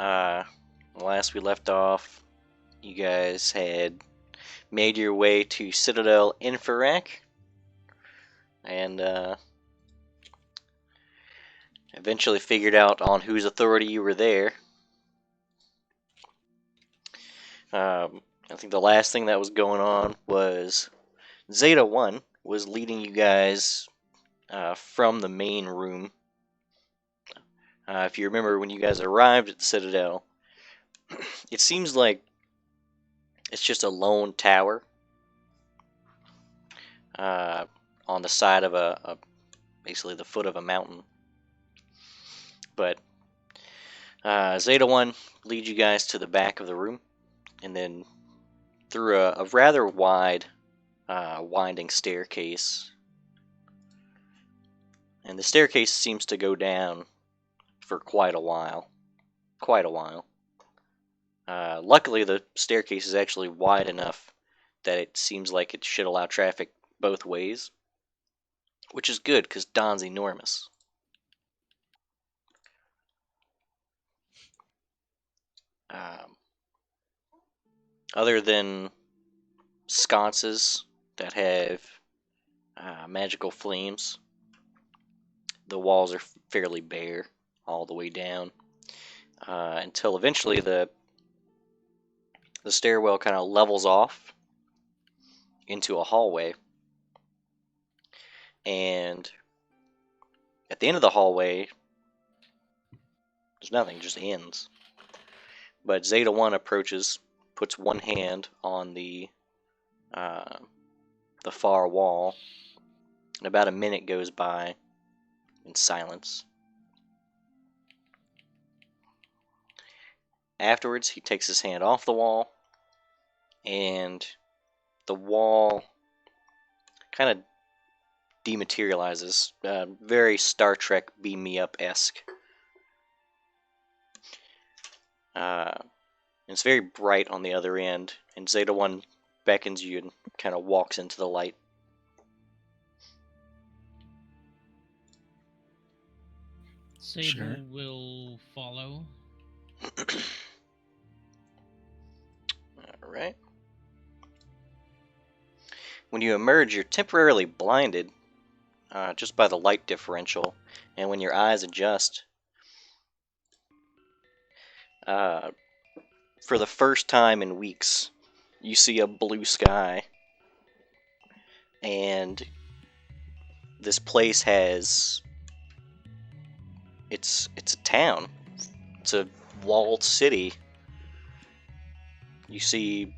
Last we left off, you guys had made your way to Citadel Infrarak, and eventually figured out on whose authority you were there. I think the last thing that was going on was Zeta 1 was leading you guys from the main room. If you remember when you guys arrived at the Citadel, it seems like it's just a lone tower on the side of basically the foot of a mountain. But Zeta 1 leads you guys to the back of the room, and then through a rather wide, winding staircase. And the staircase seems to go down for quite a while. Luckily, the staircase is actually wide enough that it seems like it should allow traffic both ways, which is good because Don's enormous. Other than sconces that have magical flames, the walls are fairly bare all the way down until eventually the stairwell kind of levels off into a hallway, and at the end of the hallway there's nothing, just ends. But Zeta 1 approaches, puts one hand on the far wall, and about a minute goes by in silence. Afterwards, he takes his hand off the wall, and the wall kind of dematerializes. Very Star Trek Beam Me Up-esque. It's very bright on the other end, and Zeta 1 beckons you and kind of walks into the light. Sable will follow. Alright. When you emerge, you're temporarily blinded just by the light differential, and when your eyes adjust, for the first time in weeks, you see a blue sky, and this place has... It's a town. It's a walled city. You see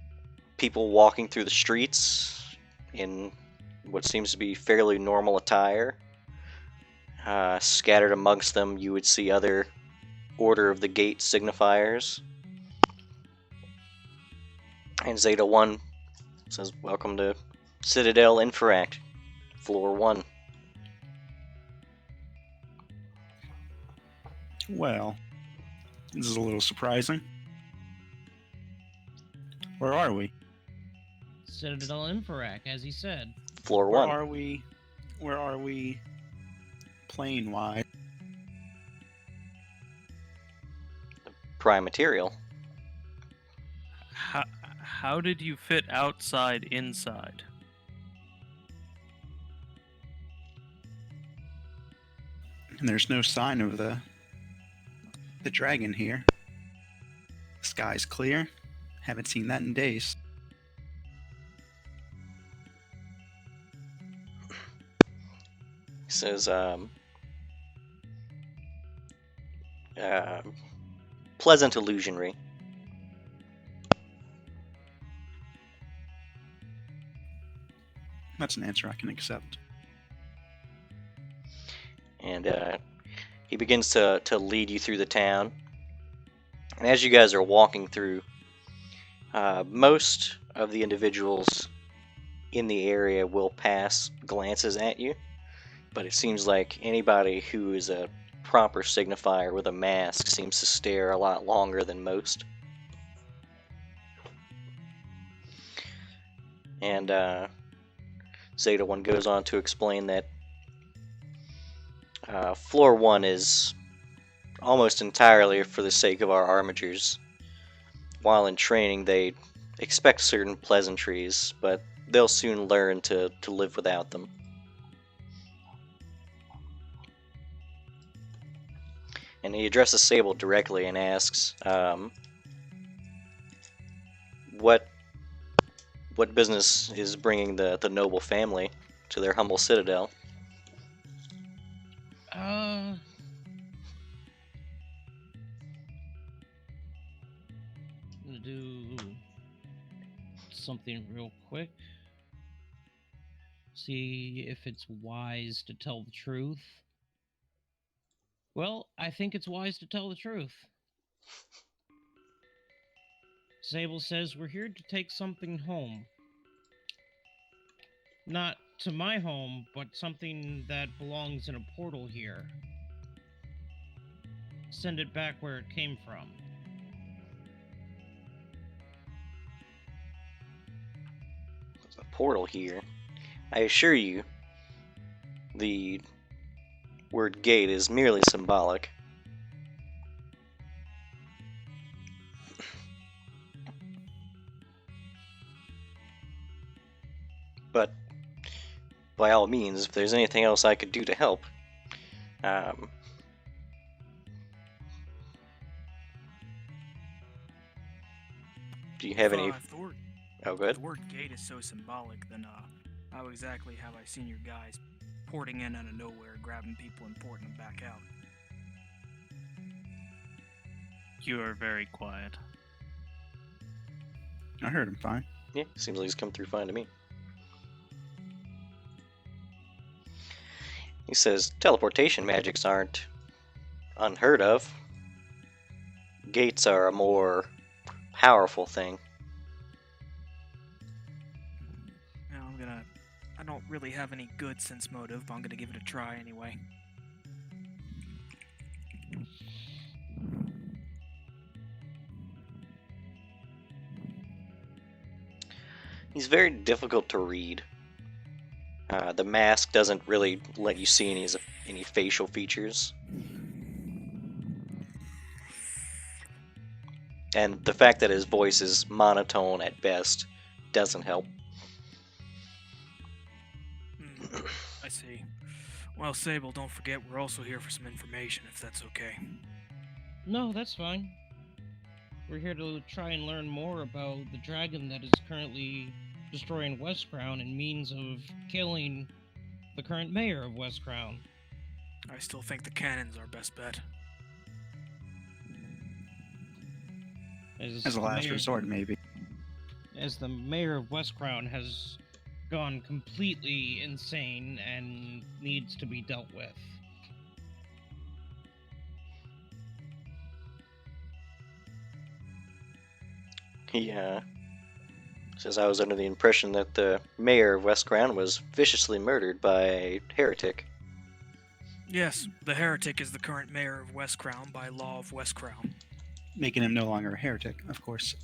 people walking through the streets in what seems to be fairly normal attire. Scattered amongst them, you would see other Order of the Gate signifiers. And Zeta 1 says, "Welcome to Citadel Infrarak, Floor 1. Well, this is a little surprising. Where are we? Citadel Infrarak, as he said. Floor 1. Where are we plane-wise? Prime material. How did you fit outside inside? And there's no sign of the dragon here. The sky's clear. Haven't seen that in days. He says, pleasant illusionary. That's an answer I can accept. And he begins to lead you through the town. And as you guys are walking through, most of the individuals in the area will pass glances at you, but it seems like anybody who is a proper signifier with a mask seems to stare a lot longer than most. And Zeta 1 goes on to explain that Floor 1 is almost entirely for the sake of our armatures. While in training, they expect certain pleasantries, but they'll soon learn to live without them. And he addresses Sable directly and asks, what business is bringing the noble family to their humble citadel? I'm gonna do something real quick. See if it's wise to tell the truth. Well, I think it's wise to tell the truth. Sable says we're here to take something home. Not to my home, but something that belongs in a portal here. Send it back where it came from. A portal here. I assure you, the word gate is merely symbolic. But by all means, if there's anything else I could do to help, do you have any? Oh, good. The word gate is so symbolic, then how exactly have I seen your guys porting in out of nowhere, grabbing people and porting them back out? You are very quiet. I heard him fine. Yeah, seems like he's come through fine to me. He says teleportation magics aren't unheard of. Gates are a more powerful thing. I don't really have any good sense motive, but I'm gonna give it a try anyway. He's very difficult to read. The mask doesn't really let you see any facial features. And the fact that his voice is monotone at best doesn't help. I see. Well, Sable, don't forget we're also here for some information, if that's okay. No, that's fine. We're here to try and learn more about the dragon that is currently destroying West Crown and means of killing the current mayor of West Crown. I still think the cannon's our best bet. As a last resort, maybe. As the mayor of West Crown has gone completely insane and needs to be dealt with. He says, I was under the impression that the mayor of West Crown was viciously murdered by a heretic. Yes, the heretic is the current mayor of West Crown by law of West Crown. Making him no longer a heretic, of course.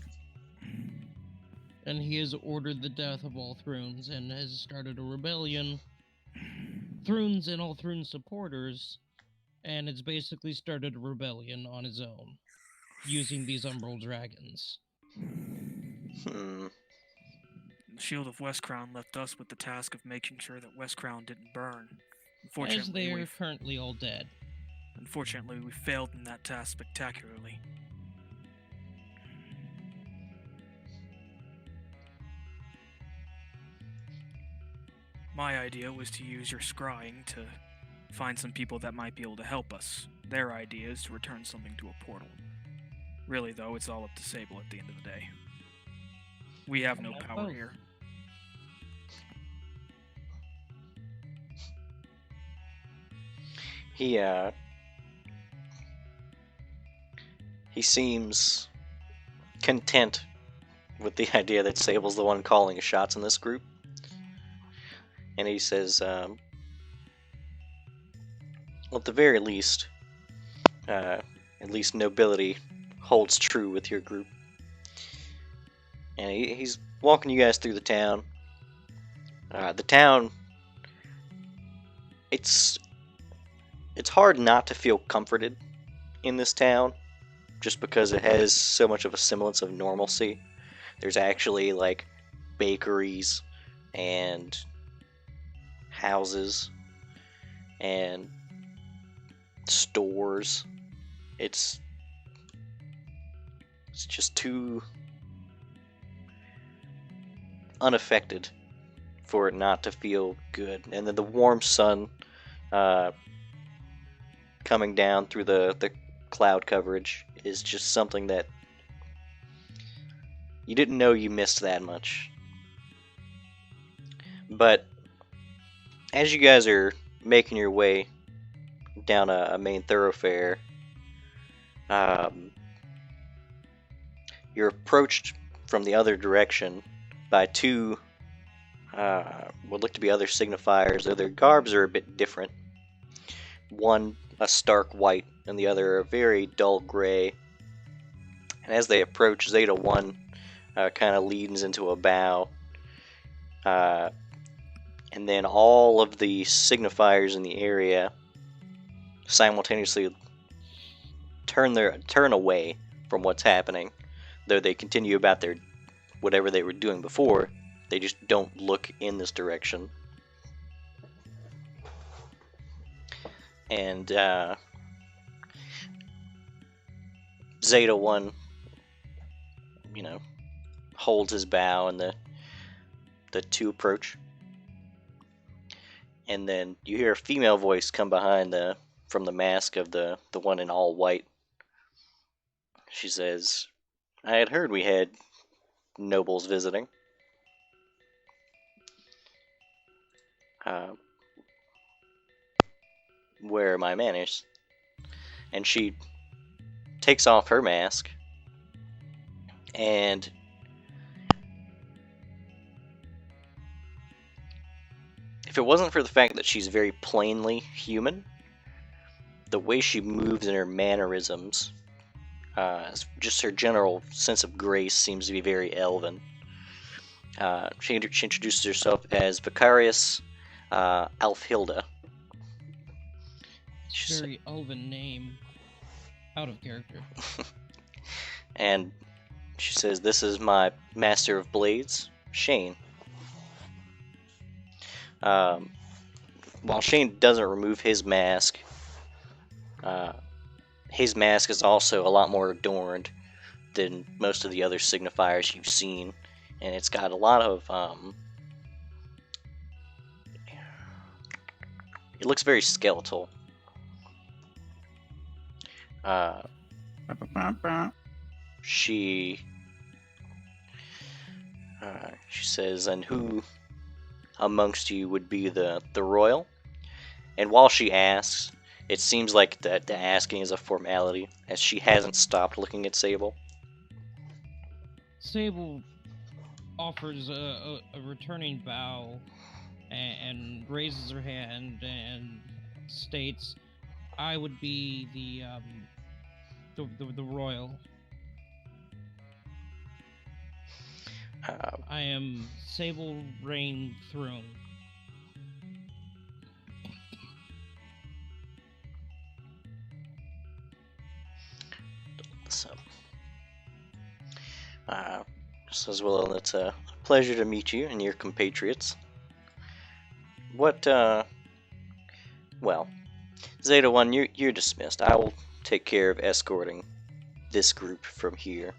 And he has ordered the death of all Thrones and has started a rebellion. Thrones and all Throne supporters, and it's basically started a rebellion on his own, using these Umbral Dragons. The Shield of West Crown left us with the task of making sure that West Crown didn't burn. As they are currently all dead. Unfortunately, we failed in that task spectacularly. My idea was to use your scrying to find some people that might be able to help us. Their idea is to return something to a portal. Really, though, it's all up to Sable at the end of the day. We have no power here. He seems content with the idea that Sable's the one calling the shots in this group. And he says, well, at the very least, at least nobility holds true with your group. And he's walking you guys through the town. The town, it's hard not to feel comforted in this town, just because it has so much of a semblance of normalcy. There's actually like bakeries and houses and stores. It's just too unaffected for it not to feel good. And then the warm sun coming down through the cloud coverage is just something that you didn't know you missed that much. But as you guys are making your way down a main thoroughfare, you're approached from the other direction by two what look to be other signifiers, though their garbs are a bit different. One a stark white, and the other a very dull gray. And as they approach, Zeta 1 kind of leans into a bow. And then all of the signifiers in the area simultaneously turn away from what's happening, though they continue about their whatever they were doing before. They just don't look in this direction. And Zeta 1, holds his bow, and the two approach. And then you hear a female voice come from the mask of the one in all white. She says, "I had heard we had nobles visiting. Where are my manners?" And she takes off her mask, and if it wasn't for the fact that she's very plainly human, the way she moves and her mannerisms, just her general sense of grace seems to be very elven. She introduces herself as Vicarius Alfhilda. Very elven name. Out of character. And she says, "This is my master of blades, Shane." While Shane doesn't remove his mask is also a lot more adorned than most of the other signifiers you've seen, and it's got a lot of it looks very skeletal. She says, "And who amongst you would be the royal?" And while she asks, it seems like the asking is a formality, as she hasn't stopped looking at Sable. Sable offers a returning bow and raises her hand and states, "I would be the royal. I am Sable Rain Throne." So, says, "Well, it's a pleasure to meet you and your compatriots. Well, Zeta 1, you're dismissed. I will take care of escorting this group from here."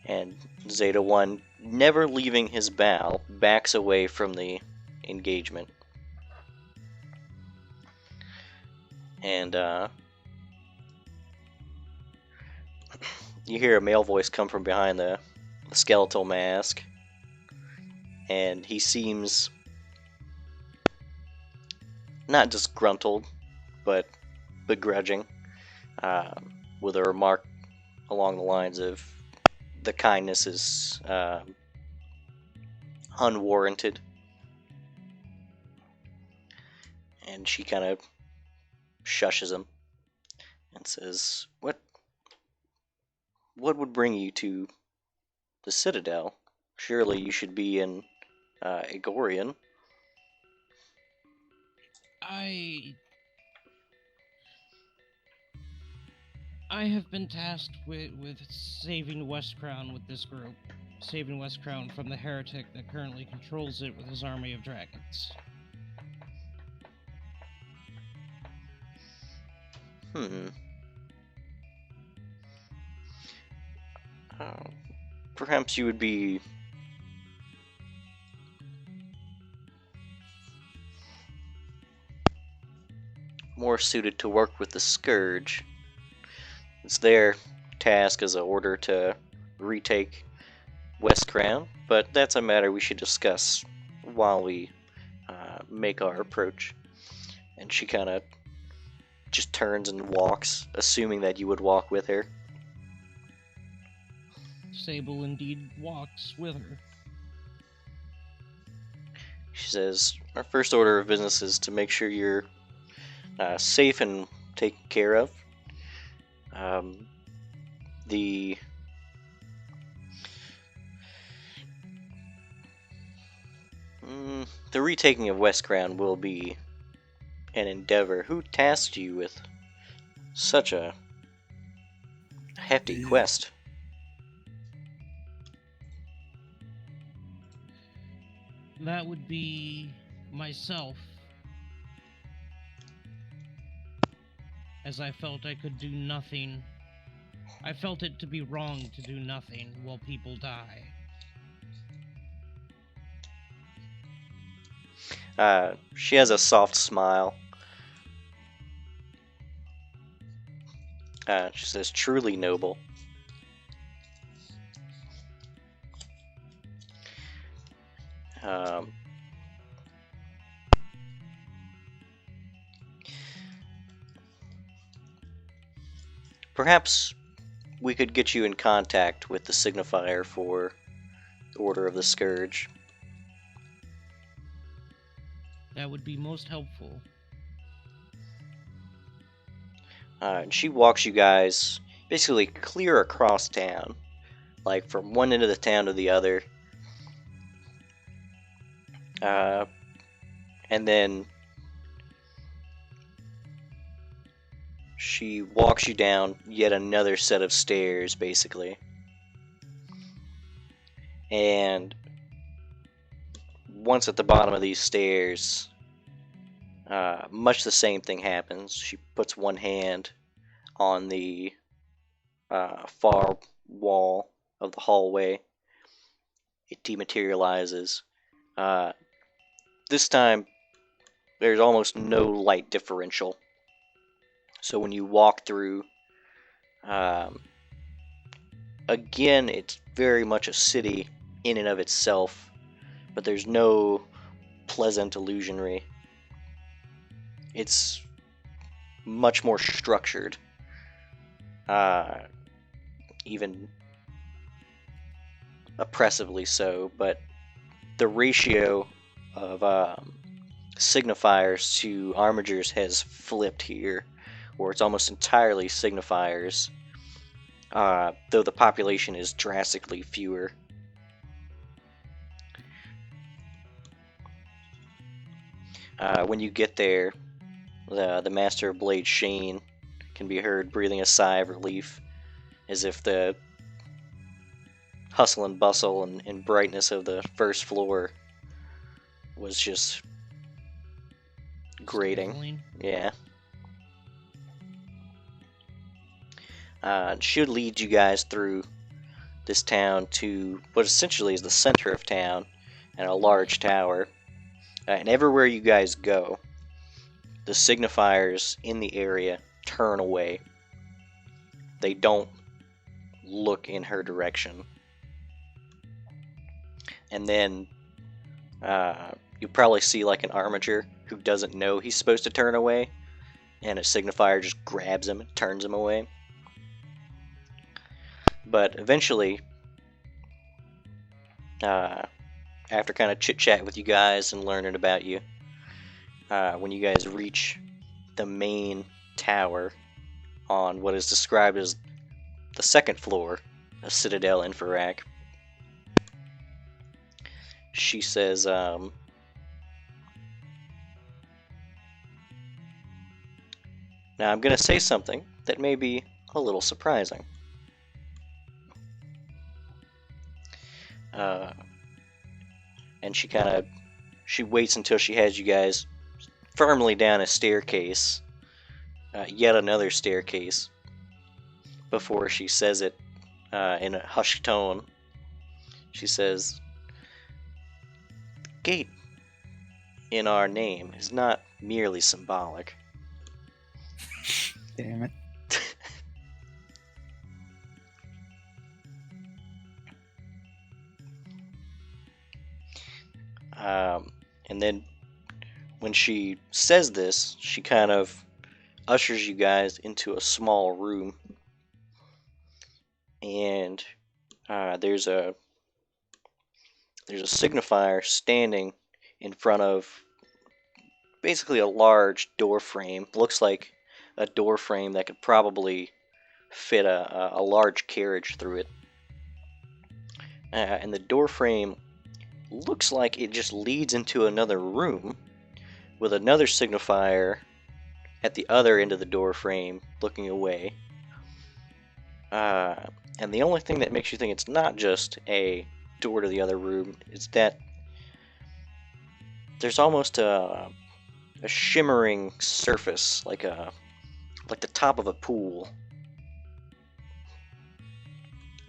And Zeta 1, never leaving his bow, backs away from the engagement. And you hear a male voice come from behind the skeletal mask, and he seems not disgruntled, but begrudging, with a remark along the lines of, "The kindness is unwarranted." And she kind of shushes him and says, What would bring you to the Citadel? Surely you should be in Egorian." I have been tasked with saving West Crown with this group. Saving West Crown from the heretic that currently controls it with his army of dragons. Perhaps you would be more suited to work with the Scourge. It's their task as an order to retake West Crown, but that's a matter we should discuss while we make our approach. And she kind of just turns and walks, assuming that you would walk with her. Sable indeed walks with her. She says, our first order of business is to make sure you're safe and taken care of. The retaking of West Crown will be an endeavor. Who tasked you with such a hefty quest? That would be myself. As I felt I could do nothing. I felt it to be wrong to do nothing while people die. She has a soft smile. She says, truly noble. Perhaps we could get you in contact with the signifier for the Order of the Scourge. That would be most helpful. And she walks you guys basically clear across town, like from one end of the town to the other. And then she walks you down yet another set of stairs, basically. And once at the bottom of these stairs, much the same thing happens. She puts one hand on the far wall of the hallway. It dematerializes. This time, there's almost no light differential. So when you walk through, again, it's very much a city in and of itself, but there's no pleasant illusionary. It's much more structured, even oppressively so, but the ratio of signifiers to armigers has flipped here, where it's almost entirely signifiers, though the population is drastically fewer. When you get there, the Master of Blade, Shane, can be heard breathing a sigh of relief, as if the hustle and bustle and brightness of the first floor was just grating. Stifling. Yeah. Should lead you guys through this town to what essentially is the center of town and a large tower. And everywhere you guys go, the signifiers in the area turn away. They don't look in her direction. And then you probably see like an armiger who doesn't know he's supposed to turn away, and a signifier just grabs him and turns him away. But eventually, after kind of chit-chatting with you guys and learning about you, when you guys reach the main tower on what is described as the second floor of Citadel Infrarak, she says, now I'm going to say something that may be a little surprising. And she waits until she has you guys firmly down a staircase, yet another staircase, before she says it in a hushed tone. She says, "Gate in our name is not merely symbolic." Damn it. And then when she says this, she kind of ushers you guys into a small room, and there's a signifier standing in front of basically a large door frame. Looks like a door frame that could probably fit a large carriage through it. And the door frame looks like it just leads into another room with another signifier at the other end of the door frame looking away. And the only thing that makes you think it's not just a door to the other room is that there's almost a shimmering surface, like the top of a pool,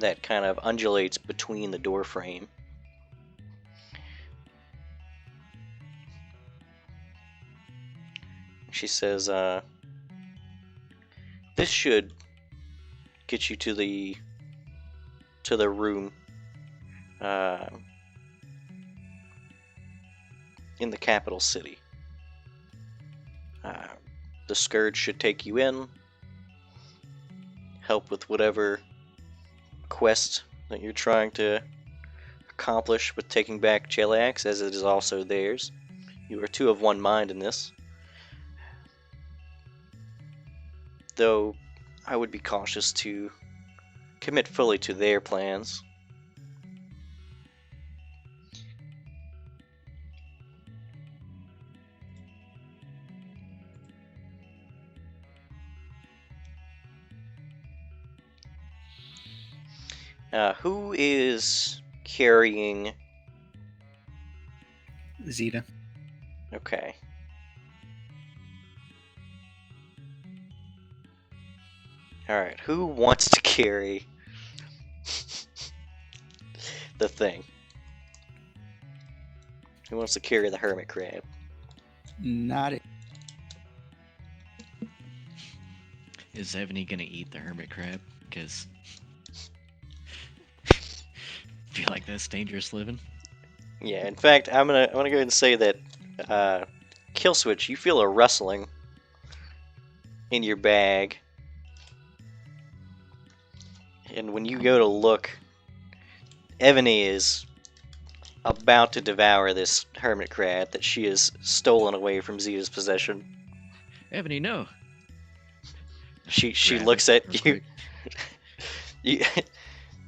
that kind of undulates between the door frame. She says, "This should get you to the room in the capital city. The Scourge should take you in, help with whatever quest that you're trying to accomplish with taking back Chelax, as it is also theirs. You are two of one mind in this. Though I would be cautious to commit fully to their plans." Who is carrying? Zeta. Okay. Alright, who wants to carry the thing? Who wants to carry the hermit crab? Not it. Is Ebony gonna eat the hermit crab? Because feel like that's dangerous living. Yeah, in fact, I'm gonna go ahead and say that Killswitch, you feel a rustling in your bag, and when you go to look, Ebony is about to devour this hermit crab that she has stolen away from Zeta's possession. Ebony, no. She Grab looks it at real you. quick.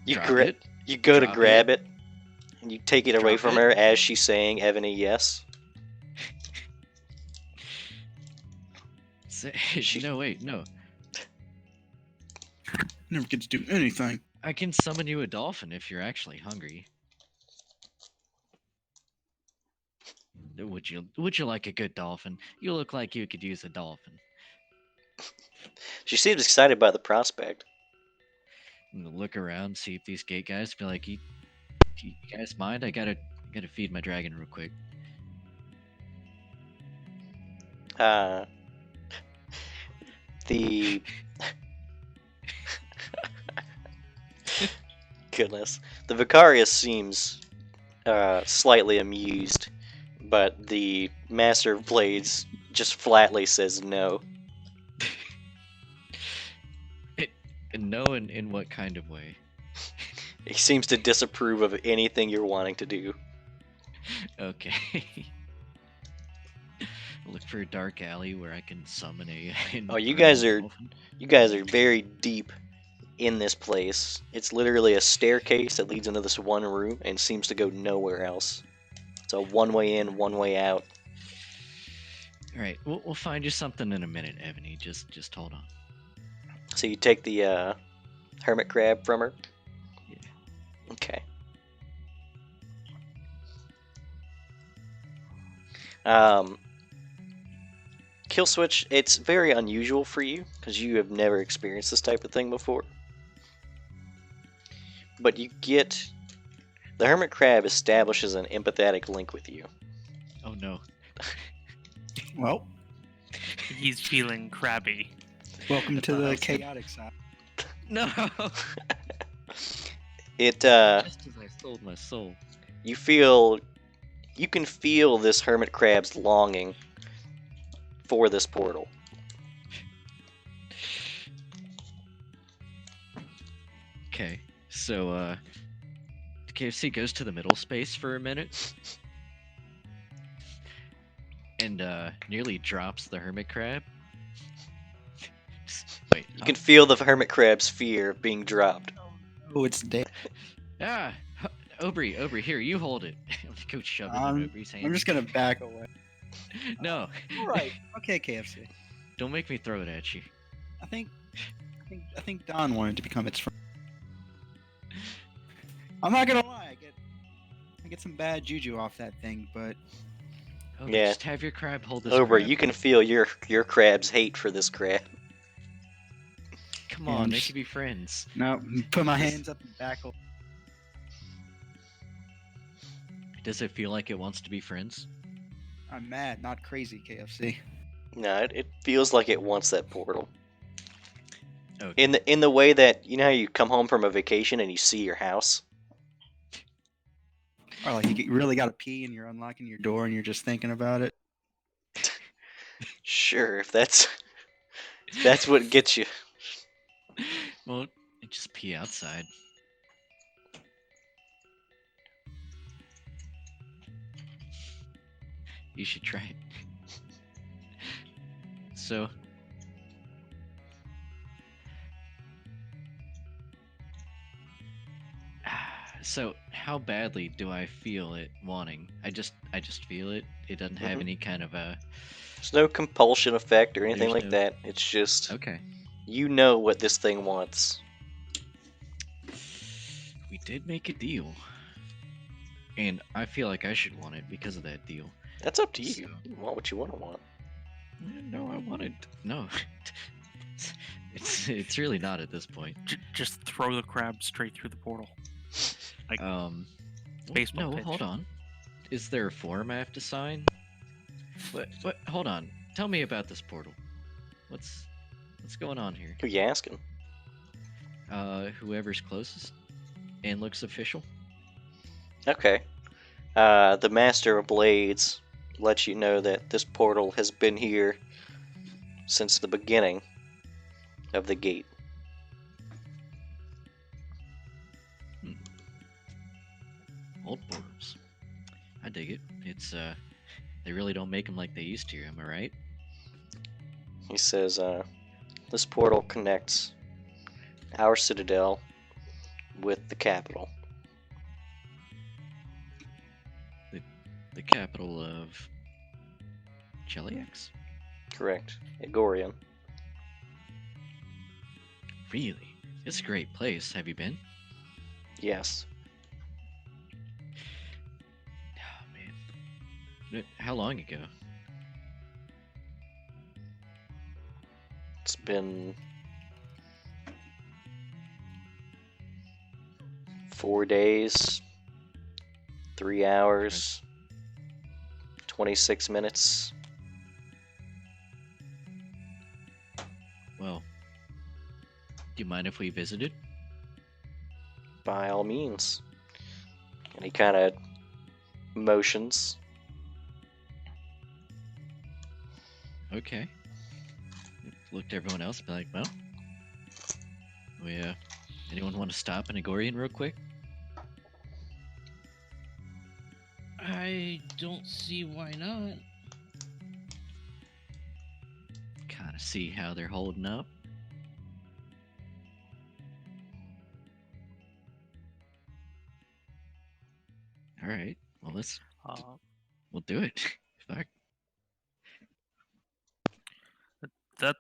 You Drop it. you go to Drop grab it, and you take it away Drop from it. her as she's saying, "Ebony, yes." She- No, wait, no. Never get to do anything. I can summon you a dolphin if you're actually hungry. Would you like a good dolphin? You look like you could use a dolphin. She seems excited by the prospect. I'm gonna look around, see if these gate guys be like, you guys mind? I gotta feed my dragon real quick. The goodness, the Vicarius seems slightly amused, but the Master of Blades just flatly says no. No, in what kind of way? He seems to disapprove of anything you're wanting to do. Okay. Look for a dark alley where I can summon a. Oh, you guys infernal are- dolphin. You guys are very deep in this place. It's literally a staircase that leads into this one room and seems to go nowhere else. It's a one way in, one way out. All right, we'll find you something in a minute, Ebony. Just hold on. So you take the hermit crab from her? Yeah. Okay. Kill switch, it's very unusual for you because you have never experienced this type of thing before. But you get the hermit crab establishes an empathetic link with you. Oh no. Well, He's feeling crabby. welcome to the was gonna- chaotic side. No. It Just as I sold my soul. you can feel this hermit crab's longing for this portal. Okay, so KFC goes to the middle space for a minute and nearly drops the hermit crab. Wait, You can feel the hermit crab's fear of being dropped. Oh, it's dead. Aubrey, here, you hold it. I'm gonna go shove it in Aubrey's hand. I'm just gonna back away. No, All right. Okay, KFC. don't make me throw it at you. I think Don wanted to become its friend. I'm not gonna lie. I get some bad juju off that thing, but Aubrey, Yeah. just have your crab hold this Ober, crab. you can feel your crab's hate for this crab. Come Yeah, on, I'm they just- could be friends. no. Put my hands up and back away. Does it feel like it wants to be friends? I'm mad, not crazy, KFC. No, it feels like it wants that portal. Okay. In the way that you know how you come home from a vacation and you see your house. Or like you really gotta pee and you're unlocking your door and you're just thinking about it. Sure, if that's what gets you. Well, just pee outside. You should try it. So, how badly do I feel it wanting? I just feel it. It doesn't have Mhm. any kind of a. There's no compulsion effect or anything There's like no- that. It's just Okay. you know what this thing wants. We did make a deal, and I feel like I should want it because of that deal. That's up to you. So- You want what you want to want. No, I wanted no. It's really not at this point. Just throw the crab straight through the portal. Like, Well, baseball no, pitch. hold on. Is there a form I have to sign? What? Hold on. Tell me about this portal. What's going on here? Who you asking? Whoever's closest and looks official. Okay. The Master of Blades lets you know that this portal has been here since the beginning of the gate. Old portals. I dig it. It's they really don't make them like they used to. Am I right? He says, this portal connects our citadel with the capital. The capital of Cheliax? Correct. Egorian. Really? It's a great place. Have you been? Yes. Oh man. How long ago? It's been 4 days, 3 hours, 26 minutes. Well, do you mind if we visited? By all means. And he kind of motions. Okay. Looked at everyone else and be like, well, anyone want to stop in Agorian real quick? I don't see why not. Kind of see how they're holding up. All right. Well, we'll do it. Fuck. That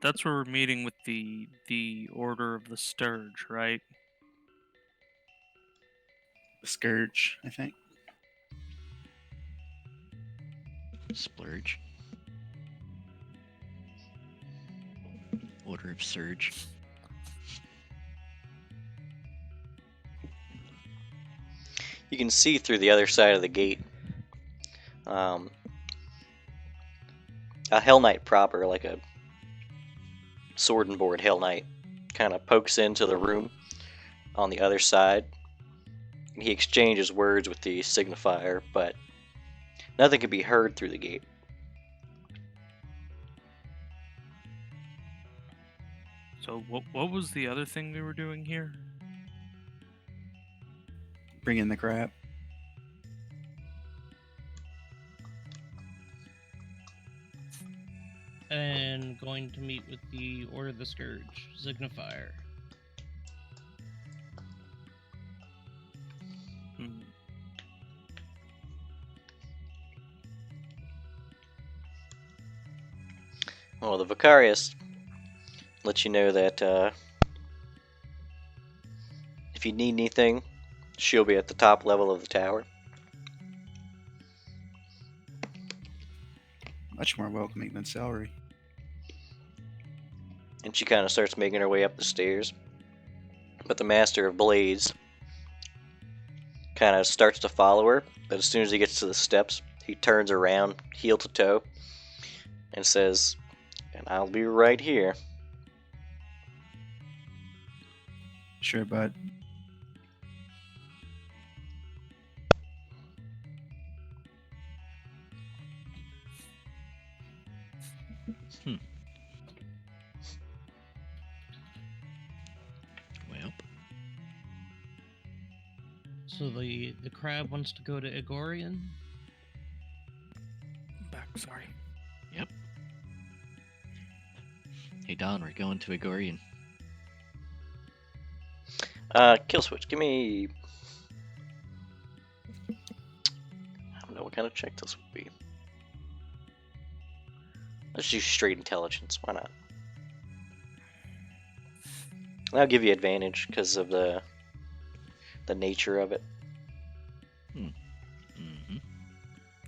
That's where we're meeting with the Order of the Sturge, right? The Scourge, I think. Splurge. Order of Surge. You can see through the other side of the gate. A Hell Knight proper, like a sword and board Hell Knight, kind of pokes into the room on the other side. He exchanges words with the signifier, but nothing can be heard through the gate. So what was the other thing we were doing here? Bring in the crab. And going to meet with the Order of the Scourge signifier. Hmm. Well, the Vicarious lets you know that if you need anything, she'll be at the top level of the tower. Much more welcoming than celery. And she kind of starts making her way up the stairs. But the Master of Blades kind of starts to follow her, but as soon as he gets to the steps, he turns around, heel to toe, and says, "And I'll be right here." Sure, bud. Well, So the crab wants to go to Igorian. Back, sorry. yep. Hey Don, we're going to Igorian. Kill switch, give me... I don't know what kind of check this would be. Let's do straight intelligence, why not? I'll give you advantage because of the nature of it. Mm-hmm.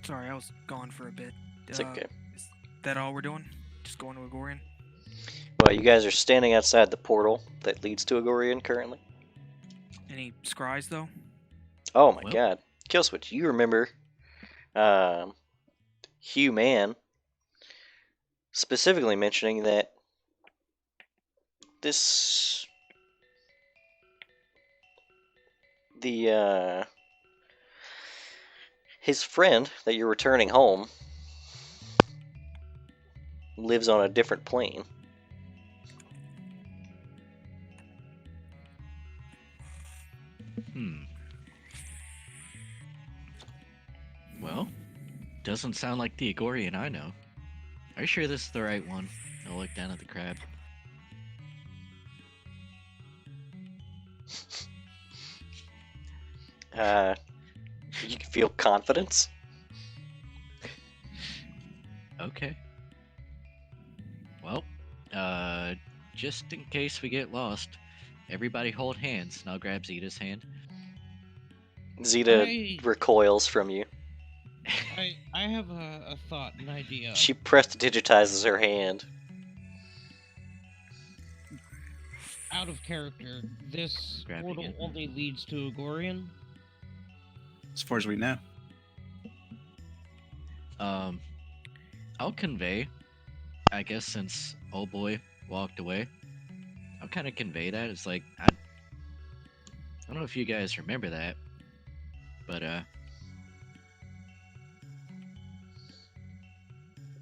Sorry, I was gone for a bit. It's okay. Is that all we're doing? Just going to Agorian? Well, you guys are standing outside the portal that leads to Agorian currently. Any scries, though? Oh my Well- god. Kill switch, you remember Hugh Mann specifically mentioning that this his friend that you're returning home lives on a different plane. Well, doesn't sound like the Igorian I know. Are you sure this is the right one? I'll look down at the crab. You can feel confidence. Okay. Well, just in case we get lost, everybody hold hands, and I'll grab Zeta's hand. Zeta I- recoils from you. I have a thought, an idea. She prestidigitizes her hand. Out of character, this Grabbing portal it. only leads to Agorian. As far as we know. I'll convey, I guess, since old boy walked away, I'll kind of convey that. It's like, I don't know if you guys remember that, but,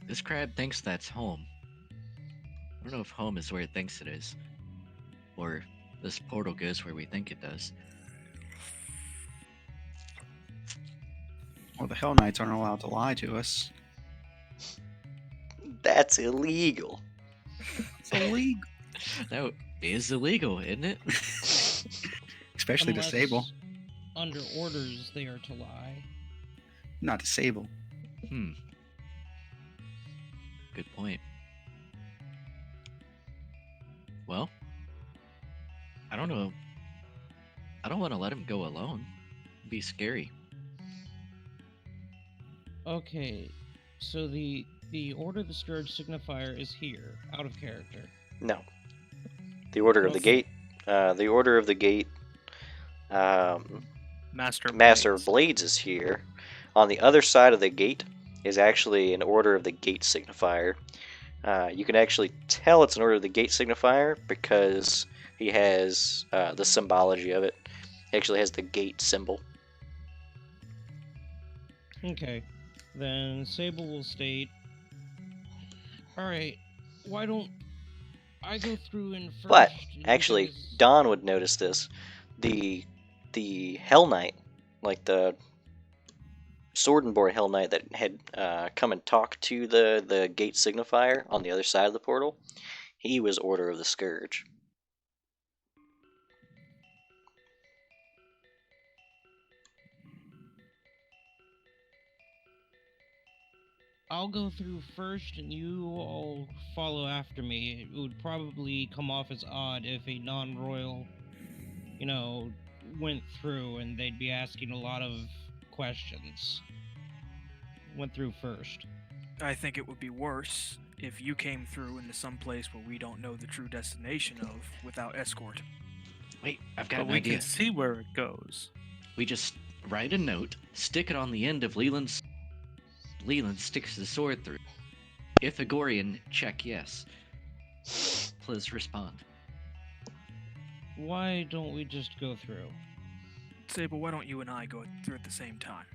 this crab thinks that's home. I don't know if home is where it thinks it is, or this portal goes where we think it does. Well, the Hell Knights aren't allowed to lie to us. That's illegal. It's illegal. That is illegal, isn't it? Especially Unless disable. Under orders, they are to lie. Not disable. Good point. Well, I don't know. I don't want to let him go alone. It'd be scary. Okay, so the Order of the Scourge signifier is here, out of character. No. The Order of the Okay. Gate. The Order of the Gate. Master Master of Blades. Blades is here. On the other side of the gate is actually an Order of the Gate signifier. You can actually tell it's an Order of the Gate signifier because he has the symbology of it. He actually has the gate symbol. Okay, then Sable will state. Alright, why don't I go through and first? But and you actually, guys- Don would notice this. The Hell Knight, like the Sword and Board Hell Knight that had come and talked to the gate signifier on the other side of the portal, he was Order of the Scourge. I'll go through first and you all follow after me. It would probably come off as odd if a non-royal, went through and they'd be asking a lot of questions. Went through first. I think it would be worse if you came through into some place where we don't know the true destination of without escort. Wait, I've got But an we idea. can see where it goes. We just write a note, stick it on the end of Leland's. Leland sticks the sword through. If Agorian, check yes. Please respond. Why don't we just go through? Sable, why don't you and I go through at the same time?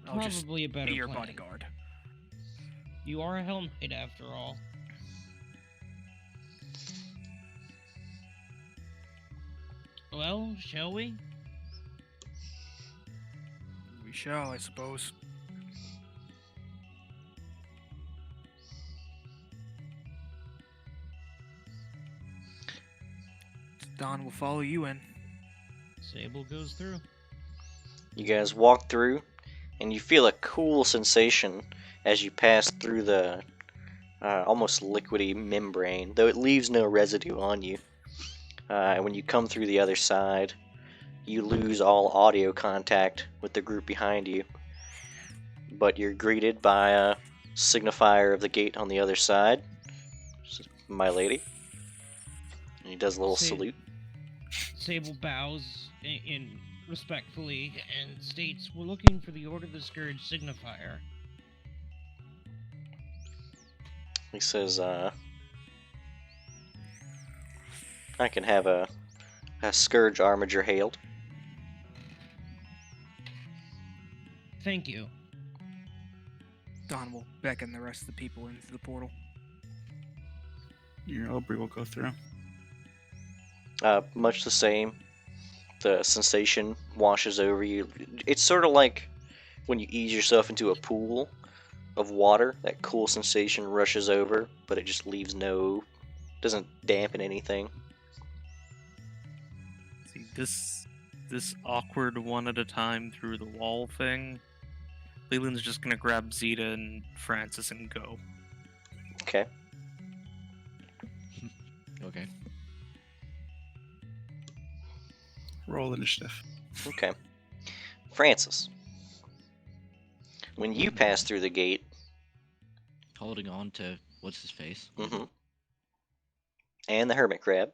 I'll just Probably a better be your plan. bodyguard. You are a Hell Knight after all. Well, shall we? We shall, I suppose. Don will follow you in. Sable goes through. You guys walk through, and you feel a cool sensation as you pass through the almost liquidy membrane, though it leaves no residue on you. And when you come through the other side, you lose all audio contact with the group behind you. But you're greeted by a signifier of the gate on the other side, my lady. And he does a little salute. Sable bows in respectfully and states, "We're looking for the Order of the Scourge signifier." He says, I can have a Scourge Armiger hailed. Thank you. Don will beckon the rest of the people into the portal. Your Aubrey will go through. Much the same. The sensation washes over you. It's sort of like when you ease yourself into a pool of water. That cool sensation rushes over, but it just leaves doesn't dampen anything. See this awkward one at a time through the wall thing. Leland's just gonna grab Zeta and Francis and go. Okay. Okay. Roll initiative. Okay. Francis. When you pass through the gate, Holding on to what's his face. and the hermit crab,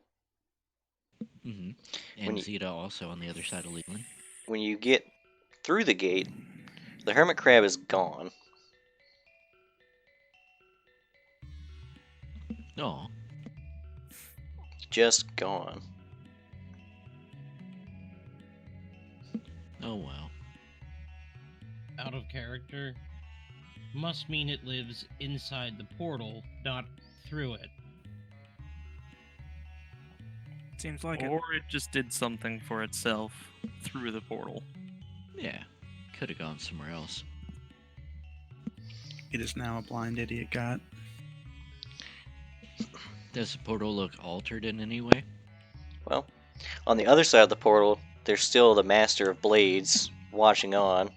Mm-hmm. When And you- Zeta also on the other side of Leland. when you get through the gate, the hermit crab is gone. Oh, Just gone. oh well. Out of character must mean it lives inside the portal, not through it. Seems like it. Or it just did something for itself through the portal. Yeah, could have gone somewhere else. It is now a blind idiot god. Does the portal look altered in any way? Well, on the other side of the portal, there's still the Master of Blades watching on,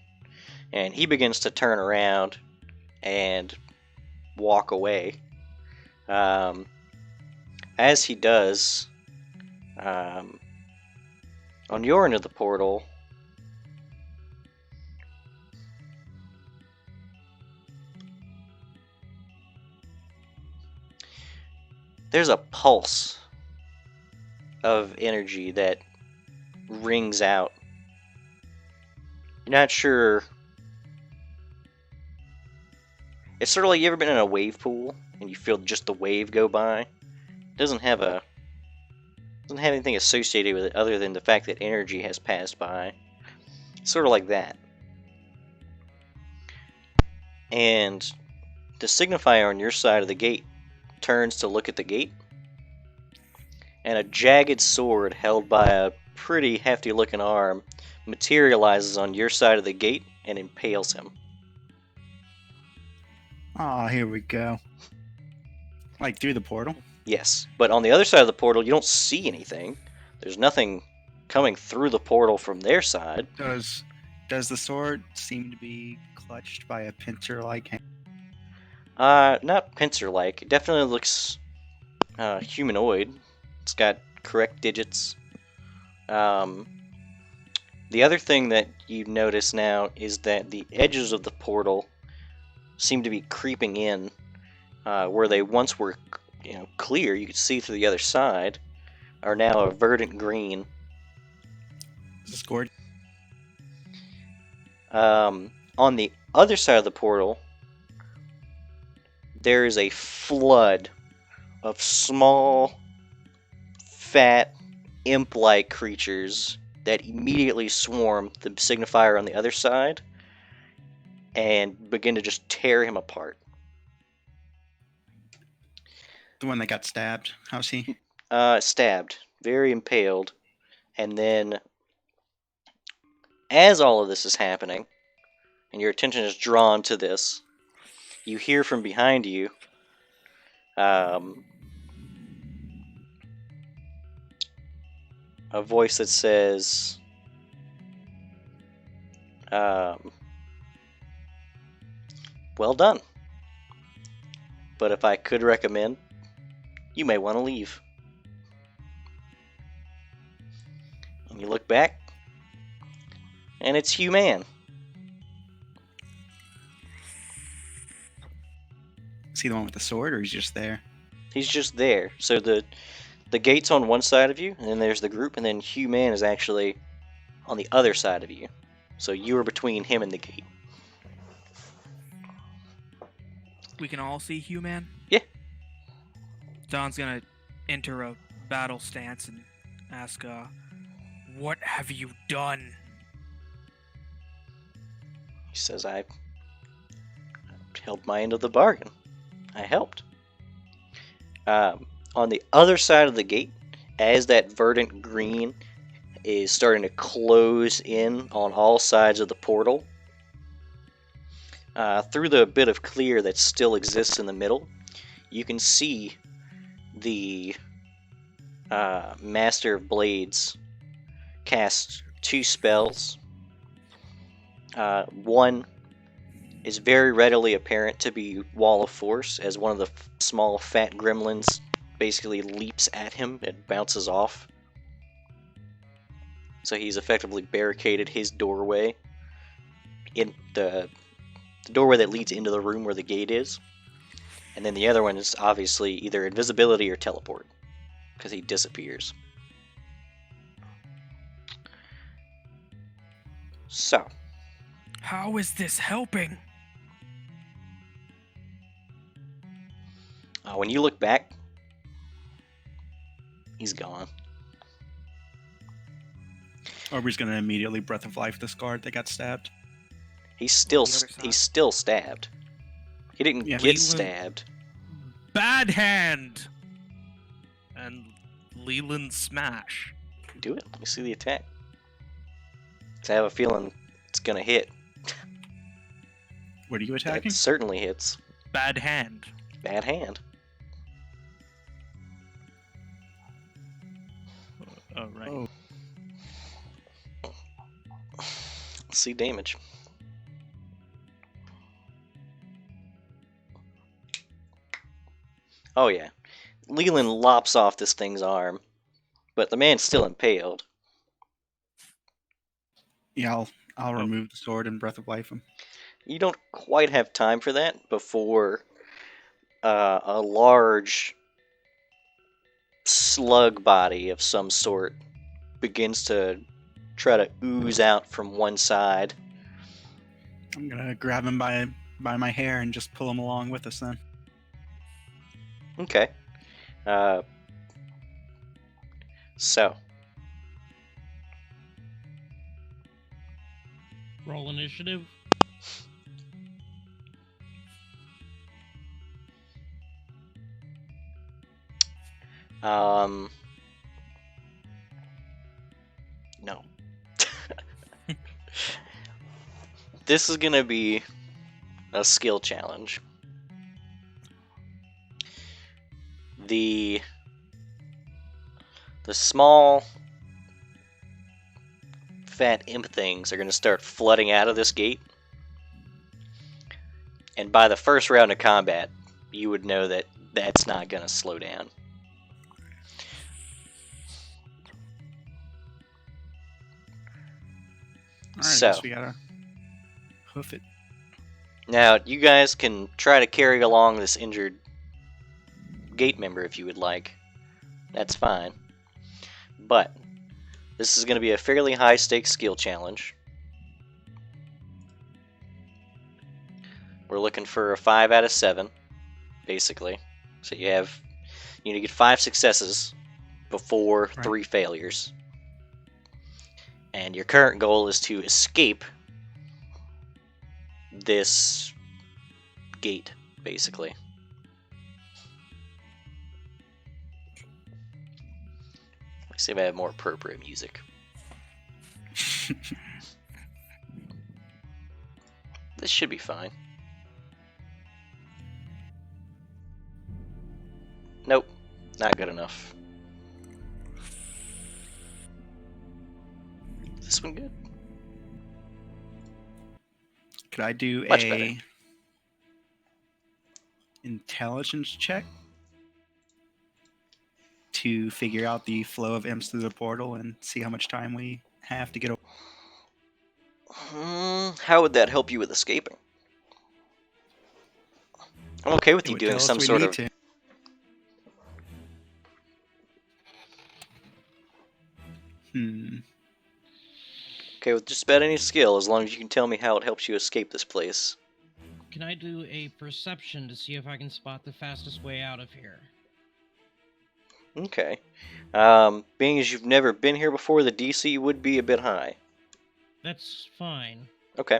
and he begins to turn around and walk away. as he does, on your end of the portal, there's a pulse of energy that rings out. You're not sure. It's sort of like you ever been in a wave pool and you feel just the wave go by. It doesn't have anything associated with it other than the fact that energy has passed by. Sort of like that. And the signifier on your side of the gate turns to look at the gate, and a jagged sword held by a pretty hefty looking arm materializes on your side of the gate and impales him. Ah, here we go. Like through the portal? Yes, but on the other side of the portal you don't see anything. There's nothing coming through the portal from their side. Does the sword seem to be clutched by a pincer-like hand? Not pincer-like. It definitely looks humanoid. It's got correct digits. The other thing that you notice now is that the edges of the portal seem to be creeping in, where they once were, clear. You could see through the other side. Are now a verdant green. Is this scored? On the other side of the portal, there is a flood of small, fat, imp-like creatures that immediately swarm the signifier on the other side and begin to just tear him apart. The one that got stabbed. How's he? Stabbed, very impaled, and then as all of this is happening, and your attention is drawn to this, you hear from behind you a voice that says, well done. But if I could recommend, you may want to leave. And you look back, and it's Human. Is he the one with the sword, or he's just there? He's just there. So the gate's on one side of you, and then there's the group, and then Human is actually on the other side of you. So you are between him and the gate. We can all see Human? Yeah. Don's gonna enter a battle stance and ask, what have you done? He says, I held my end of the bargain. I helped. On the other side of the gate, as that verdant green is starting to close in on all sides of the portal, through the bit of clear that still exists in the middle, you can see the Master of Blades cast 2 spells. One is very readily apparent to be Wall of Force, as one of the small fat gremlins basically leaps at him and bounces off. So he's effectively barricaded his doorway in the doorway that leads into the room where the gate is. And then the other one is obviously either invisibility or teleport, because he disappears. So, How is this helping? when you look back, he's gone. Aubrey's gonna immediately breath of life this guard that got stabbed. He's still the other side? he's still stabbed. He didn't Yeah. get Leland- stabbed. Bad hand! And Leland smash. Do it. Let me see the attack. 'Cause I have a feeling it's gonna hit. What are you attacking? It certainly hits. Bad hand. Bad hand. Oh, right. Oh. Let's see damage. Oh yeah. Leland lops off this thing's arm, but the man's still impaled. Yeah, I'll Oh. remove the sword and breath of life him. You don't quite have time for that before a large slug body of some sort begins to try to ooze out from one side. I'm gonna grab him by my hair and just pull him along with us then. Okay. So, Roll initiative. no. This is gonna be a skill challenge. The small fat imp things are gonna start flooding out of this gate. And by the first round of combat, you would know that that's not gonna slow down. Alright, So. I guess we gotta hoof it. Now, you guys can try to carry along this injured gate member if you would like. That's fine. But this is going to be a fairly high stakes skill challenge. We're looking for a 5 out of 7, basically. So you need to get 5 successes before Right. 3 failures. And your current goal is to escape this gate, basically. Let's see if I have more appropriate music. This should be fine. Nope, not good enough. Is this one good? Could I do Much a better. intelligence check to figure out the flow of imps through the portal and see how much time we have to get away? How would that help you with escaping? I'm okay with It you would doing tell us some we sort need of. to. Okay with just about any skill, as long as you can tell me how it helps you escape this place. Can I do a perception to see if I can spot the fastest way out of here? Okay. Being as you've never been here before, the DC would be a bit high. That's fine. Okay.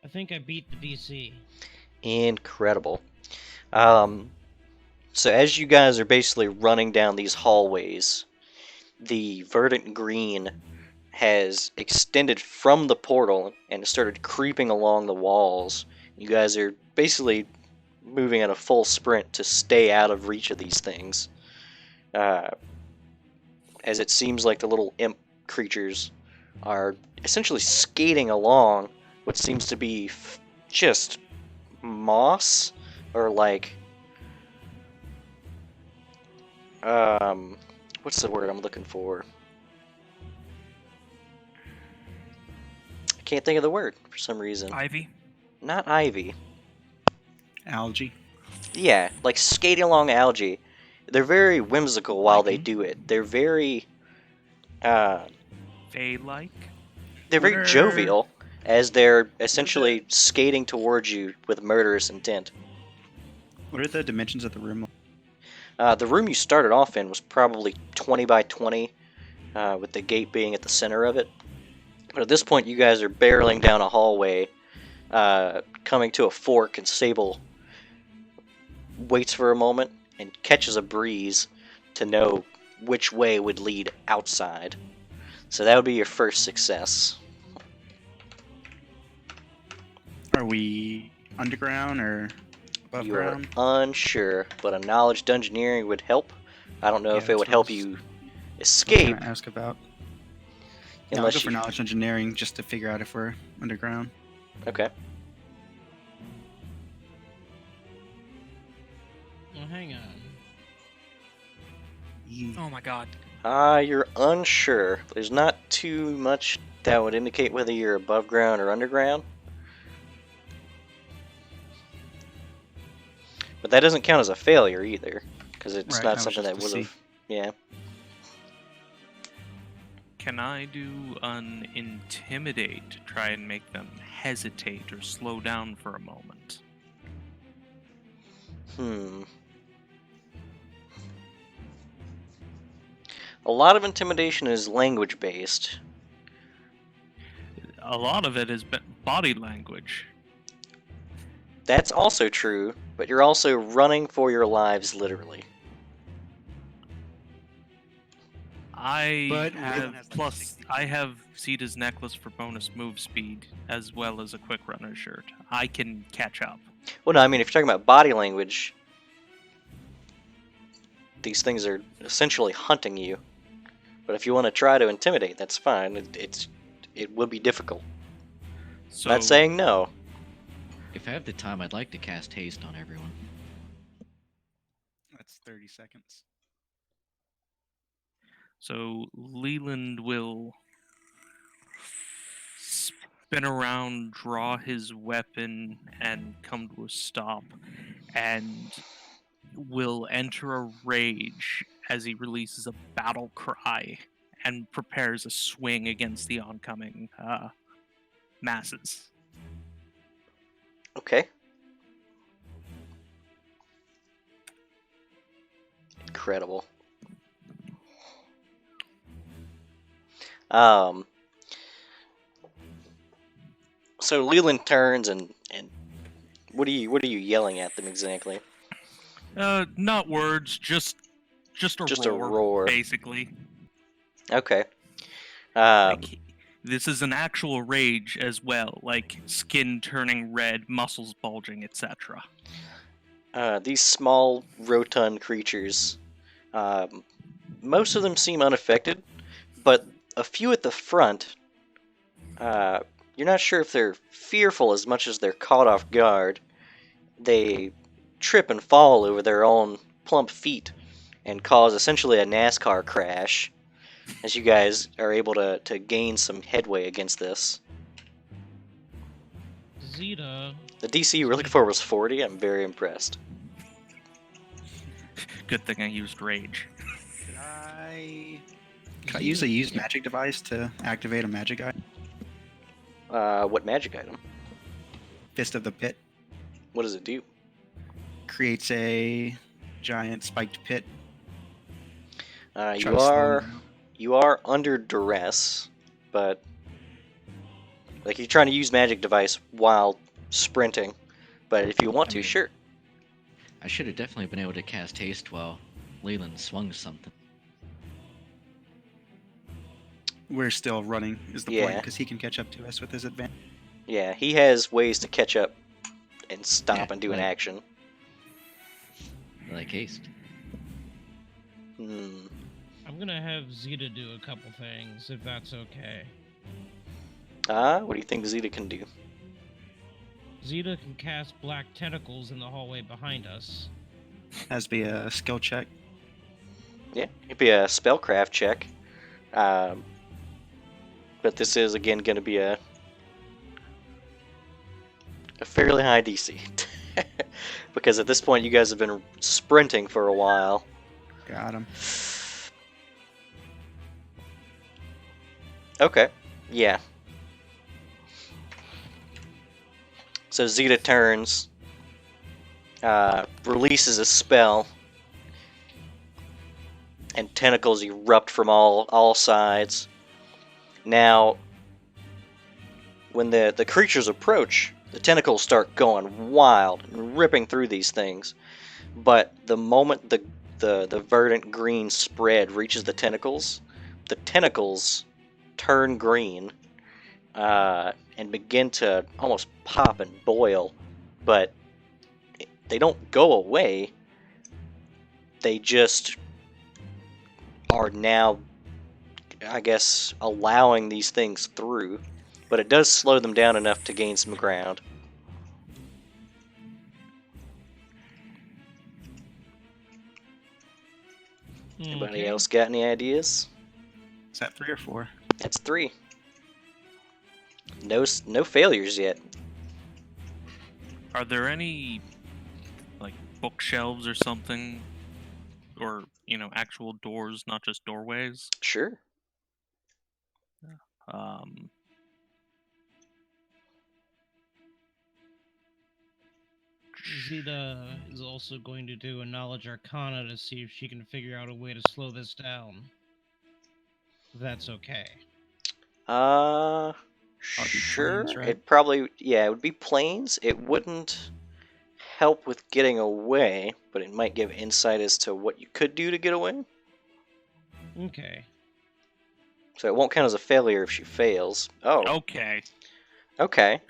I think I beat the DC. Incredible. So as you guys are basically running down these hallways, the verdant green has extended from the portal and started creeping along the walls. You guys are basically moving at a full sprint to stay out of reach of these things. As it seems like the little imp creatures are essentially skating along what seems to be just moss or like what's the word I'm looking for? I can't think of the word for some reason. Ivy? Not ivy. Algae. Yeah, like skating along algae. They're very whimsical while they Lichen. do it. They're very Fey-like? they're very What are- jovial as they're essentially skating towards you with murderous intent. What are the dimensions of the room? The room you started off in was probably 20 by 20, with the gate being at the center of it. But at this point, you guys are barreling down a hallway, coming to a fork, and Sable waits for a moment and catches a breeze to know which way would lead outside. So that would be your first success. Are we underground or above You are ground? unsure, but a knowledge dungeoneering would help. I don't know Yeah, if it that's would what I help was- you I was escape, gonna ask about. Yeah, I'll unless go for you. knowledge engineering just to figure out if we're underground. Okay. hang on. Oh my god. You're unsure. There's not too much that would indicate whether you're above ground or underground. But that doesn't count as a failure either, because it's Right, I not was something just that to would see. have. Yeah. Can I do an intimidate to try and make them hesitate or slow down for a moment? A lot of intimidation is language based. A lot of it is body language. That's also true, but you're also running for your lives literally. But have Waylon has, like, plus 60. I have Zeta's necklace for bonus move speed as well as a quick runner shirt. I can catch up. Well, no, I mean, if you're talking about body language, these things are essentially hunting you. But if you want to try to intimidate, that's fine. It will be difficult. So Not saying no. If I have the time, I'd like to cast haste on everyone. That's 30 seconds. So Leland will spin around, draw his weapon, and come to a stop, and will enter a rage as he releases a battle cry and prepares a swing against the oncoming masses. Okay. Incredible. So Leland turns and what are you yelling at them exactly? Not words, just Just a roar. basically. Okay. Like, this is an actual rage as well, like skin turning red, muscles bulging, etc. These small rotund creatures, most of them seem unaffected, but a few at the front, you're not sure if they're fearful as much as they're caught off guard. They trip and fall over their own plump feet and cause essentially a NASCAR crash as you guys are able to gain some headway against this. Zeta. The DC you were looking for was 40. I'm very impressed. Good thing I used rage. Could I use a used magic device to activate a magic item? What magic item? Fist of the Pit What does it do? creates a giant spiked pit. Try You to slow are him down. you are under duress, but like you're trying to use magic device while sprinting. But if you want to, mean- sure. I should have definitely been able to cast haste while Leland swung something. We're still running, is the Yeah. point, because he can catch up to us with his advantage. Yeah, he has ways to catch up and stop Yeah, and do an like- action. Like haste. I'm gonna have Zeta do a couple things, if that's okay. What do you think Zeta can do? Zeta can cast black tentacles in the hallway behind us. Has to be a skill check. Yeah, it'd be a spellcraft check. But this is again going to be a fairly high DC. Because at this point you guys have been sprinting for a while. Got him. Okay, yeah. So Zeta turns, releases a spell, and tentacles erupt from all sides. Now, when the creatures approach, the tentacles start going wild and ripping through these things. But the moment the verdant green spread reaches the tentacles turn green and begin to almost pop and boil. But they don't go away. They just are now, I guess, allowing these things through. But it does slow them down enough to gain some ground. Anybody Okay. else got any ideas? Is that 3 or 4? That's 3. No failures yet. Are there any like bookshelves or something, or actual doors, not just doorways? Sure. Um, Zeta is also going to do a knowledge arcana to see if she can figure out a way to slow this down. If that's okay. Sure. planes, right? It probably, it would be planes. It wouldn't help with getting away, but it might give insight as to what you could do to get away. Okay. So it won't count as a failure if she fails. Oh, okay. okay.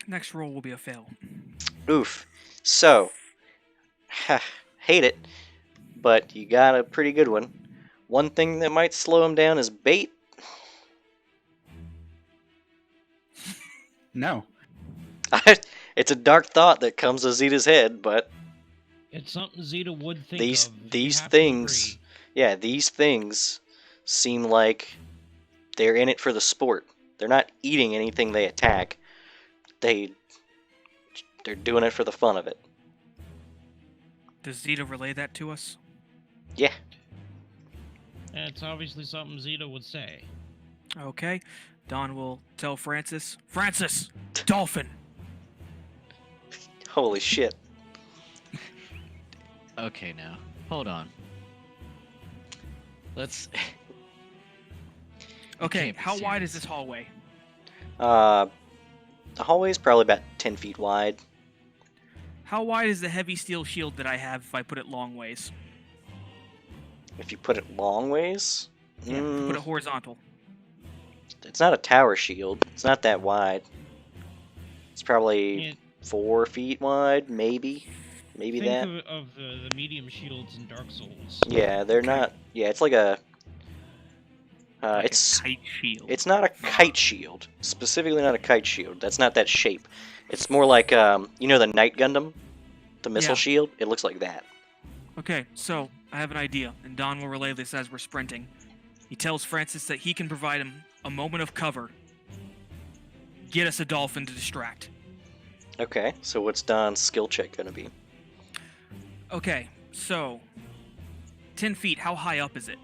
Next roll will be a fail. Oof. So, hate it, but you got a pretty good one. One thing that might slow him down is bait. No. It's a dark thought that comes to Zeta's head, but It's something Zeta would think these of. You these have to things, agree. yeah, these things seem like they're in it for the sport. They're not eating anything they attack. They're doing it for the fun of it. Does Zeta relay that to us? Yeah. And it's obviously something Zeta would say. Okay. Don will tell Francis. Francis! Dolphin! Holy shit. Okay, now hold on. Let's. Okay, can't be how wide is serious. this hallway? The hallway is probably about 10 feet wide. How wide is the heavy steel shield that I have if I put it long ways? If you put it long ways, Yeah, if you put it horizontal. it's not a tower shield. It's not that wide. It's probably Yeah, 4 feet wide, maybe. Maybe think that. of the medium shields in Dark Souls. Yeah, they're Okay. not. Yeah, it's like a. Like it's a kite shield. it's not a kite shield. Specifically, not a kite shield. That's not that shape. It's more like the Knight Gundam, the missile Yeah. shield. It looks like that. Okay, so I have an idea, and Don will relay this as we're sprinting. He tells Francis that he can provide him a moment of cover. Get us a dolphin to distract. Okay, so what's Don's skill check gonna be? Okay, so 10 feet, how high up is it?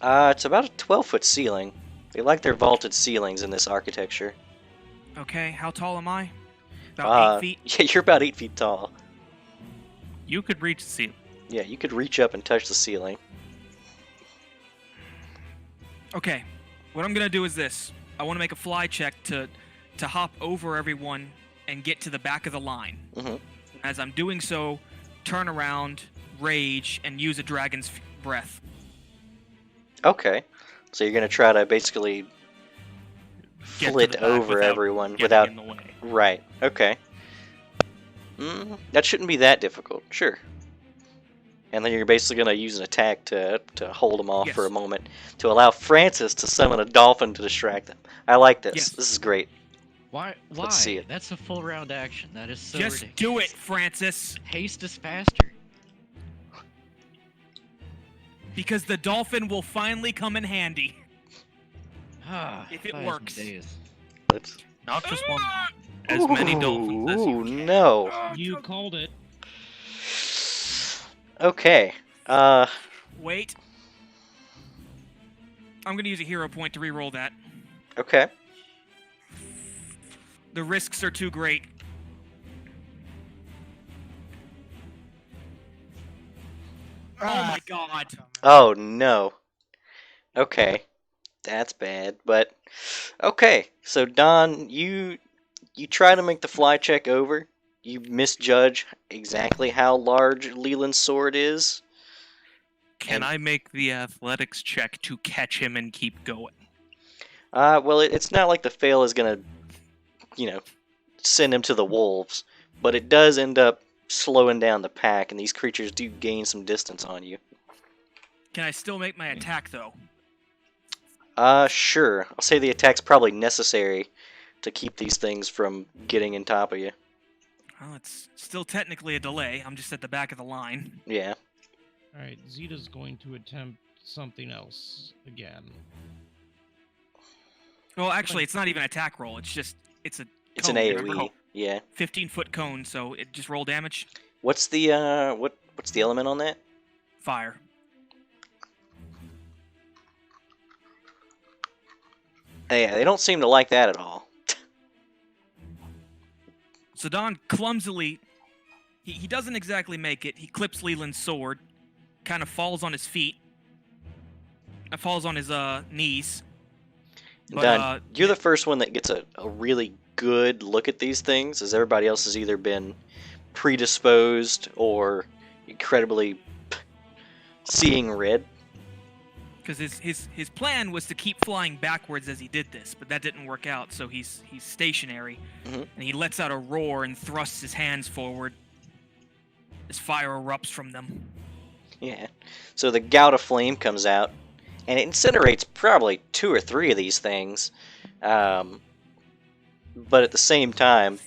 It's about a 12-foot ceiling. They like their vaulted ceilings in this architecture. Okay, how tall am I? About 8 feet? Yeah, you're about 8 feet tall. You could reach the ceiling. Yeah, you could reach up and touch the ceiling. Okay, what I'm gonna do is this. I want to make a fly check to hop over everyone and get to the back of the line. Mhm. As I'm doing so, turn around, rage, and use a dragon's breath. Okay, so you're gonna try to basically Get to flit the back over without everyone getting without. in the way. Right. Okay. That shouldn't be that difficult. Sure. And then you're basically gonna use an attack to hold them off for a Yes. moment to allow Francis to summon a dolphin to distract them. I like this. Yes. This is great. Why? Let's see it. That's a full round action. That is so Just ridiculous. do it, Francis, Haste is faster. because the dolphin will finally come in handy. Ah, If it 5 works. days. Let's. Not just one. As many dolphins as you Ooh, can. no. You called it. Okay. Wait. I'm gonna use a hero point to re-roll that. Okay. The risks are too great. Oh my god. Oh no. Okay. That's bad, but okay. So Don, you try to make the fly check over. You misjudge exactly how large Leland's sword is. Can And- I make the athletics check to catch him and keep going? Well, it's not like the fail is gonna, send him to the wolves, but it does end up slowing down the pack, and these creatures do gain some distance on you. Can I still make my attack though? Sure. I'll say the attack's probably necessary to keep these things from getting in top of you. Well, it's still technically a delay. I'm just at the back of the line. Yeah. Alright, Zeta's going to attempt something else again. Well, actually, it's not even an attack roll. It's an It's an cone, AoE. remember? Yeah. 15-foot cone, so it just roll damage. What's the what's the element on that? Fire. Yeah, they don't seem to like that at all. So Don clumsily, he doesn't exactly make it. He clips Leland's sword, kind of falls on his feet, falls on his knees. But, Don, you're the first one that gets a really good look at these things, as everybody else has either been predisposed or incredibly seeing red. Because his plan was to keep flying backwards as he did this, but that didn't work out, so he's stationary. Mhm. And he lets out a roar and thrusts his hands forward as fire erupts from them. Yeah. So the gout of flame comes out, and it incinerates probably 2 or 3 of these things. But at the same time,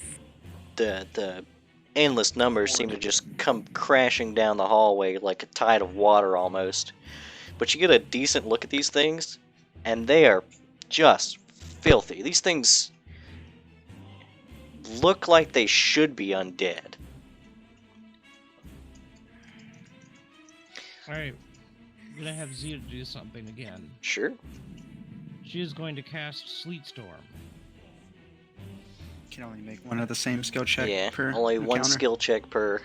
the endless numbers seem to just come crashing down the hallway like a tide of water almost. But you get a decent look at these things, and they are just filthy. These things look like they should be undead. Alright, I'm gonna have Zeta do something again. Sure. She is going to cast Sleet Storm. Can only make one of the same skill check Yeah, per only one encounter. skill check per.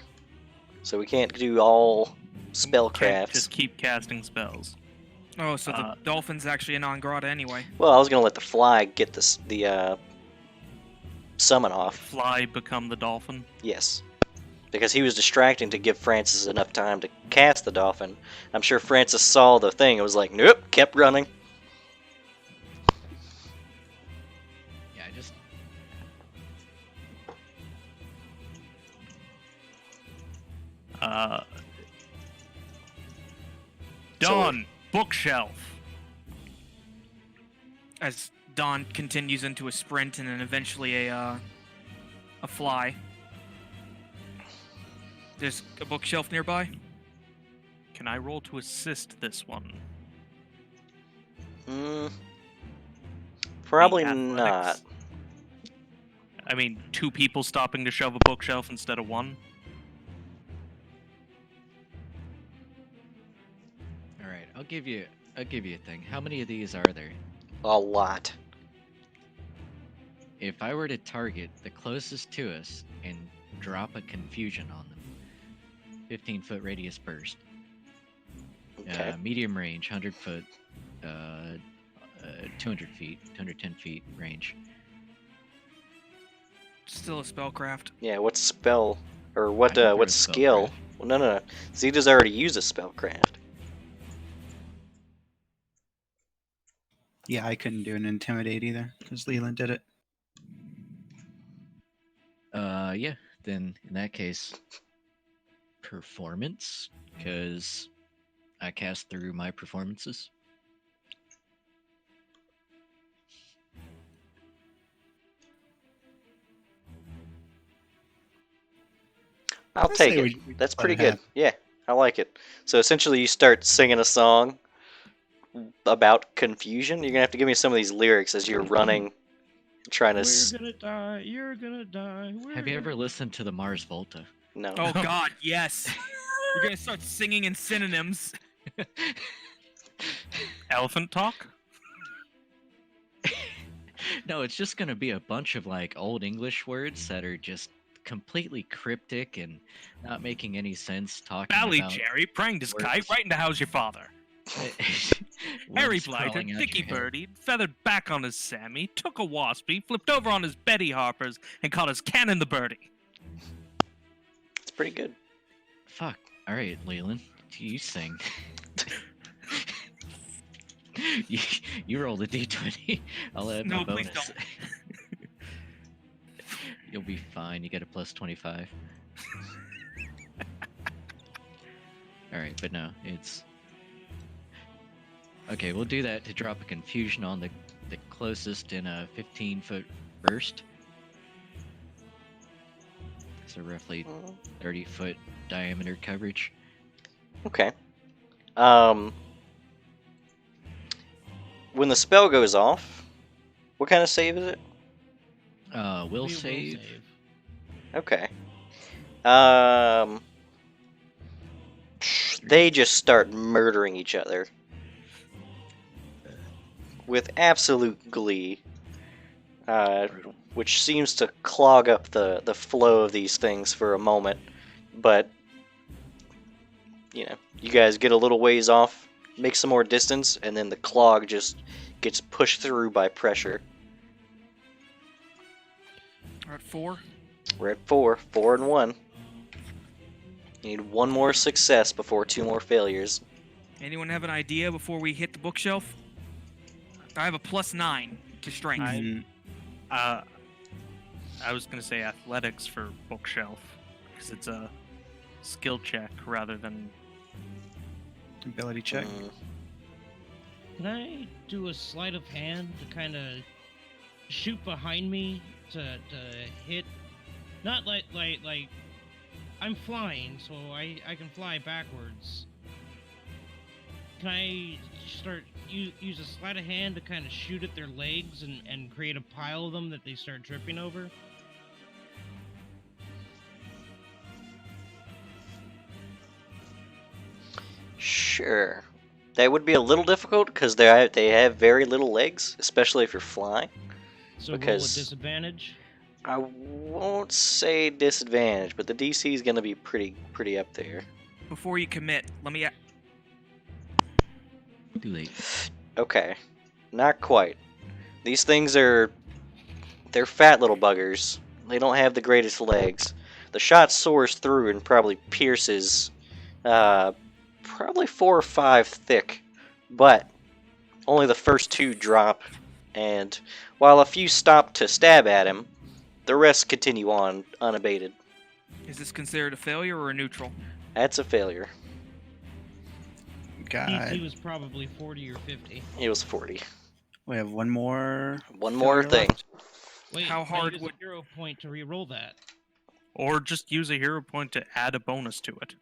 So we can't do all Can't spellcrafts. just keep casting spells. Oh, so the dolphin's actually a non-grata anyway. Well, I was gonna let the fly get the summon off. Fly become the dolphin. Yes, because he was distracting to give Francis enough time to cast the dolphin. I'm sure Francis saw the thing and was like, "Nope," kept running. Yeah, I just. Dawn, bookshelf. As Don continues into a sprint and then eventually a fly. There's a bookshelf nearby. Can I roll to assist this one? Probably Athletics? not. I mean, 2 people stopping to shove a bookshelf instead of 1. All right, I'll give you a thing. How many of these are there? A lot. If I were to target the closest to us and drop a confusion on them, 15-foot radius burst. Okay. Medium range, 100 foot, 200 feet, 210 feet range. Still a spellcraft. Yeah. What spell or what? I know What there's skill? spellcraft. Well, no. Zeta's already used a spellcraft. Yeah, I couldn't do an intimidate either because Leland did it. Yeah. Then in that case, performance, because I cast through my performances. I'll I take say it. we That's let pretty it good. happen. Yeah, I like it. So essentially, you start singing a song about confusion. You're gonna have to give me some of these lyrics as you're running, trying to. We're gonna die, you're gonna die. Have you ever listened to the Mars Volta? No. Oh God, yes. You're gonna start singing in synonyms. Elephant talk? No, it's just gonna be a bunch of like old English words that are just completely cryptic and not making any sense. Talking Bally about Jerry, pranged his words. kite right into how's your father. Harry words crawling blighted, out Dicky your head. birdied, feathered back on his Sammy, took a waspy, flipped over on his Betty Harpers, and caught his cannon the birdie. It's pretty good. Fuck. All right, Leland, you sing. you roll the d20. I'll add my No, please bonus. don't. You'll be fine. You get a plus 25. All right, but no, it's okay. We'll do that to drop a confusion on the closest in a 15-foot burst. So roughly 30-foot diameter coverage. Okay. When the spell goes off, what kind of save is it? Will We save. Okay. They just start murdering each other with absolute glee, Brutal. which seems to clog up the flow of these things for a moment. But you know, you guys get a little ways off, make some more distance, and then the clog just gets pushed through by pressure. We're at 4. We're at 4 and 1. You need one more success before 2 more failures. Anyone have an idea before we hit the bookshelf? I have a +9 to strength. Mhm. I was gonna say athletics for bookshelf because it's a skill check rather than. Ability check. Can I do a sleight of hand to kind of shoot behind me to hit? Not like I'm flying, so I can fly backwards. Can I start use a sleight of hand to kind of shoot at their legs and create a pile of them that they start tripping over? Sure. That would be a little difficult because they have very little legs, especially if you're flying. So roll a Because- disadvantage. I won't say disadvantage, but the DC is going to be pretty up there. Before you commit, let me. Too late. Okay, not quite. These things they're fat little buggers. They don't have the greatest legs. The shot soars through and probably pierces, probably 4 or 5 thick, but only the first 2 drop. And while a few stop to stab at him, the rest continue on unabated. Is this considered a failure or a neutral? That's a failure. God. DC was probably 40 or 50. It was 40. We have one more. One more failure thing. left. Wait, How can I hard use would- a hero point to re-roll that? Or just use a hero point to add a bonus to it.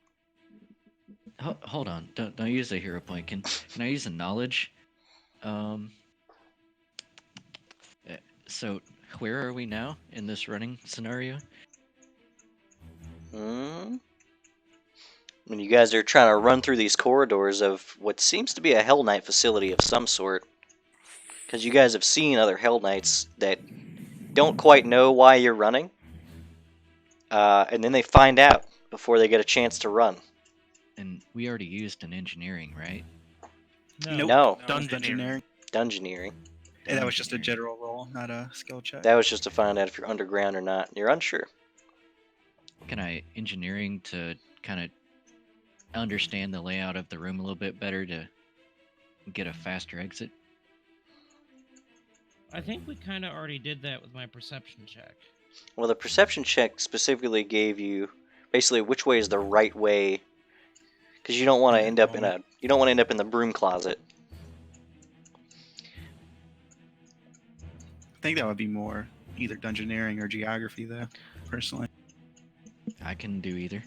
Hold on. Don't use a hero point. Can I use a knowledge? So where are we now in this running scenario? When you guys are trying to run through these corridors of what seems to be a Hell Knight facility of some sort, because you guys have seen other Hell Knights that don't quite know why you're running, and then they find out before they get a chance to run. And we already used an engineering, right? Nope. No, Dungeoneering. dungeoneering. Yeah, that was just a general roll, not a skill check. That was just to find out if you're underground or not. You're unsure. Can I engineering to kind of understand the layout of the room a little bit better to get a faster exit? I think we kind of already did that with my perception check. Well, the perception check specifically gave you basically which way is the right way, because you don't want to end up in the broom closet. I think that would be more either dungeoneering or geography, though, personally. I can do either.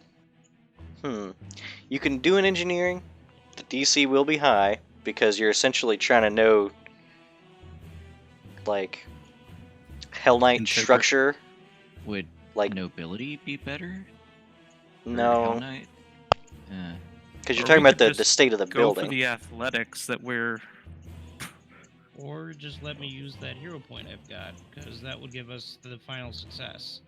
You can do an engineering. The DC will be high because you're essentially trying to know, like, Hell Knight Interpret. structure. Would Like, nobility be better? for Hell no, Knight? because you're Or talking we about could the just state of the Go building. for the athletics that we're. Or just let me use that hero point I've got, because that would give us the final success.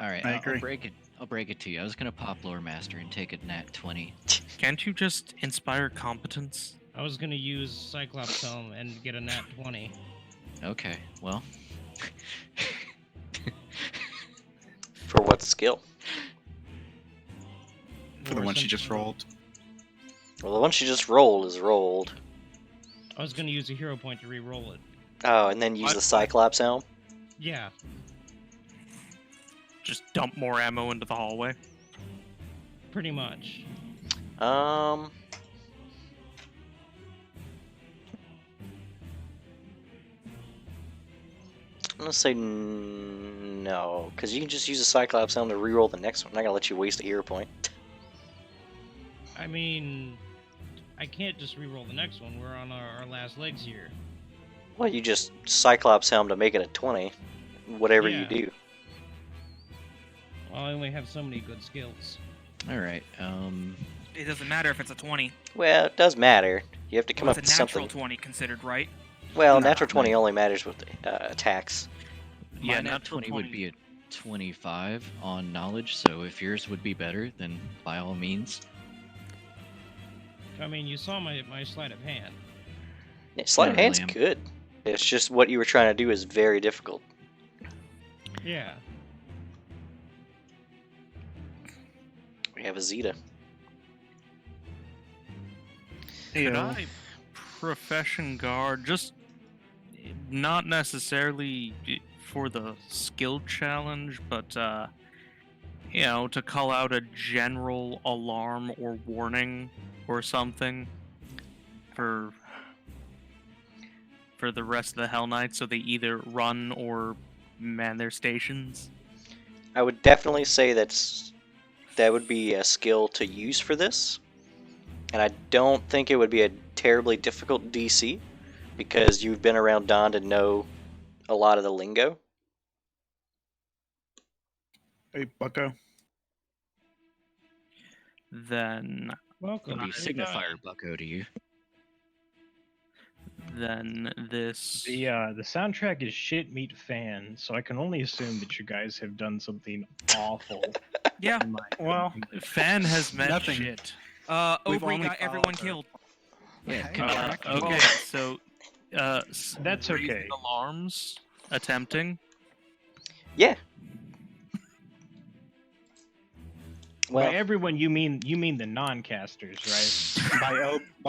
All right, I I'll agree. break it. I'll break it to you. I was gonna pop Lore Master and take a nat 20. Can't you just inspire competence? I was gonna use Cyclops Helm and get a nat 20. Okay, well. For what skill? For the Or one she just something. rolled. Well, the one she just rolled is rolled. I was gonna use a hero point to re-roll it. Oh, and then use What? the Cyclops helm. Yeah, Just dump more ammo into the hallway. pretty much. I'm gonna say no, because you can just use the Cyclops helm to reroll the next one. I'm not gonna let you waste a hero point. I mean, I can't just re-roll the next one. We're on our last legs here. Well, you just Cyclops helm to make it a 20. Whatever you Yeah. do. Well, I only have so many good skills. All right. It doesn't matter if it's a 20. Well, it does matter. You have to come Well, up it's with a natural something. 20 considered, right? Well, No, natural 20 no. only matters with attacks. Yeah, My nat natural 20 would be a 25 on knowledge, so if yours would be better, then by all means. I mean, you saw my sleight of hand. Yeah, sleight of Not hand's really, good. It's just what you were trying to do is very difficult. Yeah. We have a Zeta. Could I profession guard, just not necessarily for the skill challenge, but you know, to call out a general alarm or warning or something for the rest of the Hell Knights, so they either run or man their stations? I would definitely say that would be a skill to use for this. And I don't think it would be a terribly difficult DC because you've been around Don to know a lot of the lingo. Hey, Bucko. Then Welcome. It'll be signifier bucko to you. this The soundtrack is shit meat fan, so I can only assume that you guys have done something awful. Yeah. in my Well, opinion. fan has meant Nothing. shit. We've Aubrey only got everyone followed the- killed. Yeah, Hey, contract. Okay, so That's raising okay. alarms, attempting. Yeah. By Well, everyone, you mean the non-casters, right? by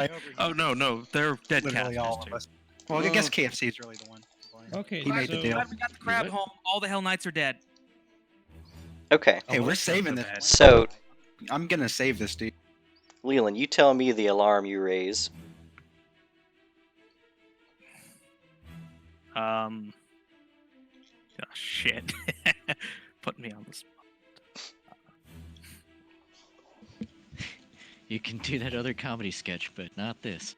over. Oh no, they're dead literally casters all too. of us. Well, I guess KFC is really the one. Okay, He made the so deal. Glad we got the crab what? home. All the Hell Knights are dead. okay. Hey, Oh, we're that's not saving so this. bad. So, I'm gonna save this, dude. Leland, you tell me the alarm you raise. Oh shit. Put me on the spot. You can do that other comedy sketch, but not this.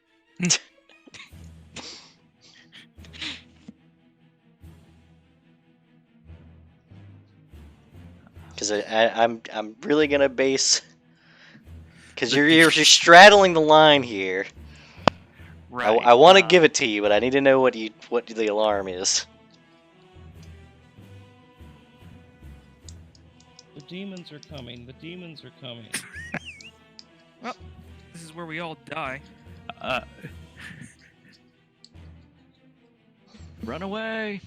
Because I'm really gonna base. Because you're straddling the line here. Right. I want to give it to you, but I need to know what the alarm is. the demons are coming. The demons are coming. This is where we all die. Run away!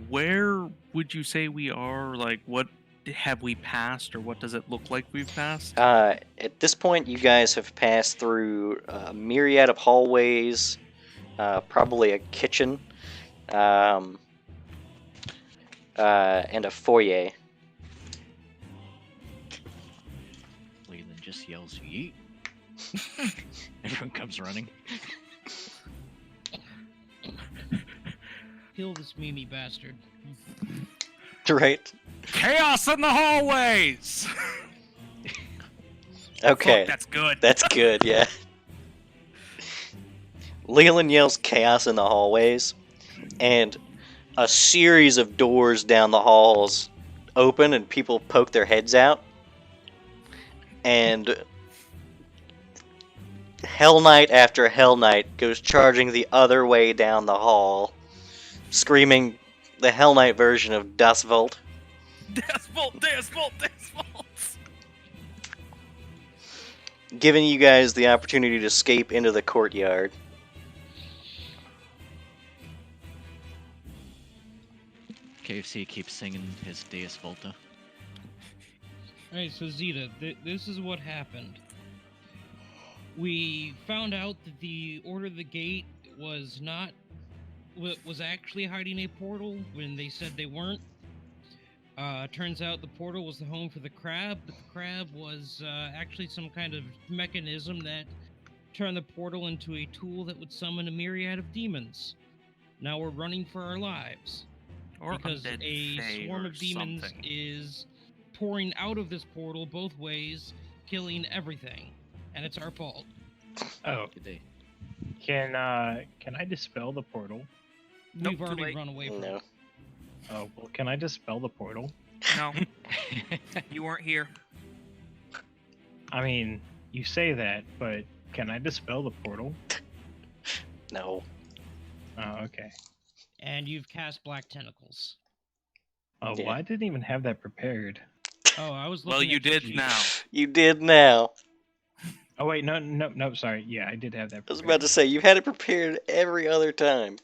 Where would you say we are? Like, what have we passed, or what does it look like we've passed? At this point, you guys have passed through a myriad of hallways, probably a kitchen, and a foyer. Leland just yells, yeet. Everyone comes running. Kill this Mimi bastard. Right? Chaos in the hallways. Okay. Fuck, that's good. That's good, yeah. Leland yells chaos in the hallways, and a series of doors down the halls open and people poke their heads out. And Hell Knight after Hell Knight goes charging the other way down the hall, screaming the Hell Knight version of Das Volt. Das Volt, Das Volt, Das Volt. Giving you guys the opportunity to escape into the courtyard. KFC keeps singing his Deus Volta. Alright, so Zeta, this is what happened. We found out that the Order of the Gate was actually hiding a portal when they said they weren't. Turns out the portal was the home for the crab, but the crab was actually some kind of mechanism that turned the portal into a tool that would summon a myriad of demons. Now we're running for our lives. Or Because undead a fae swarm or of demons something. is pouring out of this portal both ways, killing everything, and it's our fault. Oh, Good day. can I dispel the portal? Nope, We've too already late. run away from No. it. Oh, well, can I dispel the portal? No, you weren't here. I mean, you say that, but can I dispel the portal? No. Oh, okay. And you've cast black tentacles. Oh, Yeah. well, I didn't even have that prepared. Oh, I was looking Well, you at your did sheet. now. You did now. Oh, wait, no, sorry. Yeah, I did have that I was prepared. about to say, you've had it prepared every other time.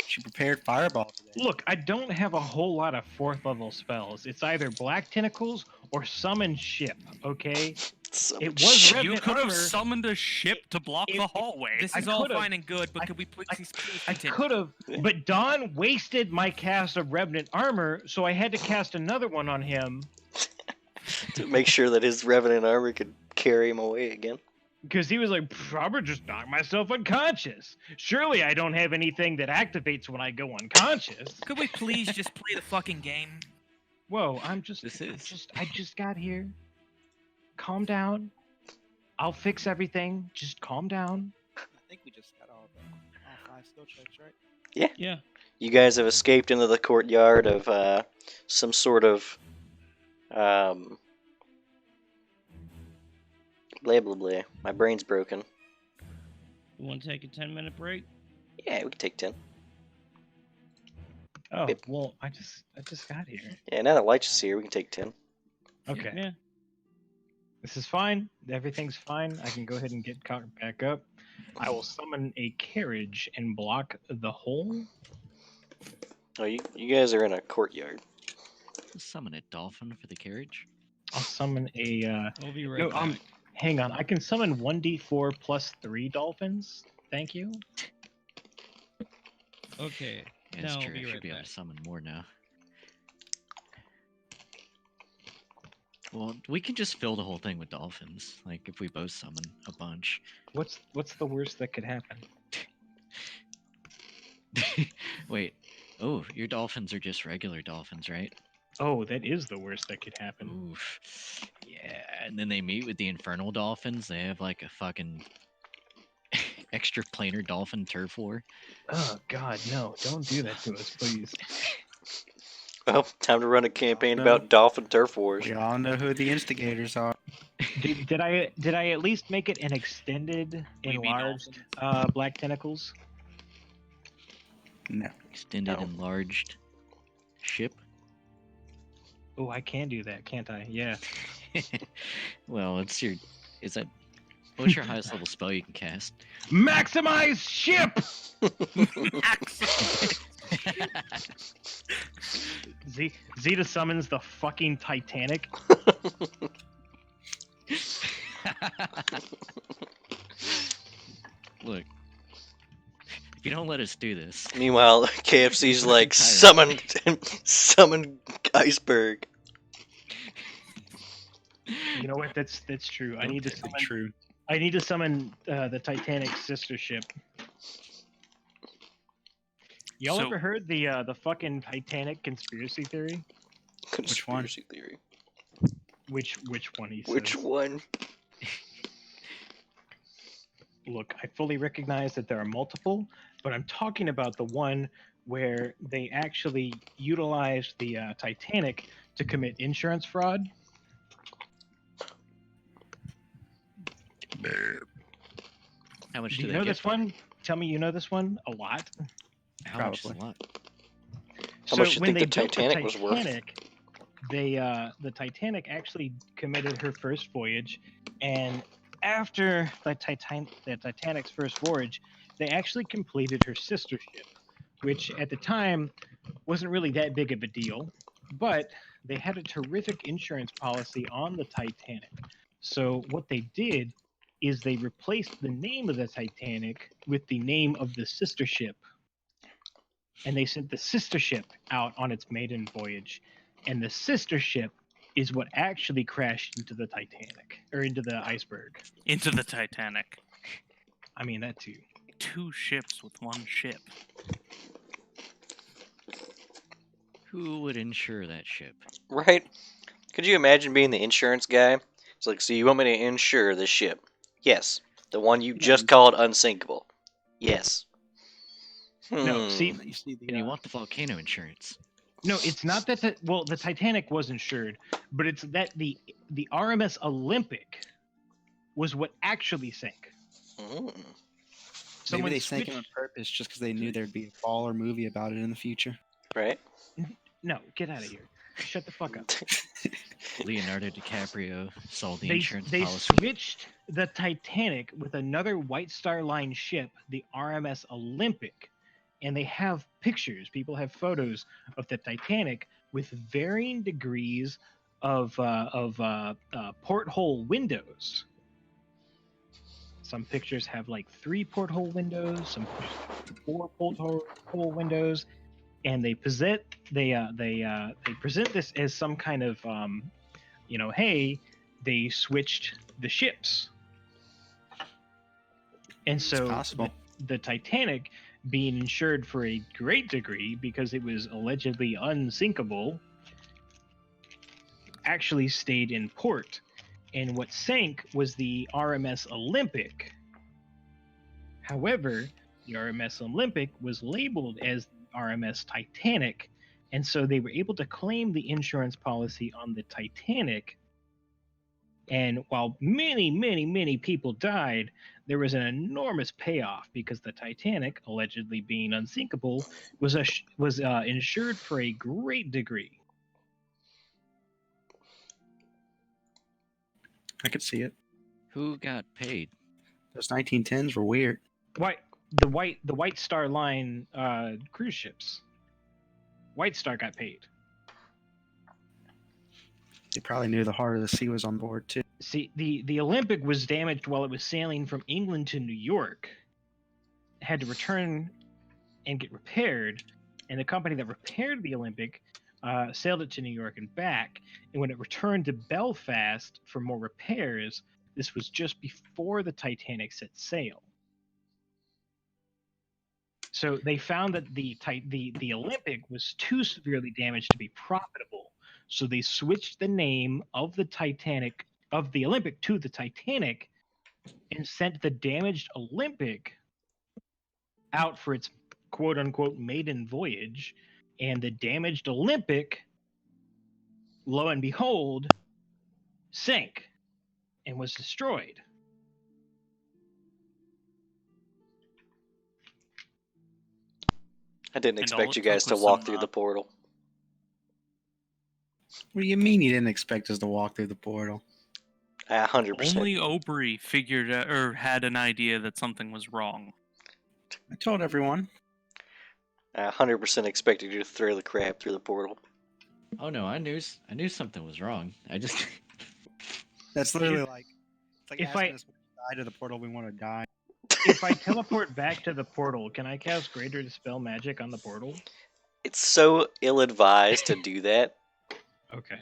She prepared Fireball today. Look, I don't have a whole lot of 4th level spells. It's either black tentacles or summon ship, okay? So It much was shit. Rev- You Revenant could have armor. summoned a ship to block It- the it- hallway. This I is all could've- fine and good, but I- could we please I continue? could have, but Don wasted my cast of Revenant armor, so I had to cast another one on him To make sure that his Revenant armor could carry him away again. because he was like, "I'm gonna just knock myself unconscious. Surely I don't have anything that activates when I go unconscious." Could we please just play the fucking game? Whoa, This is. I just got here. Calm down. I'll fix everything. Just calm down. I think we just got all 5 skill checks, right? Yeah. You guys have escaped into the courtyard of some sort of blah blah blah. My brain's broken. You want to take a 10-minute break? Yeah, we can take 10. Oh, Yep. well, I just got here. Yeah, now that Light's here, we can take 10. Okay. Yeah. This is fine. Everything's fine. I can go ahead and get caught back up. I will summon a carriage and block the hole. Oh, you guys are in a courtyard. Summon a dolphin for the carriage. I'll summon a We'll be right no, back. hang on. I can summon 1d4 plus 3 dolphins. Thank you. Okay. Yeah, No, it's I'll true. be I should right be able back. to summon more now. Well, we can just fill the whole thing with dolphins. Like if we both summon a bunch. What's the worst that could happen? Wait. Oh, your dolphins are just regular dolphins, right? Oh, that is the worst that could happen. Oof. Yeah, and then they meet with the infernal dolphins. They have like a fucking extra planar dolphin turf war. Oh God, no! Don't do that to us, please. Well, time to run a campaign No. about dolphin turf wars. We all know who the instigators are. Did I at least make it an extended, We be enlarged black tentacles? No. Extended No. enlarged ship. Oh, I can do that, can't I? Yeah. Well, it's your. Is that. What's your highest level spell you can cast? Maximize ship. Zeta summons the fucking Titanic. Look. If you don't let us do this. Meanwhile, KFC's Fucking like, tired. summon iceberg. You know what? That's true. I need to That's summon. true. I need to summon the Titanic's sister ship. Y'all So- ever heard the fucking Titanic conspiracy theory? Which one? Conspiracy theory. Which one he says? Which one? Look, I fully recognize that there are multiple, but I'm talking about the one where they actually utilized the Titanic to commit insurance fraud. How much Do do you they know get? this one? Tell me you know this one a lot. How much is a Probably. lot? How much do you when think they the built Titanic was worth? Titanic, they the Titanic actually committed her first voyage, and after the Titanic's first voyage, they actually completed her sister ship, which at the time wasn't really that big of a deal, but they had a terrific insurance policy on the Titanic. So what they did is they replaced the name of the Titanic with the name of the sister ship. And they sent the sister ship out on its maiden voyage. And the sister ship is what actually crashed into the Titanic, or into the iceberg. Into the Titanic. I mean, that too. 2 ships with 1 ship. Who would insure that ship? Right? Could you imagine being the insurance guy? It's like, so you want me to insure this ship? Yes. The one you just called unsinkable? Yes. No, see, You see the And you want the volcano insurance. no, it's not that the Titanic was insured, but it's that the RMS Olympic was what actually sank. Mm. maybe Someone they sank him on switched- purpose just because they knew there'd be a baller movie about it in the future. Right? No, get out of here. Shut the fuck up. Leonardo DiCaprio sold the They insurance they policy. switched the Titanic with another White Star Line ship, the RMS Olympic, and they have pictures. People have photos of the Titanic with varying degrees of porthole windows. Some pictures have like 3 porthole windows, some pictures have 4 porthole windows, and they present this as some kind of hey, they switched the ships, and It's so possible. the Titanic, being insured for a great degree because it was allegedly unsinkable, actually stayed in port. And what sank was the RMS Olympic. However, the RMS Olympic was labeled as the RMS Titanic, and so they were able to claim the insurance policy on the Titanic. And while many, many, many people died, there was an enormous payoff because the Titanic, allegedly being unsinkable, was insured for a great degree. I could see it. Who got paid? Those 1910s were weird. The White Star Line cruise ships. White Star got paid. They probably knew the heart of the sea was on board too. See, the Olympic was damaged while it was sailing from England to New York. It had to return and get repaired, and the company that repaired the Olympic sailed it to New York and back. And when it returned to Belfast for more repairs, this was just before the Titanic set sail. So they found that the Olympic was too severely damaged to be profitable. So they switched the name of the Olympic to the Titanic, and sent the damaged Olympic out for its quote unquote maiden voyage. And the damaged Olympic, lo and behold, sank and was destroyed. I didn't And all expect it you guys took to was walk some, through the portal. What do you mean you didn't expect us to walk through the portal? 100%. Only Aubrey figured out, or had an idea that something was wrong. I told everyone. 100% expected you to throw the crab through the portal. Oh no, I knew something was wrong. I just That's literally like it's like If asking I- us when we die to the portal we want to die. If I teleport back to the portal, can I cast Greater Dispel Magic on the portal? It's so ill-advised to do that. Okay.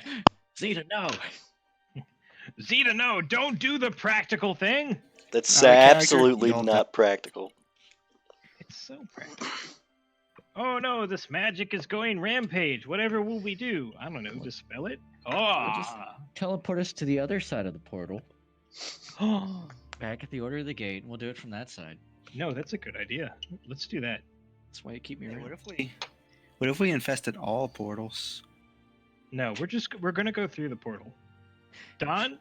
Zeta, no. Zeta, no, don't do the practical thing. That's Our character absolutely healed not practical. It's so practical. Oh no, this magic is going rampage. Whatever will we do? I don't know. Dispel it? just- Oh. Teleport us to the other side of the portal, Oh. back at the Order of the Gate, and we'll do it from that side. No, that's a good idea. Let's do that. That's why you keep me Hey, around. what if we infested all portals? No, we're gonna go through the portal. Don,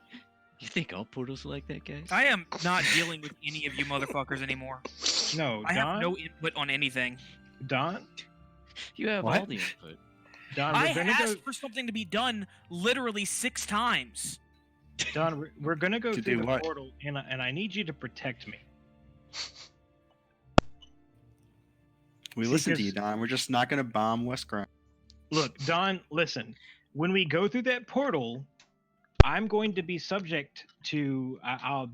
You think all portals are like that, guys? I am not dealing with any of you motherfuckers anymore. no, I have Don, no input on anything. Don, You have What? all the input. Don. I We're gonna go. asked for something to be done literally 6 times. Don, we're gonna go To through do the what? portal, and I need you to protect me. We See, listen to you, 'cause- Don. We're just not going to bomb West Grand. Look, Don, listen. When we go through that portal, I'm going to be subject to a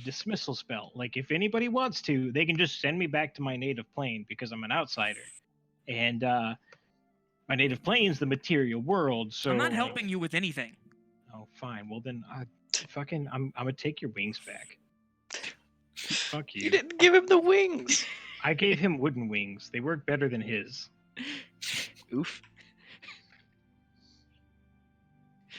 dismissal spell. Like, if anybody wants to, they can just send me back to my native plane because I'm an outsider. And my native plane's the material world. So I'm not like- helping you with anything. Oh, fine. Well, then, I'm gonna take your wings back. Fuck you. You didn't give him the wings. I gave him wooden wings. They work better than his. Oof.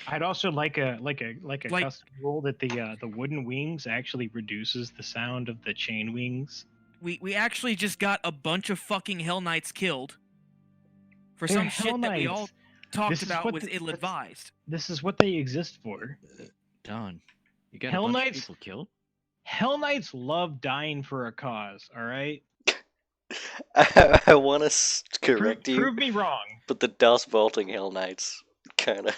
I'd also like a Like- custom rule that the wooden wings actually reduces the sound of the chain wings. We actually just got a bunch of fucking Hell Knights killed for They're some shit Hell that we all Knights. talked This is about what was the- ill-advised. This is what they exist for. Don, you got Hell a bunch Knights- of people killed? Hell Knights love dying for a cause. All right, I want to correct you, prove me wrong. but the Dust Vaulting Hell Knights kind of.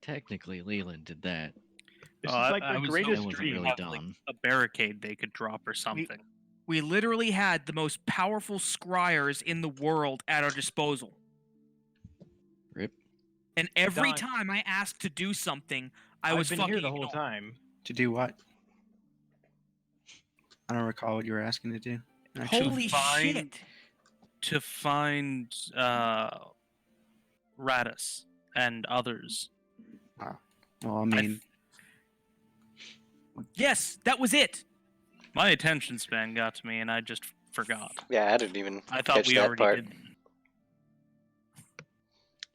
Technically, Leland did that. This Oh, is I- like I the was greatest That wasn't dream. really Have, like, Don. a barricade they could drop or something. We literally had the most powerful scryers in the world at our disposal. Rip. And every Don- time I asked to do something, I I've was been fucking here the whole ignored. time. To do what? I don't recall what you were asking to do. Actually. Holy Fine. shit! To find Radis and others. Well, I mean, Yes, that was it. My attention span got to me, and I just forgot. Yeah, I didn't even I thought catch we that already part. did.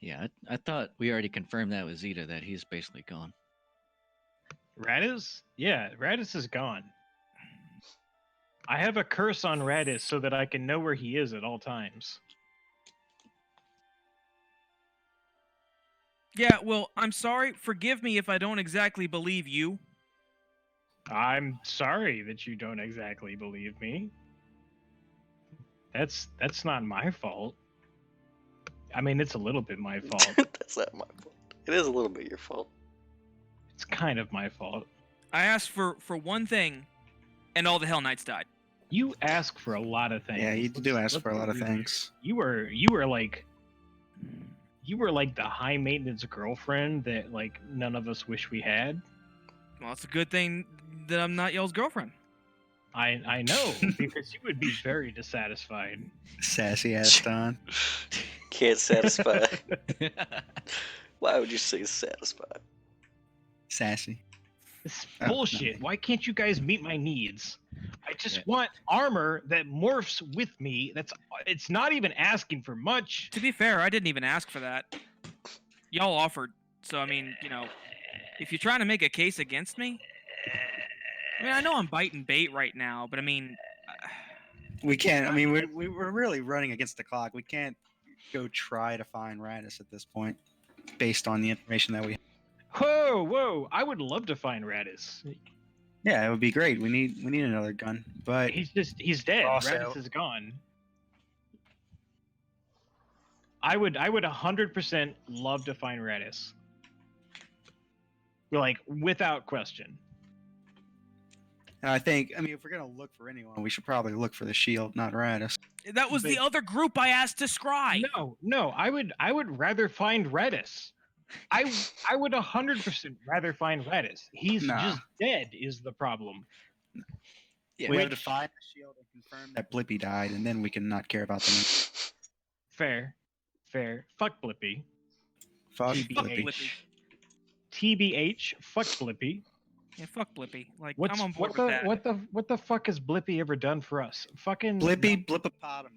Yeah, I thought we already confirmed that with Zeta that he's basically gone. Radis? Yeah, Radis is gone. I have a curse on Radis so that I can know where he is at all times. Yeah, well, I'm sorry. Forgive me if I don't exactly believe you. I'm sorry that you don't exactly believe me. That's not my fault. I mean, it's a little bit my fault. That's not my fault. It is a little bit your fault. It's kind of my fault. I asked for one thing, and all the Hell Knights died. You ask for a lot of things. yeah, you do ask Let's for a lot of be- things. You were like the high maintenance girlfriend that like none of us wish we had. Well, it's a good thing that I'm not y'all's girlfriend. I know because you would be very dissatisfied. Sassy ass Don. Can't satisfy. Why would you say satisfied? Sassy. It's Oh, no. bullshit. Why can't you guys meet my needs? I just Yeah. want armor that morphs with me. It's not even asking for much. To be fair, I didn't even ask for that. Y'all offered. So, I mean, if you're trying to make a case against me, I mean, I know I'm biting bait right now, but I mean, We can't. I mean, we're really running against the clock. We can't go try to find Radis at this point, based on the information that we. Whoa! I would love to find Radis. Yeah, it would be great. We need another gun, but He's dead. Also- Radis is gone. I would 100% love to find Radis. Like without question. and I think if we're gonna look for anyone, we should probably look for the shield, not Radis. that was the other group I asked to scry. No, I would rather find Redis. I would 100% rather find Redis. He's Nah. just dead is the problem. We have to Which- find the shield and confirm that Blippy died, and then we can not care about them. Fair. Fuck Blippy. Fuck Fuck Blippy. Blippy. TBH. Fuck Blippy. Yeah, fuck Blippy. Like, What's I'm on board what with the that. what the fuck has Blippy ever done for us? Fucking Blippy Blippopotamus.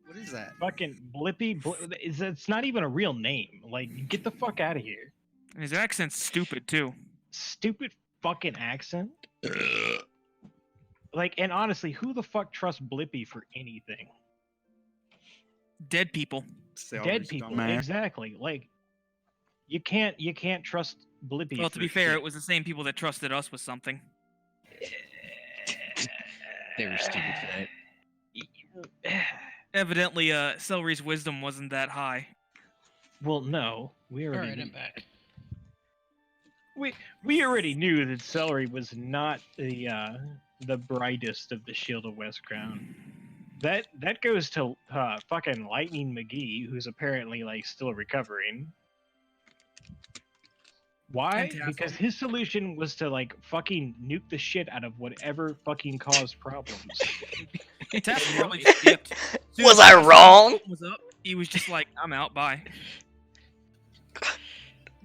What is that? Fucking Blippy. It's not even a real name. Like, get the fuck out of here. And his accent's stupid too. Stupid fucking accent. Like, and honestly, who the fuck trusts Blippy for anything? Dead people. Dead people. Exactly. Like, you can't trust Blippy. Well, to for be fair, shit. it was the same people that trusted us with something. They were stupid for that. Evidently, Celery's wisdom wasn't that high. Well, no, we already Alright, knew. I'm back. We already knew that Celery was not the brightest of the Shield of West Crown. That goes to fucking Lightning McGee, who's apparently like still recovering. Why? Fantastic. Because his solution was to like fucking nuke the shit out of whatever fucking caused problems. Task probably skipped. Soon Was as I saw wrong? something was up, he was just like, "I'm out. Bye.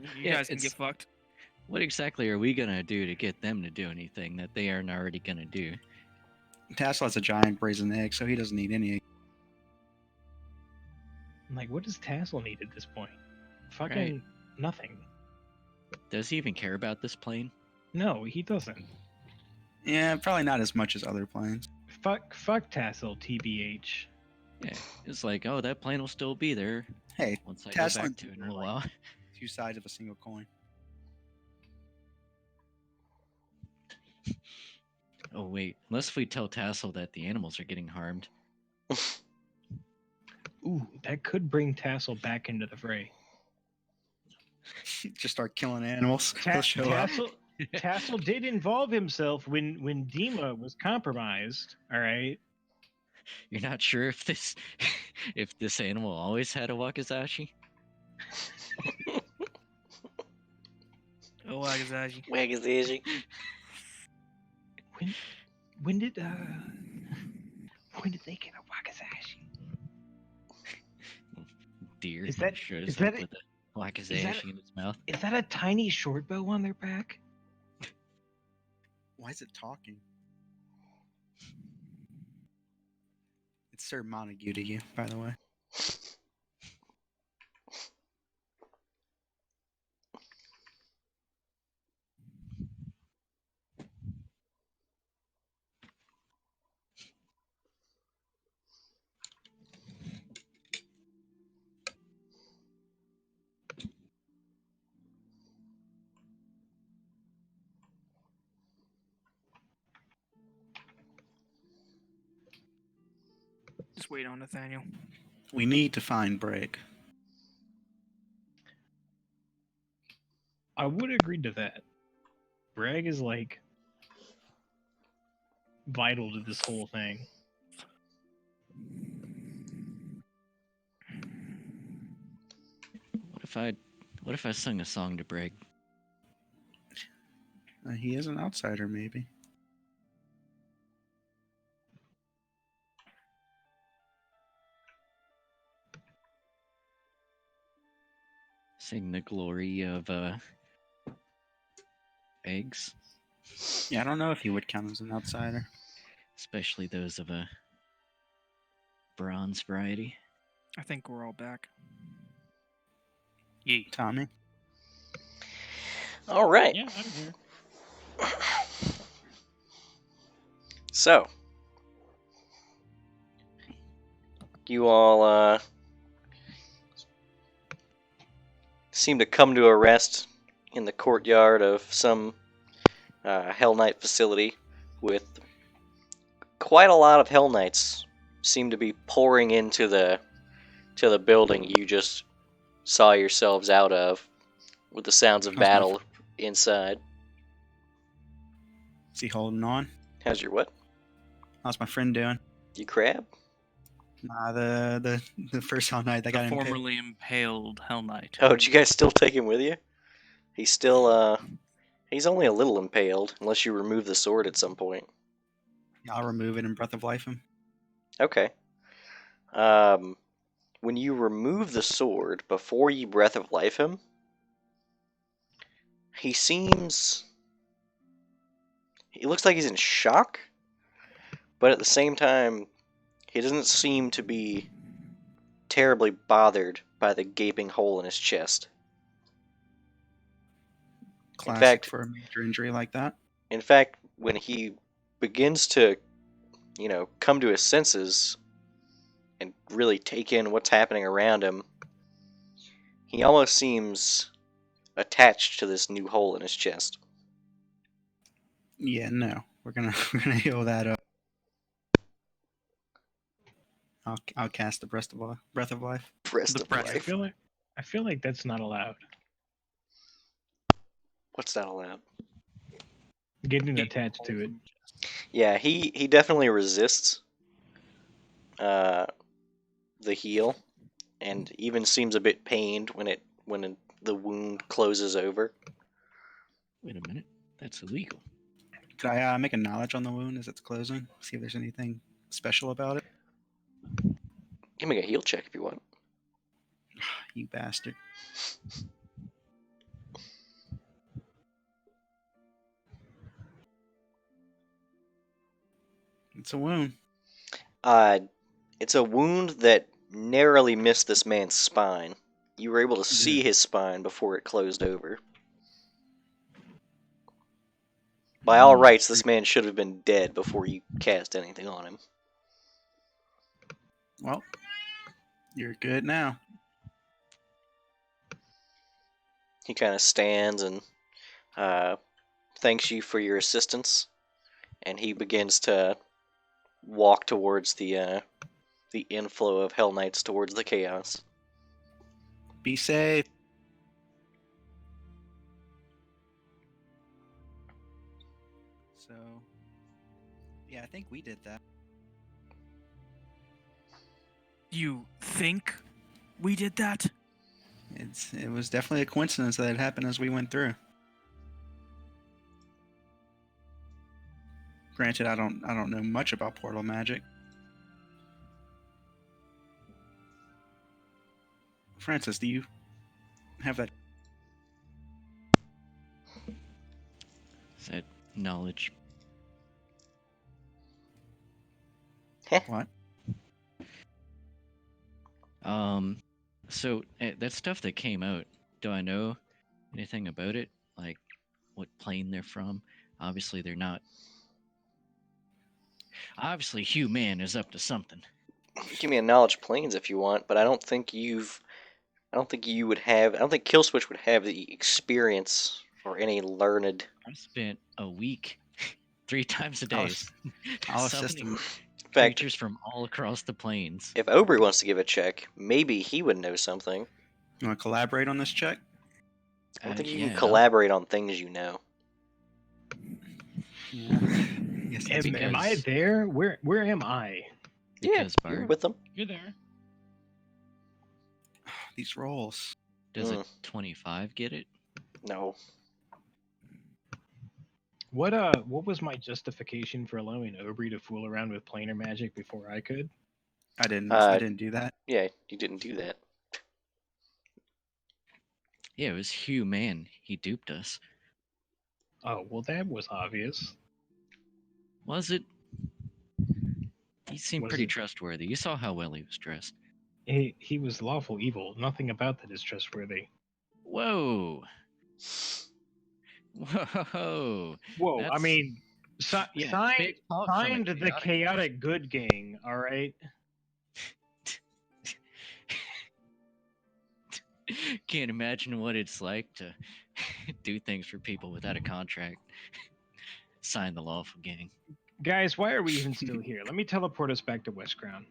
You Yeah, guys can get it's- fucked." What exactly are we gonna do to get them to do anything that they aren't already gonna do? Tassel's a giant brazen egg, so he doesn't need any. Like, what does Tassel need at this point? Fucking nothing. Does he even care about this plane? No, he doesn't. Yeah, probably not as much as other planes. Fuck Tassel, TBH. Yeah, it's like, oh, that plane will still be there Hey, once I Tesla go back to it in a little while. two sides of a single coin. Oh wait, unless we tell Tassel that the animals are getting harmed. Ooh, that could bring Tassel back into the fray. Just start killing animals. He'll show up. Tassel did involve himself when Dima was compromised. All right. You're not sure if this if this animal always had a wakizashi? Oh, Wagazashi. Wagazashi. When did they get a wakizashi? Deer Is that- shows is up that with a wakizashi in its mouth. Is that a tiny short bow on their back? Why is it talking? It's Sir Montague to you, by the way. Just wait on Nathaniel. We need to find Brig. I would agree to that. Bragg is like vital to this whole thing. What if I sung a song to Brig? He is an outsider, maybe. Sing the glory of eggs, Yeah, I don't know if he would count as an outsider. especially those of a bronze variety. I think we're all back. Yeet. Tommy? All right. Yeah, I'm here. So, you all seem to come to a rest in the courtyard of some Hell Knight facility, with quite a lot of Hell Knights seem to be pouring into the building you just saw yourselves out of, with the sounds of How's my battle inside. Is he holding on? How's your what? How's my friend doing? You crab? Nah, the first Hell Knight that got The impaled. formerly impaled Hell Knight. Oh, did you guys still take him with you? He's still, he's only a little impaled, unless you remove the sword at some point. Yeah, I'll remove it and Breath of Life him. Okay. When you remove the sword, before you Breath of Life him, he looks like he's in shock, but at the same time, he doesn't seem to be terribly bothered by the gaping hole in his chest. Classic fact- for a major injury like that. In fact, when he begins to, come to his senses and really take in what's happening around him, he almost seems attached to this new hole in his chest. Yeah, no. We're gonna heal that up. I'll cast the Breath of Life. Breath The of breath. Life. I feel like that's not allowed. What's that allowed? Getting attached to it. Yeah, he definitely resists the heal, and even seems a bit pained when the wound closes over. Wait a minute, that's illegal. Could I make a knowledge on the wound as it's closing? See if there's anything special about it? You can make a heal check if you want. You bastard. It's a wound. It's a wound that narrowly missed this man's spine. You were able to see his spine before it closed over. By all rights, this man should have been dead before you cast anything on him. Well, you're good now. He kind of stands and thanks you for your assistance, and he begins to walk towards the inflow of Hell Knights towards the chaos. Be safe. So, yeah, I think we did that. You think we did that? It was definitely a coincidence that it happened as we went through. Granted, I don't know much about portal magic. Francis, do you have that? Is that knowledge? What? So that stuff that came out, do I know anything about it? Like, what plane they're from? Obviously, they're not. Obviously, Hugh Man is up to something. Give me a knowledge planes if you want, but I don't think you would have. I don't think Killswitch would have the experience or any learned. I spent a week, 3 times a day, I'll assist summoning him. In fact, creatures from all across the plains. if Aubrey wants to give a check, maybe he would know something. You want to collaborate on this check? I don't think you Yeah, can collaborate on things you know. Yeah. Yes, that's Am I because- there? Where am I? Because You're Bard, with them. You're there. these rolls. does a 25 get it? No. What was my justification for allowing Aubrey to fool around with planar magic before I could? I didn't do that. Yeah, you didn't do that. Yeah, it was Hugh Man. He duped us. Oh, well, that was obvious. Was it? He seemed Was pretty it? trustworthy. You saw how well he was dressed. He was lawful evil. Nothing about that is trustworthy. Whoa. Whoa. Whoa, I That's- mean, Yeah, signed, big talk from a signed the chaotic good gang, all right? Can't imagine what it's like to do things for people without a contract. Sign the lawful gang. Guys, why are we even still here? Let me teleport us back to Westcrown.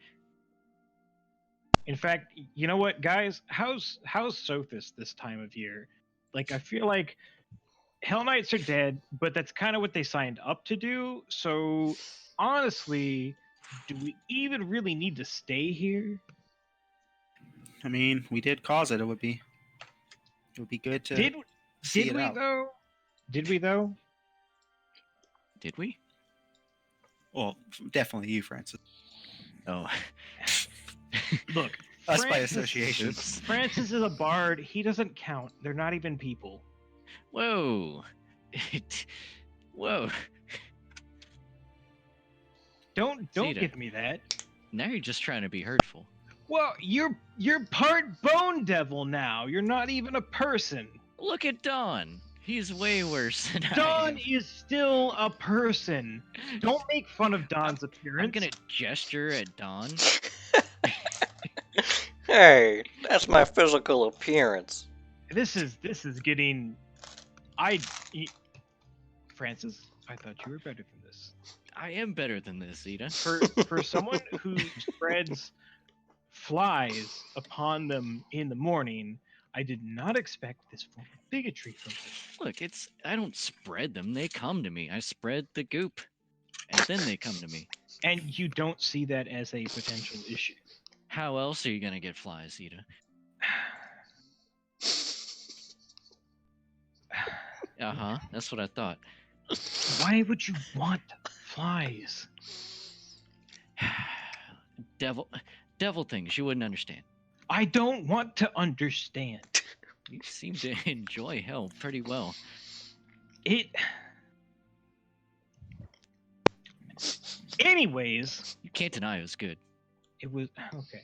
In fact, you know what, guys? How's Sophis this time of year? Like, I feel like Hell Knights are dead, but that's kind of what they signed up to do. So, honestly, do we even really need to stay here? I mean, we did cause it. It would be good to Did see did it we out. though? Did we though? Did we? Well, definitely you, Francis. Oh. Look, Us by Francis- association. Oops. Francis is a bard. He doesn't count. They're not even people. Whoa. Whoa. Don't Zeta. give me that. Now you're just trying to be hurtful. Well, you're part bone devil now. You're not even a person. Look at Don. He's way worse than I Don am. is still a person. Don't make fun of Don's appearance. I'm gonna gesture at Don. Hey, that's my physical appearance. This is getting. Francis, I thought you were better than this. I am better than this, Zeta. For someone who spreads flies upon them in the morning, I did not expect this form of bigotry from you. Look, I don't spread them. They come to me. I spread the goop, and then they come to me. And you don't see that as a potential issue. How else are you gonna get flies, Zeta? Uh-huh. That's what I thought. Why would you want flies? Devil things you wouldn't understand. I don't want to understand. You seem to enjoy hell pretty well. Anyways, You can't deny it was good. it was okay.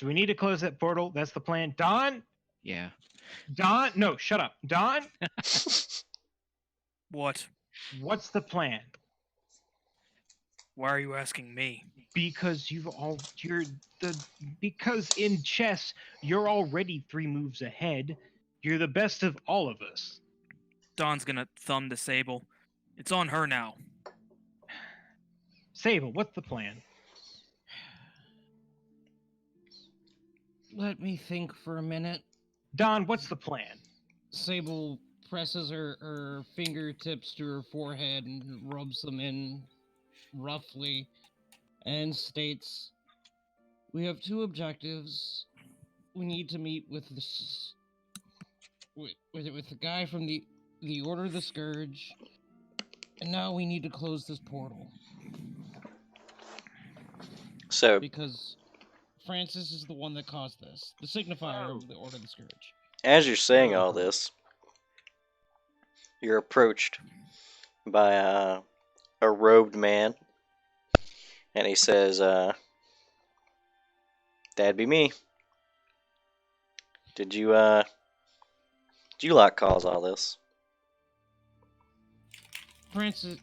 So we need to close that portal. That's the plan. Don? Yeah. Don? No, shut up. Don, What? what's the plan? Why are you asking me? Because because in chess, you're already 3 moves ahead. You're the best of all of us. Dawn's gonna thumb the Sable. It's on her now. Sable, what's the plan? Let me think for a minute. Don, what's the plan? Sable presses her fingertips to her forehead and rubs them in roughly and states, "We have 2 objectives. We need to meet with with the guy from the Order of the Scourge, and now we need to close this portal So, because Francis is the one that caused this, the signifier of the Order of the Scourge." as you're saying all this, you're approached by a robed man, and he says, "That'd be me. Did you lot cause all this?" Francis,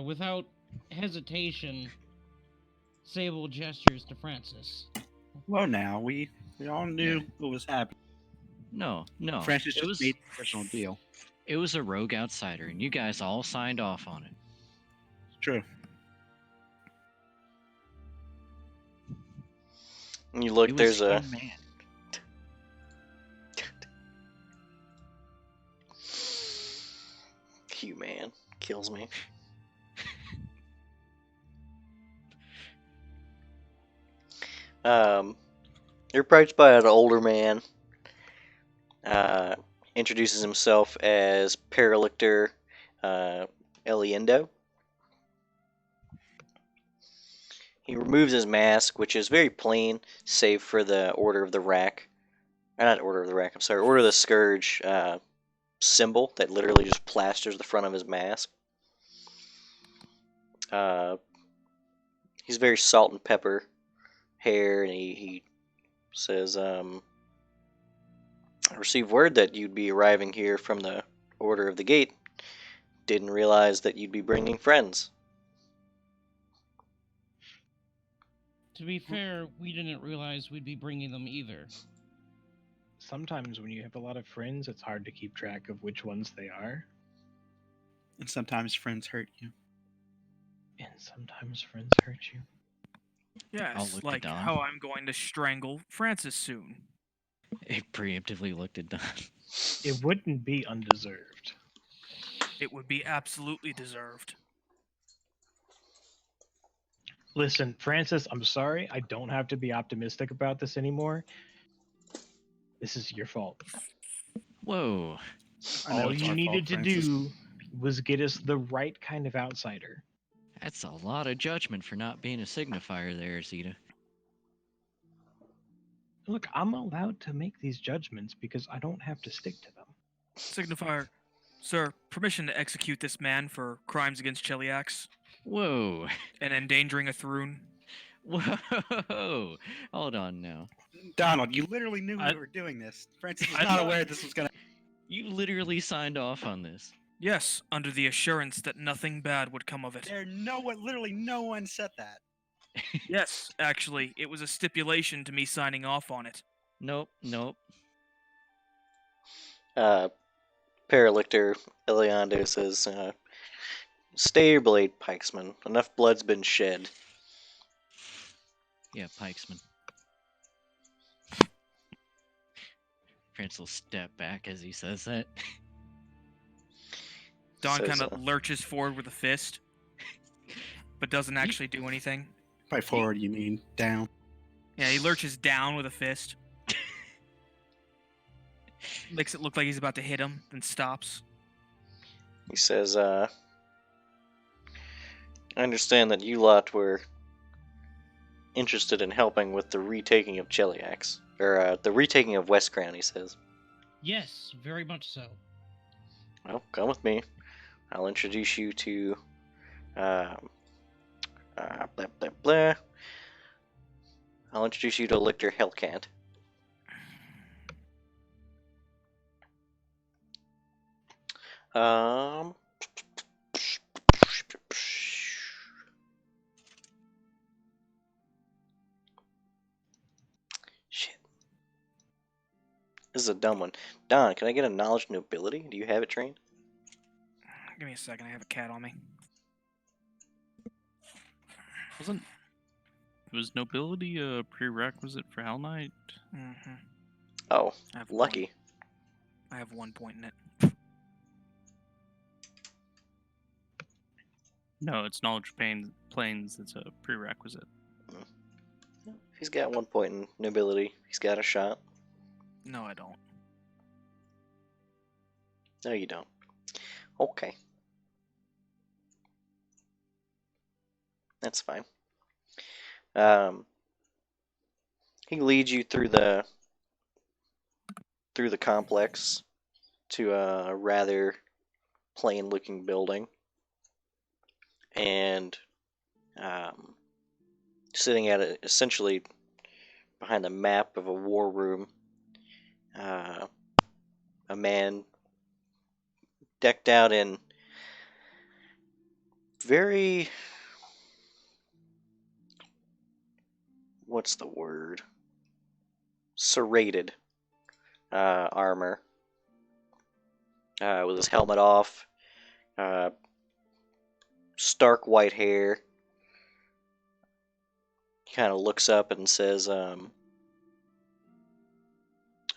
without hesitation, Sable gestures to Francis. Well, now we all knew what was happening. No. Francis it just was made a personal deal. it was a rogue outsider, and you guys all signed off on it. It's true. And you look, It was there's a man. human kills me. You're approached by an older man. Introduces himself as Paralictor Eliendo. He removes his mask, which is very plain, save for the Order of the Rack. Not Order of the Rack, I'm sorry, Order of the Scourge symbol that literally just plasters the front of his mask. He's very salt and pepper hair, and he says, I received word that you'd be arriving here from the Order of the Gate. Didn't realize that you'd be bringing friends. To be fair, we didn't realize we'd be bringing them either. Sometimes when you have a lot of friends, it's hard to keep track of which ones they are. And sometimes friends hurt you. And sometimes friends hurt you. Yes, look at like Dawn. how I'm going to strangle Francis soon. It preemptively looked at Don. It wouldn't be undeserved. It would be absolutely deserved. Listen, Francis, I'm sorry. I don't have to be optimistic about this anymore. This is your fault. Whoa. I know All it's you our needed fault, to Francis. do was get us the right kind of outsider. That's a lot of judgment for not being a signifier there, Zeta. Look, I'm allowed to make these judgments because I don't have to stick to them. Signifier, sir, permission to execute this man for crimes against Cheliax Whoa. and endangering a throne. Whoa. Hold on now. Donald, you literally knew I- we were doing this. Francis was I- not aware this was gonna. You literally signed off on this. Yes, under the assurance that nothing bad would come of it. Literally no one said that. Yes, actually, it was a stipulation to me signing off on it. Nope. Paralictor Eliando says, stay your blade, Pikesman. Enough blood's been shed. Yeah, Pikesman. Prince will step back as he says that. Don Says, kind of lurches forward with a fist, but doesn't actually do anything. By forward, you mean down. Yeah, he lurches down with a fist. Makes it look like he's about to hit him, then stops. He says, I understand that you lot were interested in helping with the retaking of Cheliax. Or, the retaking of West Crown, he says. Yes, very much so. Well, come with me. I'll introduce you to, blah, blah, blah. I'll introduce you to Lictor Hellcant. Um. Shit. This is a dumb one. Don, can I get a knowledge nobility? Do you have it trained? Give me a second. I have a cat on me. Was nobility a prerequisite for Hell Knight? Mm-hmm. Oh, I have lucky. I have 1 point in it. No, it's knowledge planes that's a prerequisite. If he's got 1 point in nobility, he's got a shot. No, I don't. No, you don't. Okay. That's fine. He leads you through the complex to a rather plain-looking building, and sitting at it, essentially behind the map of a war room, a man decked out in very, what's the word? Serrated armor, with his helmet off, stark white hair. He kind of looks up and says,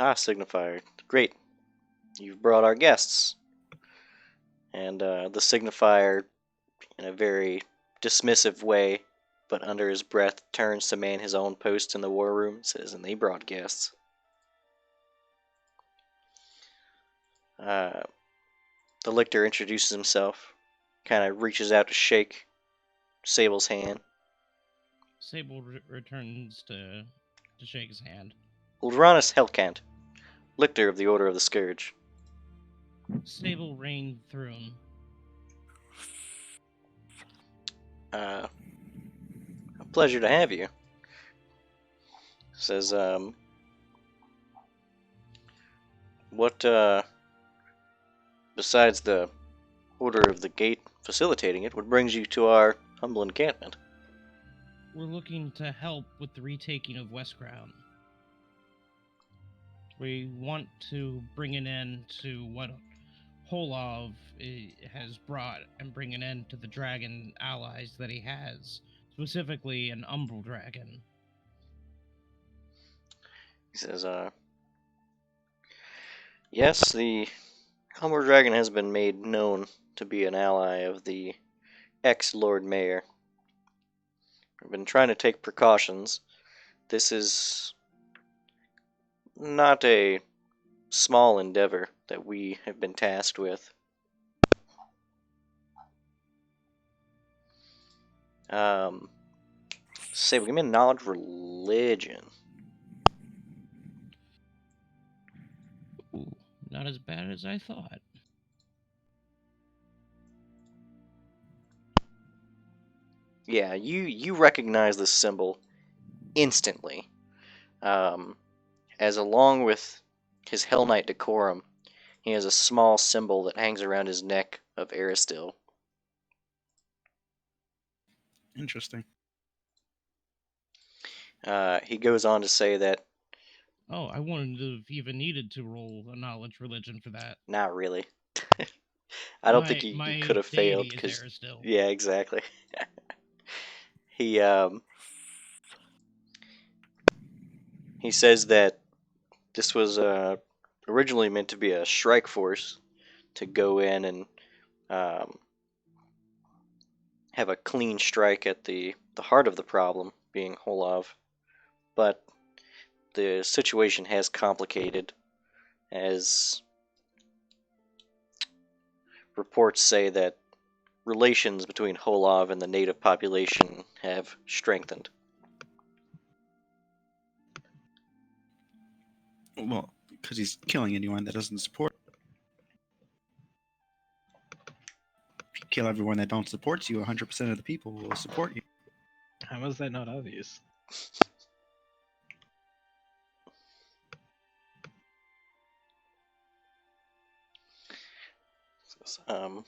Signifier, great, you've brought our guests. And the Signifier, in a very dismissive way, but under his breath, turns to man his own post in the war room, says, and they brought guests. The Lictor introduces himself, kind of reaches out to shake Sable's hand. Sable returns to shake his hand. Uranus Hellcant, Lictor of the Order of the Scourge. Sable Rain Throne. A pleasure to have you. Says, what, besides the Order of the Gate facilitating it, what brings you to our humble encampment? We're looking to help with the retaking of Westcrown. We want to bring an end to what Holov has brought and bring an end to the dragon allies that he has, specifically an Umbral dragon. He says, yes, the Humber Dragon has been made known to be an ally of the ex-Lord Mayor. We've been trying to take precautions. This is not a small endeavor that we have been tasked with. Give me a knowledge religion. Ooh, not as bad as I thought. Yeah, you recognize this symbol instantly. As along with his Hell Knight decorum, he has a small symbol that hangs around his neck of Aristil. Interesting. He goes on to say that, Oh, I wouldn't have even needed to roll a knowledge religion for that. not really. I don't think you could have failed, because still. yeah, exactly. He says that this was originally meant to be a strike force to go in and have a clean strike at the heart of the problem, being Holov, but the situation has complicated, as reports say that relations between Holov and the native population have strengthened. Well, because he's killing anyone that doesn't support. If you kill everyone that don't support you, 100% of the people will support you. How is that not obvious? Um,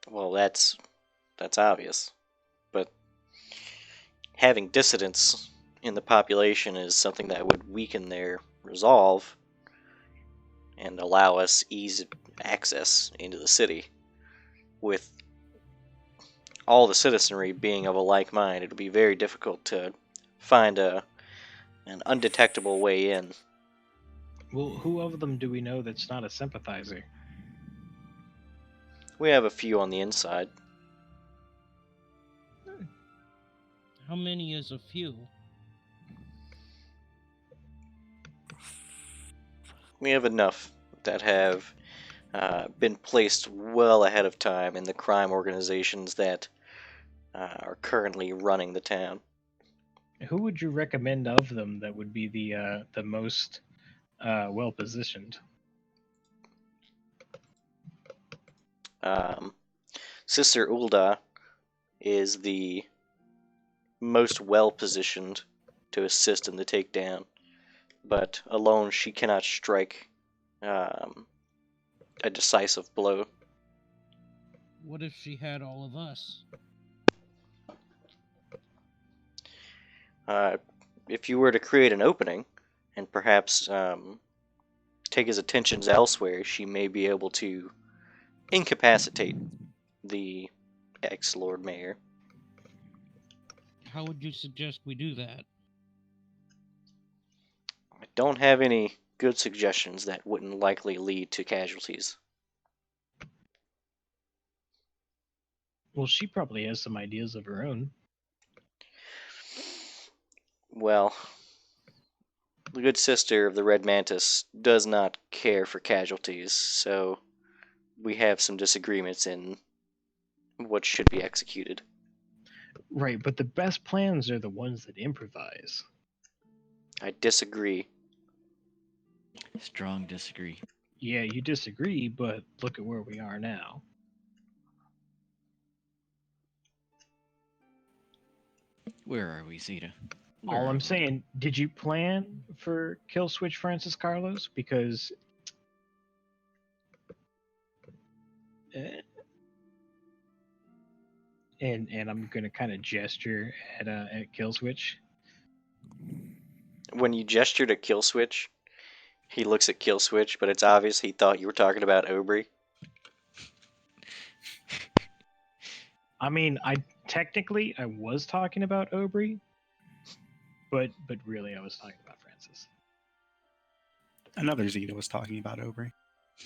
well, that's obvious, but having dissidents in the population is something that would weaken their resolve and allow us easy access into the city. With all the citizenry being of a like mind, it would be very difficult to find an undetectable way in. Well, who of them do we know that's not a sympathizer? We have a few on the inside. How many is a few? We have enough that have been placed well ahead of time in the crime organizations that are currently running the town. Who would you recommend of them that would be the most well positioned? Sister Ulda is the most well positioned to assist in the takedown, but alone she cannot strike a decisive blow. What if she had all of us? If you were to create an opening and perhaps take his attentions elsewhere, she may be able to incapacitate the ex-Lord Mayor. How would you suggest we do that? I don't have any good suggestions that wouldn't likely lead to casualties. Well, she probably has some ideas of her own. Well, the good sister of the Red Mantis does not care for casualties, so we have some disagreements in what should be executed. Right, but the best plans are the ones that improvise. I disagree. Strong disagree. Yeah, you disagree, but look at where we are now. Where are we, Zeta? All I'm saying, did you plan for Kill Switch Francis Carlos? Because and I'm gonna kind of gesture at Kill Switch. When you gestured at Kill Switch, he looks at Kill Switch, but it's obvious he thought you were talking about Aubrey. I mean, I was talking about Aubrey, but really I was talking about Francis. Another Zeta was talking about Aubrey.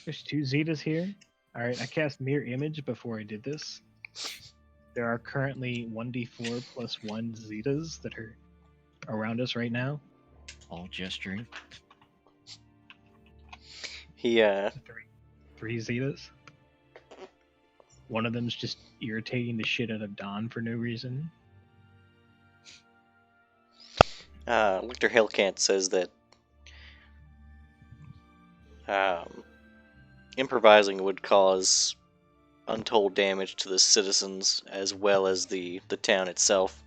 There's two Zetas here. All right, I cast Mirror Image before I did this. There are currently 1d4 plus 1 Zetas that are around us right now. All gesturing. He Three Zetas. One of them's just irritating the shit out of Don for no reason. Lictor Hellcant says that improvising would cause untold damage to the citizens as well as the town itself.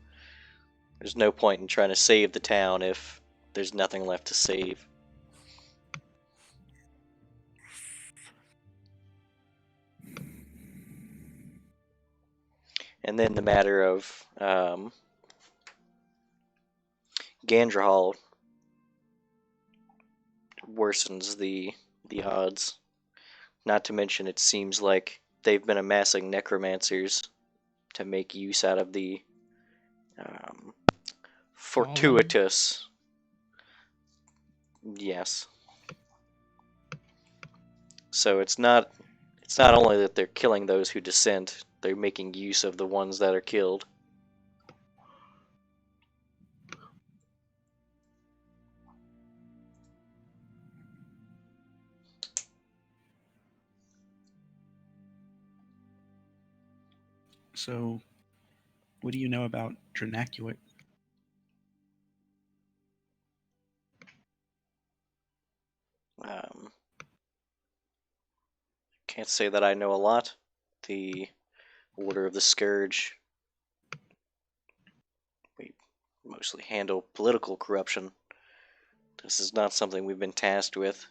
There's no point in trying to save the town if there's nothing left to save. And then the matter of Gandrahal worsens the odds. Not to mention, it seems like they've been amassing necromancers to make use out of the fortuitous. Yes. So it's not only that they're killing those who dissent, they're making use of the ones that are killed. So, what do you know about Dranacuit? Can't say that I know a lot. The Order of the Scourge, we mostly handle political corruption. This is not something we've been tasked with.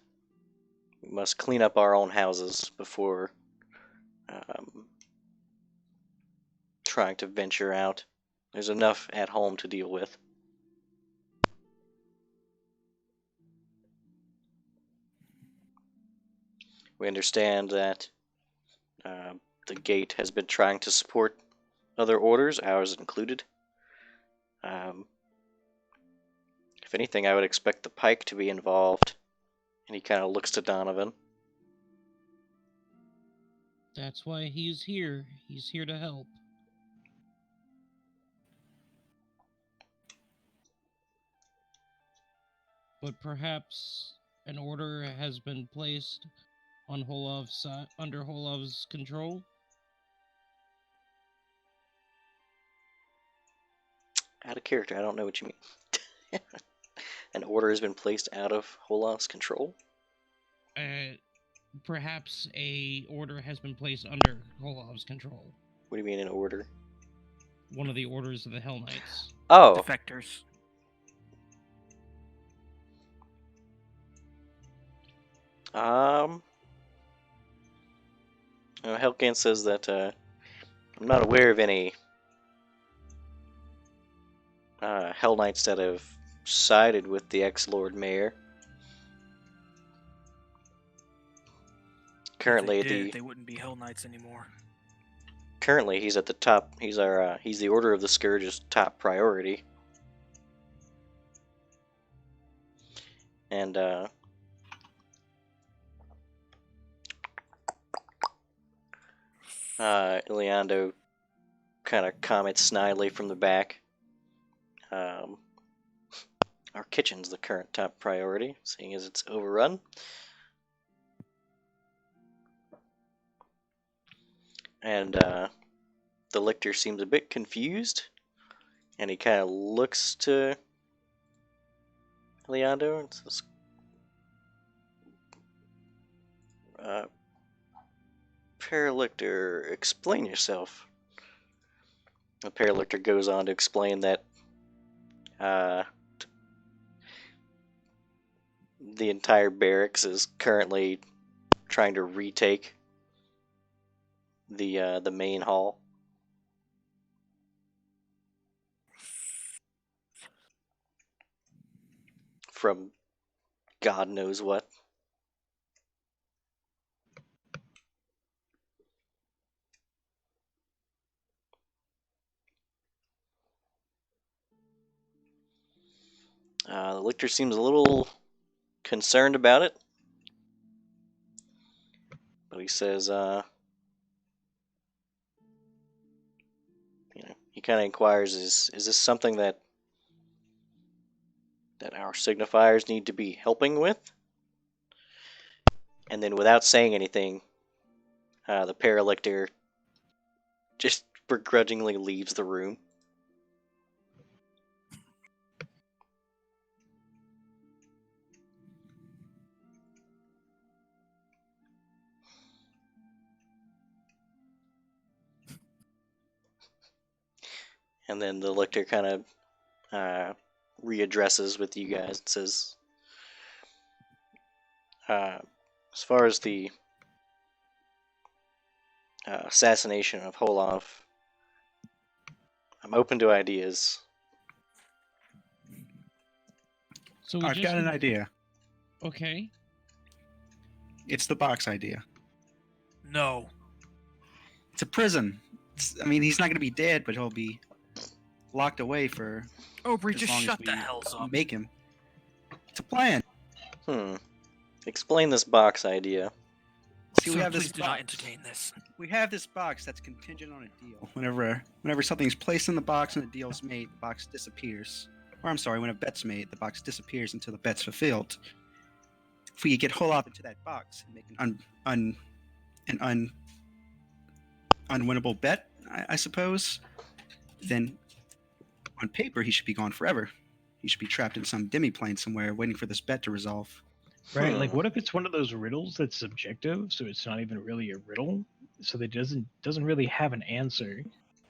We must clean up our own houses before trying to venture out. There's enough at home to deal with. We understand that the gate has been trying to support other orders, ours included. If anything, I would expect the Pike to be involved. And he kind of looks to Donovan. That's why he's here. He's here to help. But perhaps an order has been placed on under Holov's control. Out of character, I don't know what you mean. An order has been placed out of Holov's control? Perhaps a order has been placed under Holov's control. What do you mean an order? One of the orders of the Hell Knights. Oh. Defectors. Helkan says that I'm not aware of any Hell Knights that have sided with the ex-Lord Mayor. Currently, if they did, they wouldn't be Hell Knights anymore. Currently, he's at the top. He's he's the Order of the Scourge's top priority. And Iliando kind of comments snidely from the back. Our kitchen's the current top priority, seeing as it's overrun. And the lictor seems a bit confused, and he kind of looks to Iliando and says, Paralictor, explain yourself. The Paralictor goes on to explain that the entire barracks is currently trying to retake the main hall. From God knows what. The lictor seems a little concerned about it, but he says, he kind of inquires, is this something that our signifiers need to be helping with? And then without saying anything, the Paralictor just begrudgingly leaves the room. And then the lictor kind of readdresses with you guys and says, as far as the assassination of Holov, I'm open to ideas. So I've got an idea. Okay. It's the box idea. No. It's a prison. I mean, he's not going to be dead, but he'll be locked away for Aubrey, as just long as shut we the hells up. make him. It's a plan. Explain this box idea. See, we Sir, have this please do not box. entertain this. We have this box that's contingent on a deal. Whenever something's placed in the box and a deal's made, the box disappears. Or I'm sorry, when a bet's made, the box disappears until the bet's fulfilled. If we get Holov into that box and make an unwinnable bet, I suppose, then on paper he should be gone forever. He should be trapped in some demi-plane somewhere waiting for this bet to resolve. Right, like what if it's one of those riddles that's subjective, so it's not even really a riddle, so that doesn't really have an answer.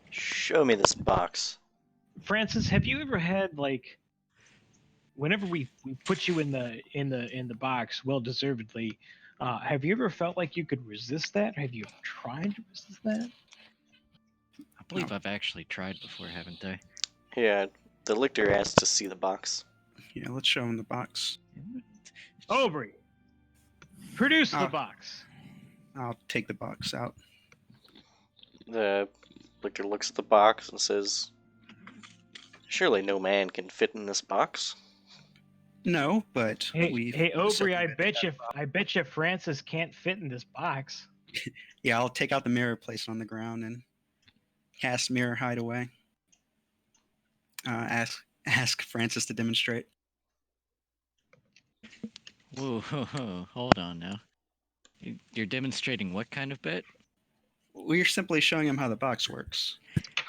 Show me this box. Francis, have you ever had like, whenever we put you in the box, well deservedly, Have you ever felt like you could resist that? Have you tried to resist that? I believe I've actually tried before, haven't I? Yeah, the lictor asks to see the box. Yeah, let's show him the box. Aubrey, produce the Ah. box. I'll take the box out. The lictor looks at the box and says, "Surely no man can fit in this box." No, but Hey, Aubrey, I bet you Francis can't fit in this box. Yeah, I'll take out the mirror, place it on the ground, and cast mirror hideaway. Ask Francis to demonstrate. Whoa, hold on now. You're demonstrating what kind of bet? We're simply showing him how the box works.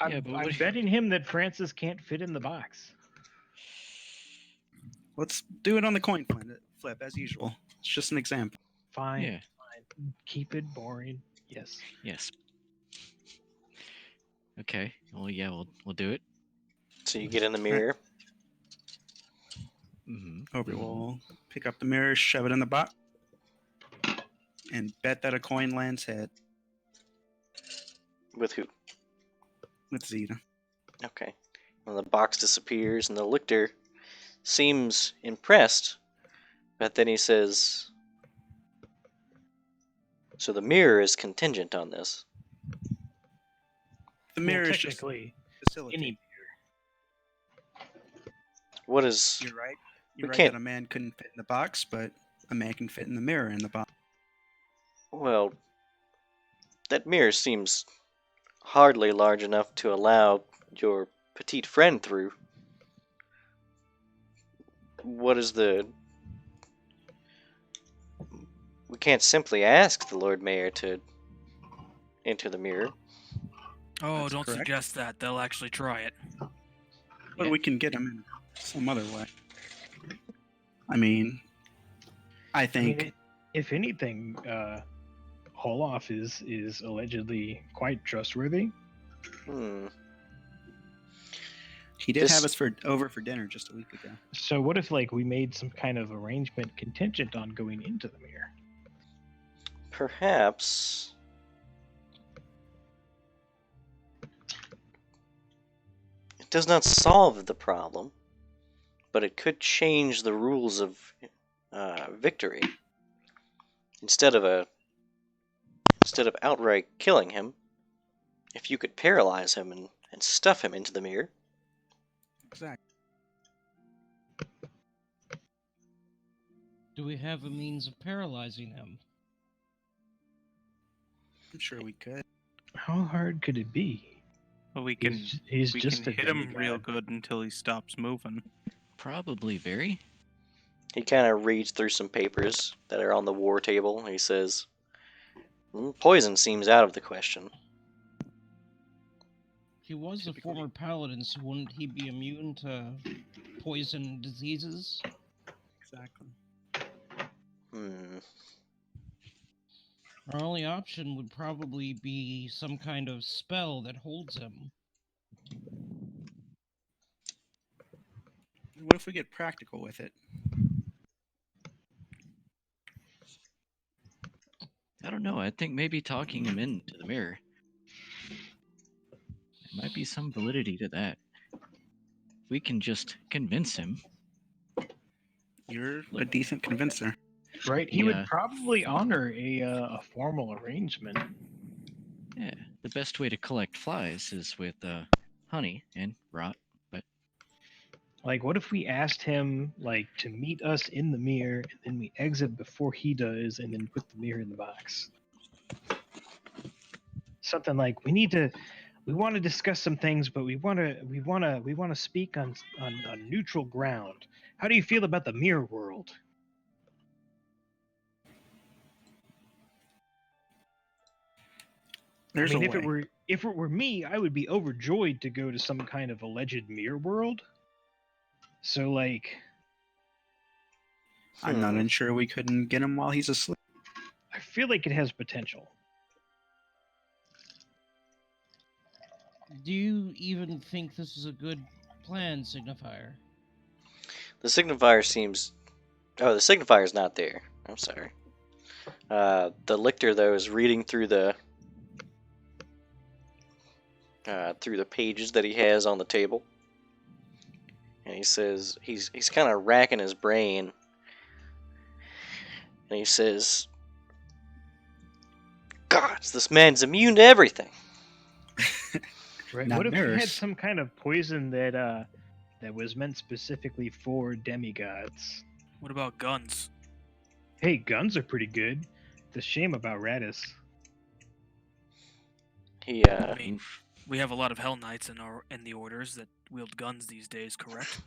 Yeah, but I'm what- betting him that Francis can't fit in the box. Let's do it on the coin flip as usual. It's just an example. Fine. Yeah. Fine. Keep it boring. Yes. Yes. Okay. Well, yeah, we'll do it. So you get in the mirror. Aubrey will pick up the mirror, shove it in the box, and bet that a coin lands head With who? with Zeta. Okay. Well, the box disappears, and the lictor seems impressed, but then he says, "So the mirror is contingent on this." The mirror is just technically facilitating. any What is? You're right. We You're right can't- that a man couldn't fit in the box, but a man can fit in the mirror in the box. Well, that mirror seems hardly large enough to allow your petite friend through. What is the... We can't simply ask the Lord Mayor to enter the mirror. Oh, That's don't correct. suggest that. They'll actually try it. But Yeah. we can get him in some other way. I mean, I think if anything, Holoff is allegedly quite trustworthy. Hmm. he did this- have us over for dinner just a week ago. So what if we made some kind of arrangement contingent on going into the mirror? Perhaps... It does not solve the problem, but it could change the rules of victory. Instead of outright killing him, if you could paralyze him and stuff him into the mirror. Exactly. Do we have a means of paralyzing him? I'm sure we could. How hard could it be? Well, we can He's we just can a hit him demigod. real good until he stops moving. Probably very. He kind of reads through some papers that are on the war table. And he says, "Poison seems out of the question." He was a former paladin, so wouldn't he be immune to poison diseases? Exactly. Our only option would probably be some kind of spell that holds him. What if we get practical with it? I don't know. I think maybe talking him into the mirror. There might be some validity to that. We can just convince him. You're a decent convincer. Right? He Yeah. would probably honor a formal arrangement. Yeah, the best way to collect flies is with honey and rot. But What if we asked him to meet us in the mirror, and then we exit before he does, and then put the mirror in the box? Something like we want to discuss some things, but we want to speak on neutral ground. How do you feel about the mirror world? There's I mean, a way. if it were me, I would be overjoyed to go to some kind of alleged mirror world. So I'm not unsure we couldn't get him while he's asleep. I feel like it has potential. Do you even think this is a good plan, Signifier? The signifier seems... Oh, the signifier's not there. I'm sorry. The lictor, though, is reading through the pages that he has on the table, and he says he's kind of racking his brain, and he says, "Gods, this man's immune to everything." Right. Not What if he had mirrors. some kind of poison that was meant specifically for demigods? What about guns? Hey, guns are pretty good. The shame about Radis. He I mean, we have a lot of Hell Knights in the orders that wield guns these days, correct?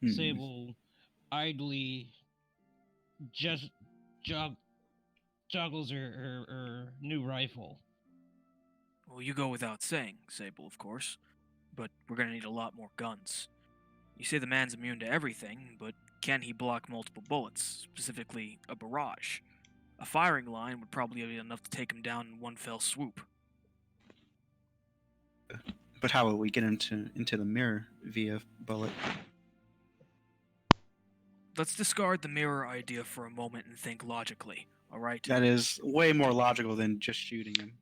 Sable idly just joggles her new rifle. Well, you go without saying, Sable, of course. But we're gonna need a lot more guns. You say the man's immune to everything, but can he block multiple bullets, specifically a barrage? A firing line would probably be enough to take him down in one fell swoop. But how will we get into the mirror via bullet? Let's discard the mirror idea for a moment and think logically, alright? That is way more logical than just shooting him.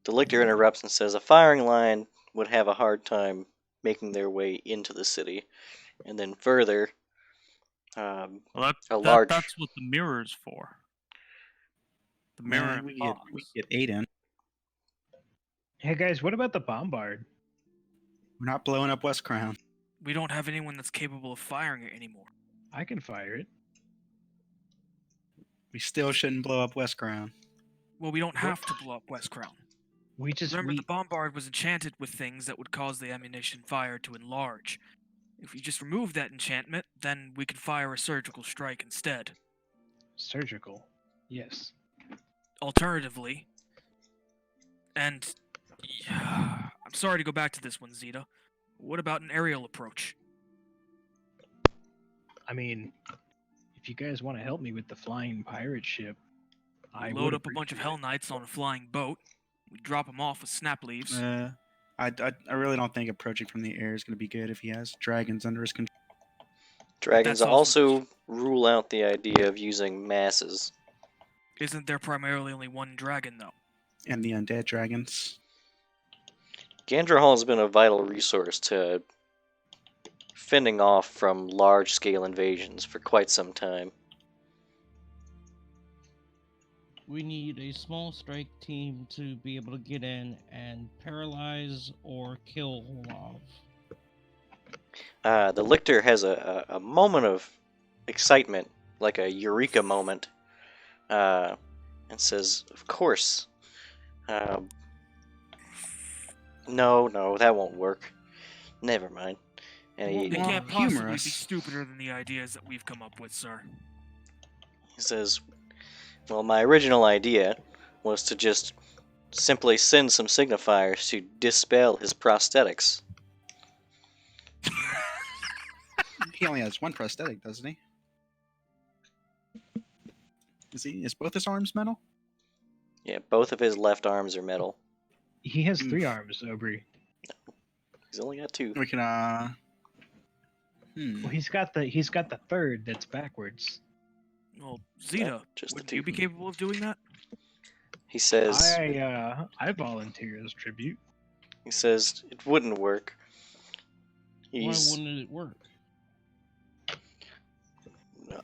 The lictor interrupts and says a firing line would have a hard time making their way into the city, and then further, Well, large. that's what the mirror's for. The mirror. we get 8 in. Hey guys, what about the bombard? We're not blowing up West Crown. We don't have anyone that's capable of firing it anymore. I can fire it. We still shouldn't blow up West Crown. Well, we don't have to blow up West Crown. Remember, the bombard was enchanted with things that would cause the ammunition fire to enlarge. If we just remove that enchantment, then we could fire a surgical strike instead. Surgical. Yes. Alternatively, and I'm sorry to go back to this one, Zeta. What about an aerial approach? I mean, if you guys want to help me with the flying pirate ship, I Load would up a bunch of Hell Knights on a flying boat. We drop them off with snap leaves. I really don't think approaching from the air is going to be good if he has dragons under his control. Dragons That's also rule out the idea of using masses. Isn't there primarily only one dragon, though? And the undead dragons. Gandrahal has been a vital resource to fending off from large-scale invasions for quite some time. We need a small strike team to be able to get in and paralyze or kill Olaf. The lictor has a moment of excitement, like a eureka moment, and says, "Of course. No, that won't work. Never mind." And It he can't possibly be humorous. stupider than the ideas that we've come up with, sir. says, "Well, my original idea was to just simply send some signifiers to dispel his prosthetics." He only has one prosthetic, doesn't he? Is both his arms metal? Yeah, both of his left arms are metal. He has 3 arms, Aubrey. He's only got 2. We can Well, he's got the third that's backwards. Well, Zeta, just the would you 2. be capable of doing that? He says, I volunteer as tribute. he says it wouldn't work. Why He's wouldn't it work?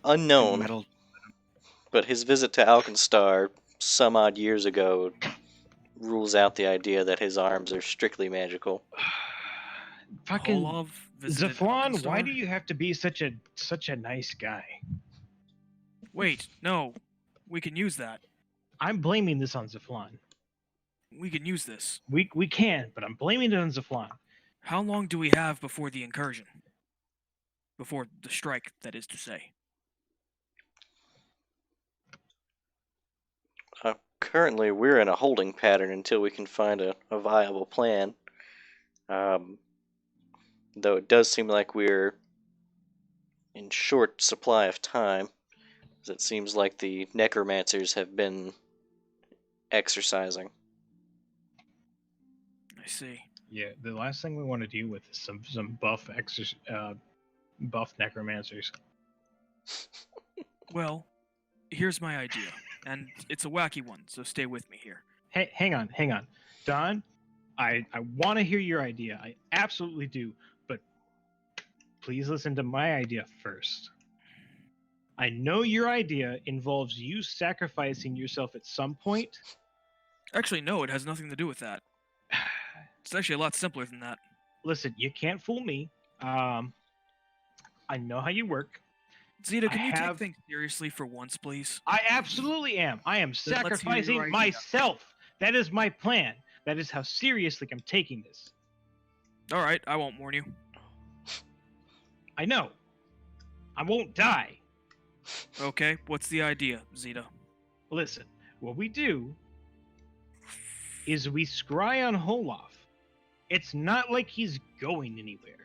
unknown, metal. but his visit to Alkenstar some odd years ago rules out the idea that his arms are strictly magical. Fucking Olaf visited Zaflon, why Alkenstar? do you have to be such a nice guy? Wait, no. We can use that. I'm blaming this on Zaflon. We can use this. We can, but I'm blaming it on Zaflon. How long do we have before the incursion? Before the strike, that is to say. Currently, we're in a holding pattern until we can find a viable plan. Though it does seem like we're in short supply of time, as it seems like the necromancers have been exercising. I see. Yeah, the last thing we want to deal with is some buff necromancers. Well, here's my idea, and it's a wacky one, so stay with me here. Hey, hang on. Don, I want to hear your idea. I absolutely do. But please listen to my idea first. I know your idea involves you sacrificing yourself at some point. Actually, no, it has nothing to do with that. It's actually a lot simpler than that. Listen, you can't fool me. I know how you work. Zeta, I can you have- take things seriously for once, please? I absolutely am. I am let's hear your sacrificing idea. myself. That is my plan. That is how seriously I'm taking this. All right, I won't warn you. I know. I won't die. Okay, what's the idea, Zeta? Listen, what we do is we scry on Holof. It's not like he's going anywhere.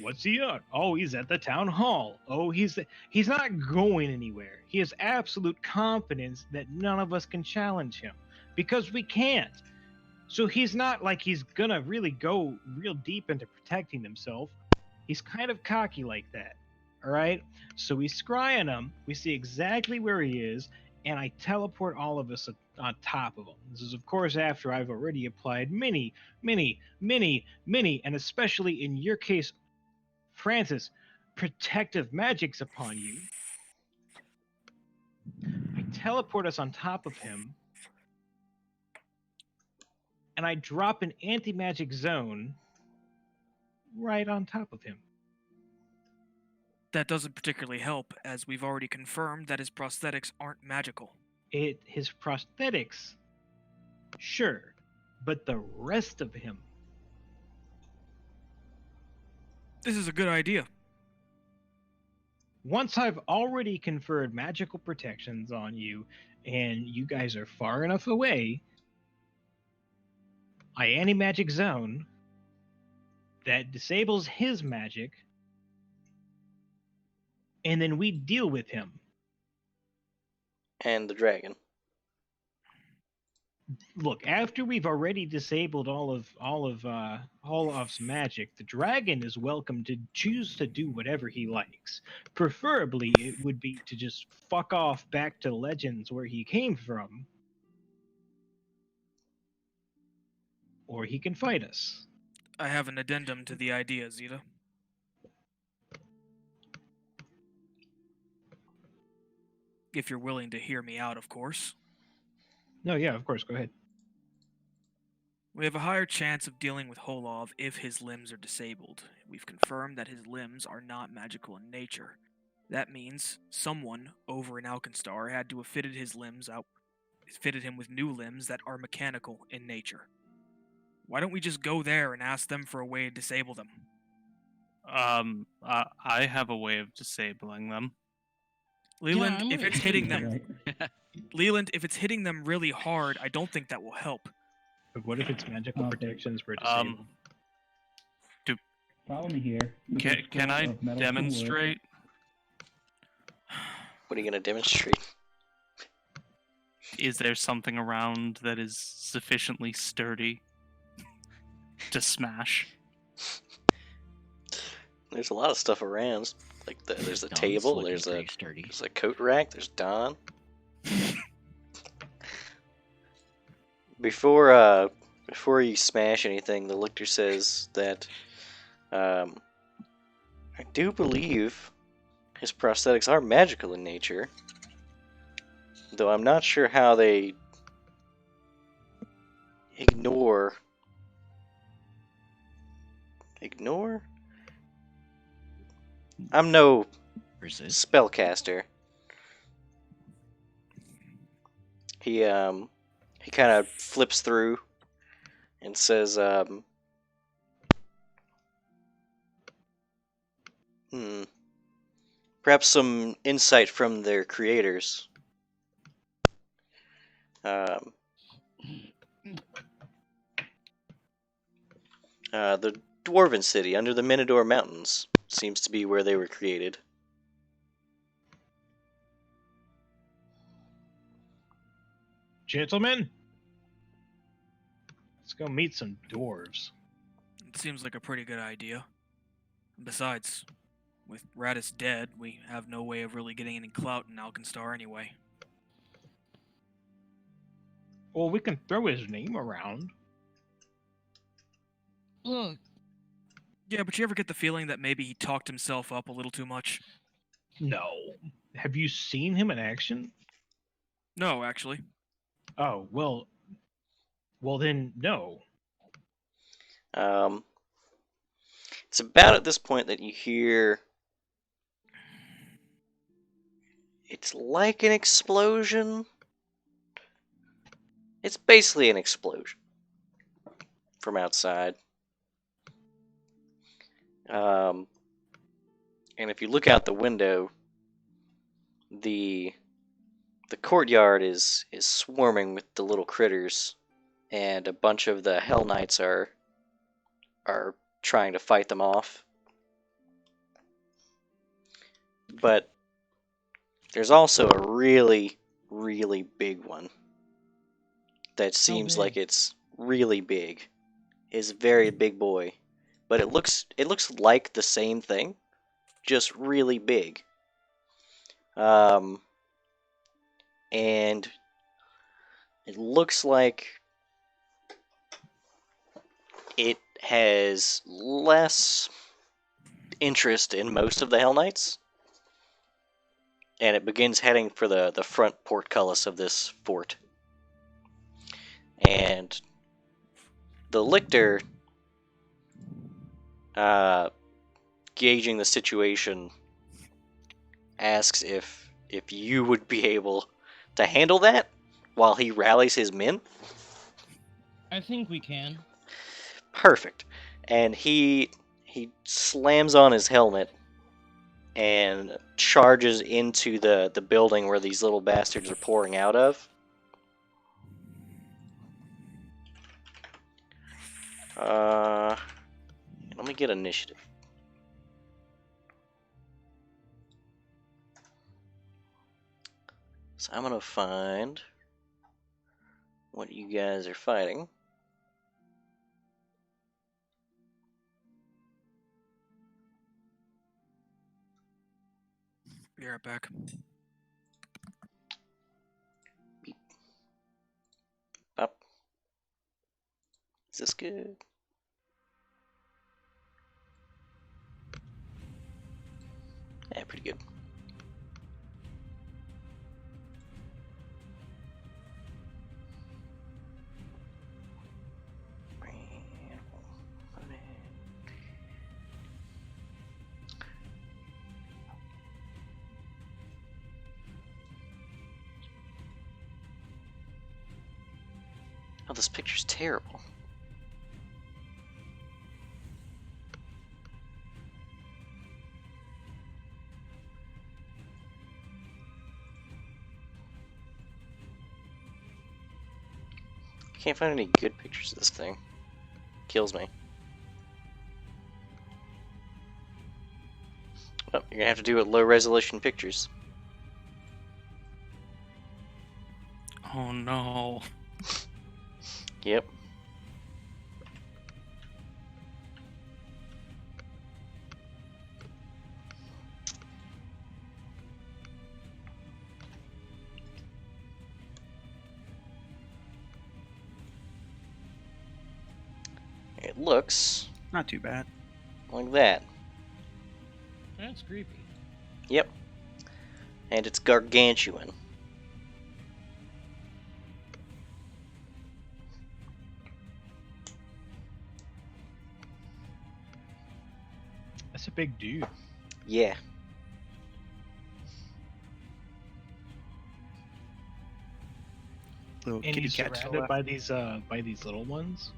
What's he on? Oh, he's at the town hall. Oh, he's not going anywhere. He has absolute confidence that none of us can challenge him because we can't. So he's not like he's gonna really go real deep into protecting himself. He's kind of cocky like that. All right. So we scry on him. We see exactly where he is, and I teleport all of us on top of him. This is, of course, after I've already applied many, and especially in your case, Francis, protective magics upon you. I teleport us on top of him, and I drop an anti-magic zone right on top of him. That doesn't particularly help, as we've already confirmed that his prosthetics aren't magical. His prosthetics, sure, but the rest of him. This is a good idea. Once I've already conferred magical protections on you, and you guys are far enough away, I anti-magic zone that disables his magic, and then we deal with him. And the dragon. Look, after we've already disabled all of Olaf's magic, the dragon is welcome to choose to do whatever he likes. Preferably, it would be to just fuck off back to Legends where he came from, or he can fight us. I have an addendum to the idea, Zeta. If you're willing to hear me out, of course. No, yeah, of course, go ahead. We have a higher chance of dealing with Holov if his limbs are disabled. We've confirmed that his limbs are not magical in nature. That means someone over in Alkenstar had to have fitted him with new limbs that are mechanical in nature. Why don't we just go there and ask them for a way to disable them? I have a way of disabling them. Leland, I'm if gonna it's say hitting that. them, Leland, if it's hitting them really hard, I don't think that will help. But what if it's magical Okay. protections were disabled? Follow me here. With a Can scroll I of metal and wood. demonstrate? What are you gonna demonstrate? Is there something around that is sufficiently sturdy to smash? There's a lot of stuff around. Like there's a Don's table, looking there's pretty sturdy. a coat rack, there's Don. Before you smash anything, the lictor says that I do believe his prosthetics are magical in nature, though I'm not sure how they ignore. I'm no Resist. spellcaster. He kind of flips through and says, perhaps some insight from their creators. The Dwarven City under the Minotaur Mountains seems to be where they were created. Gentlemen, let's go meet some dwarves. It seems like a pretty good idea. Besides, with Radis dead, we have no way of really getting any clout in Alkenstar anyway. Well, we can throw his name around. Look, Yeah, but you ever get the feeling that maybe he talked himself up a little too much? No. Have you seen him in action? No, actually. Oh, well then no. It's about at this point that you hear. It's like an explosion. It's basically an explosion from outside. And if you look out the window, the courtyard is swarming with the little critters, and a bunch of the Hell Knights are trying to fight them off. But there's also a really, really big one that seems like big? it's really big. Is a very big boy, but it looks like the same thing, just really big. And it looks like it has less interest in most of the Hell Knights, and it begins heading for the front portcullis of this fort. And the lictor, gauging the situation, asks if you would be able to handle that while he rallies his men. I think we can. Perfect. And he slams on his helmet and charges into the building where these little bastards are pouring out of. Let me get initiative. So I'm gonna find what you guys are fighting. Be right back. Beep. Up. Is this good? Yeah, pretty good. Oh, this picture's terrible. Can't find any good pictures of this thing. Kills me. Oh, you're gonna have to do it low resolution pictures. Oh no. Yep. It looks Not too bad. like that. That's creepy. Yep. And it's gargantuan. That's a big dude. Yeah. Little And kitty he's cat surrounded fella. by these little ones.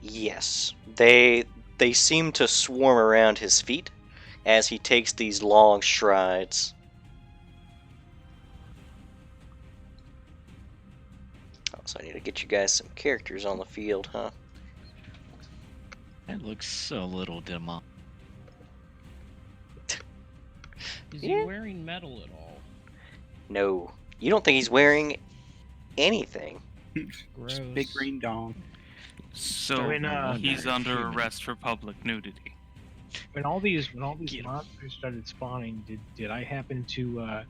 Yes. They seem to swarm around his feet as he takes these long strides. Oh, so I need to get you guys some characters on the field, huh? That looks so little demo. Is Yeah. he wearing metal at all? No. You don't think he's wearing anything? Gross. Big green dong. So When, he's under Treatment. arrest for public nudity. when all these Get 'em. monsters started spawning, did I happen to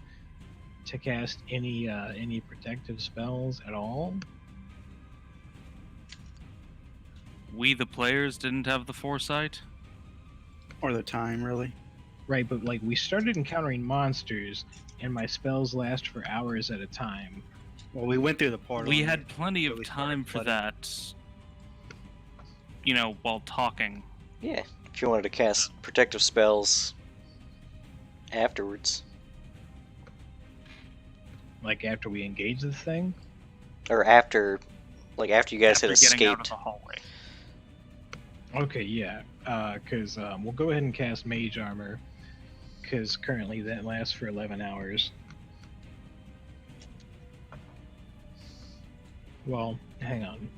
cast any protective spells at all? We, the players, didn't have the foresight. Or the time, really. Right, but like we started encountering monsters, and my spells last for hours at a time. Well, we went through the portal. We and had plenty of really started time for flooding. that. You know, while talking. Yeah, if you wanted to cast protective spells afterwards, Like after we engage this thing. or after you guys after had getting out of escaped. the hallway. Okay, yeah. Because we'll go ahead and cast Mage Armor, because currently that lasts for 11 hours. Well, hang on.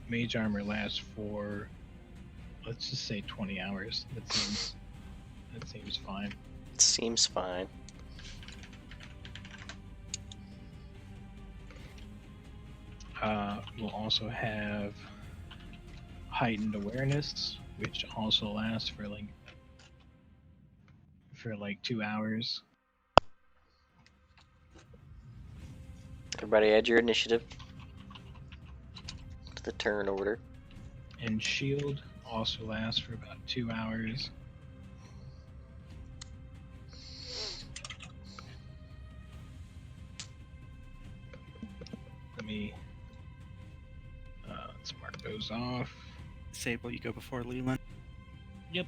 Mage Armor lasts for, let's just say 20 hours. That seems fine. It seems fine. We'll also have Heightened Awareness, which also lasts for like 2 hours. Everybody add your initiative to the turn order. And Shield also lasts for about 2 hours. Let me let's mark those off. Sable, you go before Leland. Yep.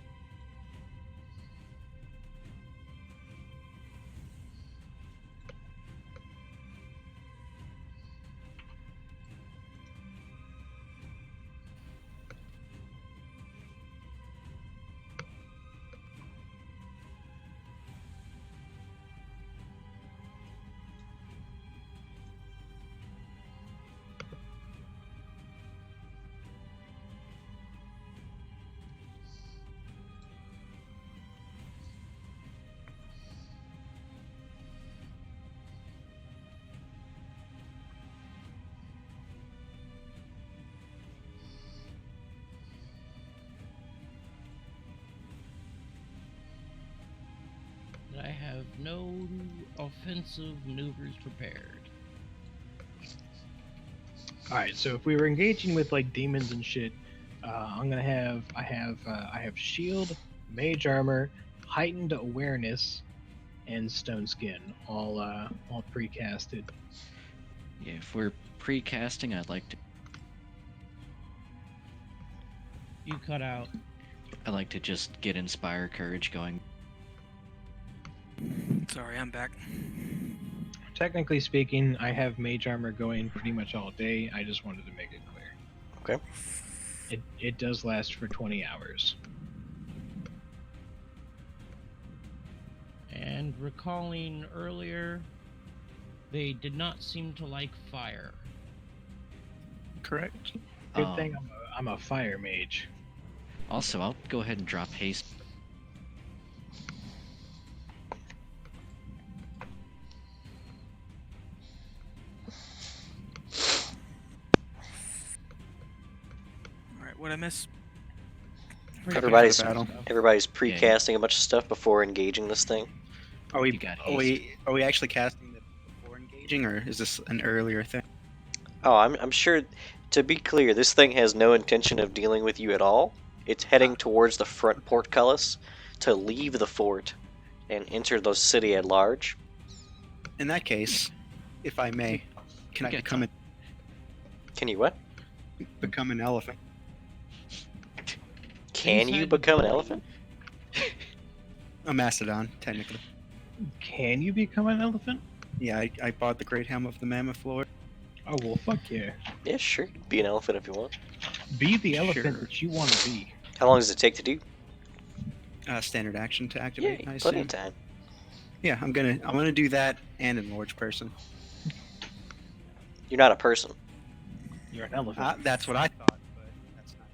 I have no offensive maneuvers prepared. All right, so if we were engaging with like demons and shit, I have Shield, Mage Armor, Heightened Awareness, and Stone Skin, all precasted. Yeah, if we're pre-casting, I'd like You cut out. to just get Inspire Courage going. Sorry, I'm back. Technically speaking, I have Mage Armor going pretty much all day. I just wanted to make it clear. Okay. It does last for 20 hours. And recalling earlier, they did not seem to like fire. Correct. Good thing I'm a fire mage. Also, I'll go ahead and drop haste. Alright, what'd I miss? Everybody's Battle. everybody's pre-casting a bunch of stuff before engaging this thing. Are we? You got Are we actually casting it before engaging, or is this an earlier thing? Oh, I'm sure. To be clear, this thing has no intention of dealing with you at all. It's heading towards the front portcullis to leave the fort and enter the city at large. In that case, if I may, can I Okay, Can you what? become an elephant? Can you Inside the become an body. elephant? A mastodon, technically. Can you become an elephant? Yeah, I bought the great helm of the mammoth lord. Oh well, fuck yeah. Yeah, sure. You can be an elephant if you want. Be the elephant Sure. that you want to be. How long does it take to do? Standard action to Yeah, activate. I plenty assume. of time. Yeah, I'm gonna do that and enlarge person. You're not a person. You're an elephant. That's what I thought, but that's not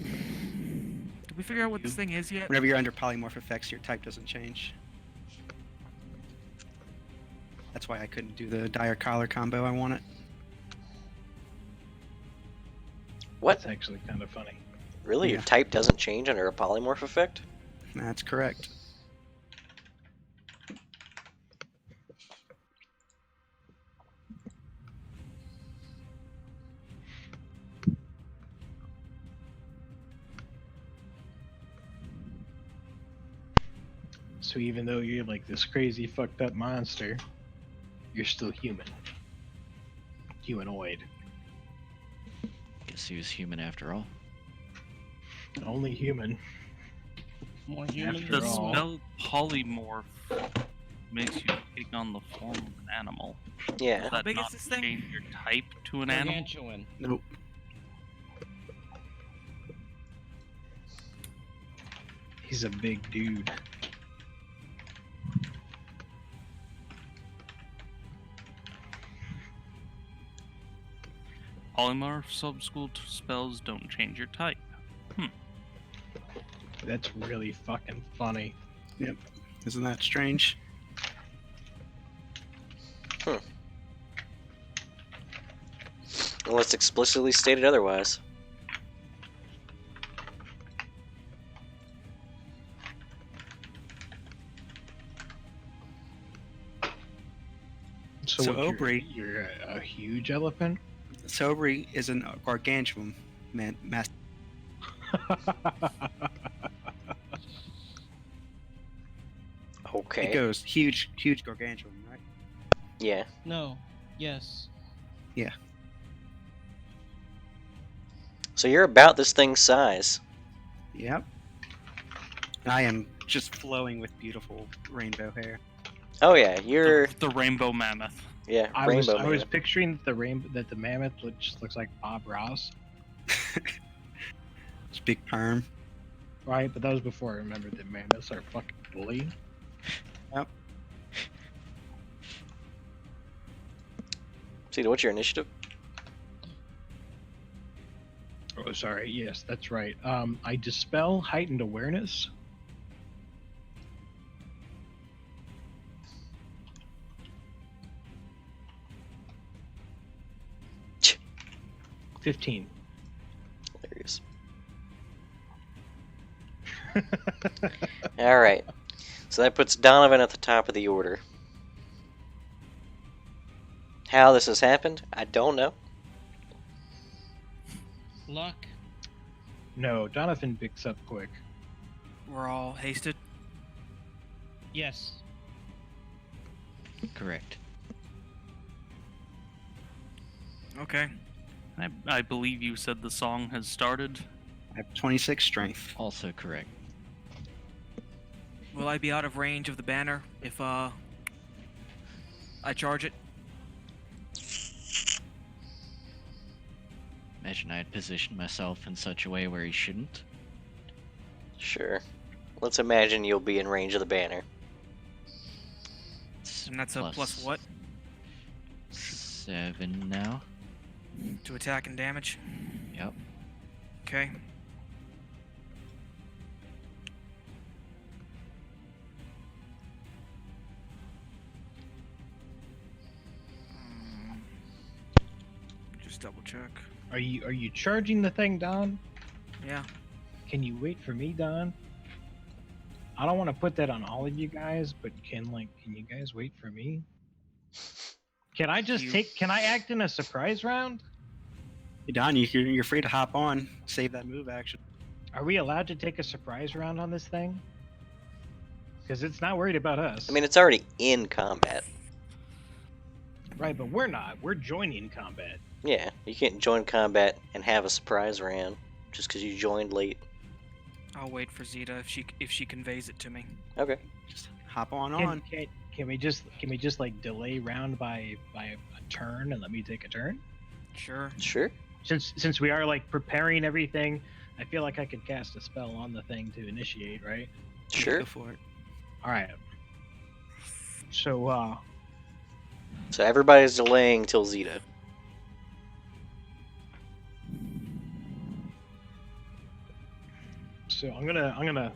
correct. Did we figure out what this thing is yet? Whenever you're under polymorph effects, your type doesn't change. That's why I couldn't do the dire collar combo I wanted. What? That's actually kind of funny. Really? Your Yeah. type doesn't change under a polymorph effect? That's correct. So even though you're like this crazy fucked up monster, you're still human. Humanoid. Guess he was human after all. Only human. More human After The than all. spell polymorph makes you take on the form of an animal. Yeah. Does that big is not this thing? change your type to an animal? gargantuan. Nope. He's a big dude. Polymorph subschool spells don't change your type. That's really fucking funny. Isn't that strange? Unless explicitly stated otherwise. So, So what, you're- Aubrey- you're a huge elephant? Sobri is an gargantuan master. Okay. It goes huge gargantuan, right? Yeah. No. Yes. So you're about this thing's size. Yep. I am just flowing with beautiful rainbow hair. Oh yeah, you're The rainbow mammoth. yeah, I was rainbow man. picturing that the mammoth just looks like Bob Ross, It's big perm. right? But that was before I remembered that mammoths are fucking bully. See, what's your initiative? Oh, sorry. Yes, that's right. I dispel heightened awareness. Ch. 15. Hilarious. All right. So that puts Donovan at the top of the order. How this has happened, I don't know. Luck. No, Donovan picks up quick. We're all hasted. Yes. Correct. Okay. I believe you said the song has started. I have 26 strength. Also correct. Will I be out of range of the banner if I charge it? Imagine I had positioned myself in such a way where he shouldn't. Sure. Let's imagine you'll be in range of the banner. It's And that's a plus what 7 now. to attack and damage? Yep. Okay. Just double check. Are you charging the thing, Don? Yeah. Can you wait for me, Don? I don't want to put that on all of you guys, but can you guys wait for me? Can I just You- can I act in a surprise round? Hey, Don, you're free to hop on. Save that move action. Are we allowed to take a surprise round on this thing? Because it's not worried about us. I mean, it's already in combat. right, but we're not. We're joining combat. Yeah, you can't join combat and have a surprise round just because you joined late. I'll wait for Zeta if she conveys it to me. Okay. Just hop on. Can we just like delay round by a turn and let me take a turn? Sure. Sure. Since we are like preparing everything, I feel like I could cast a spell on the thing to initiate, right? Yeah, Sure. go for it. All right. So So everybody's delaying till Zeta. So I'm gonna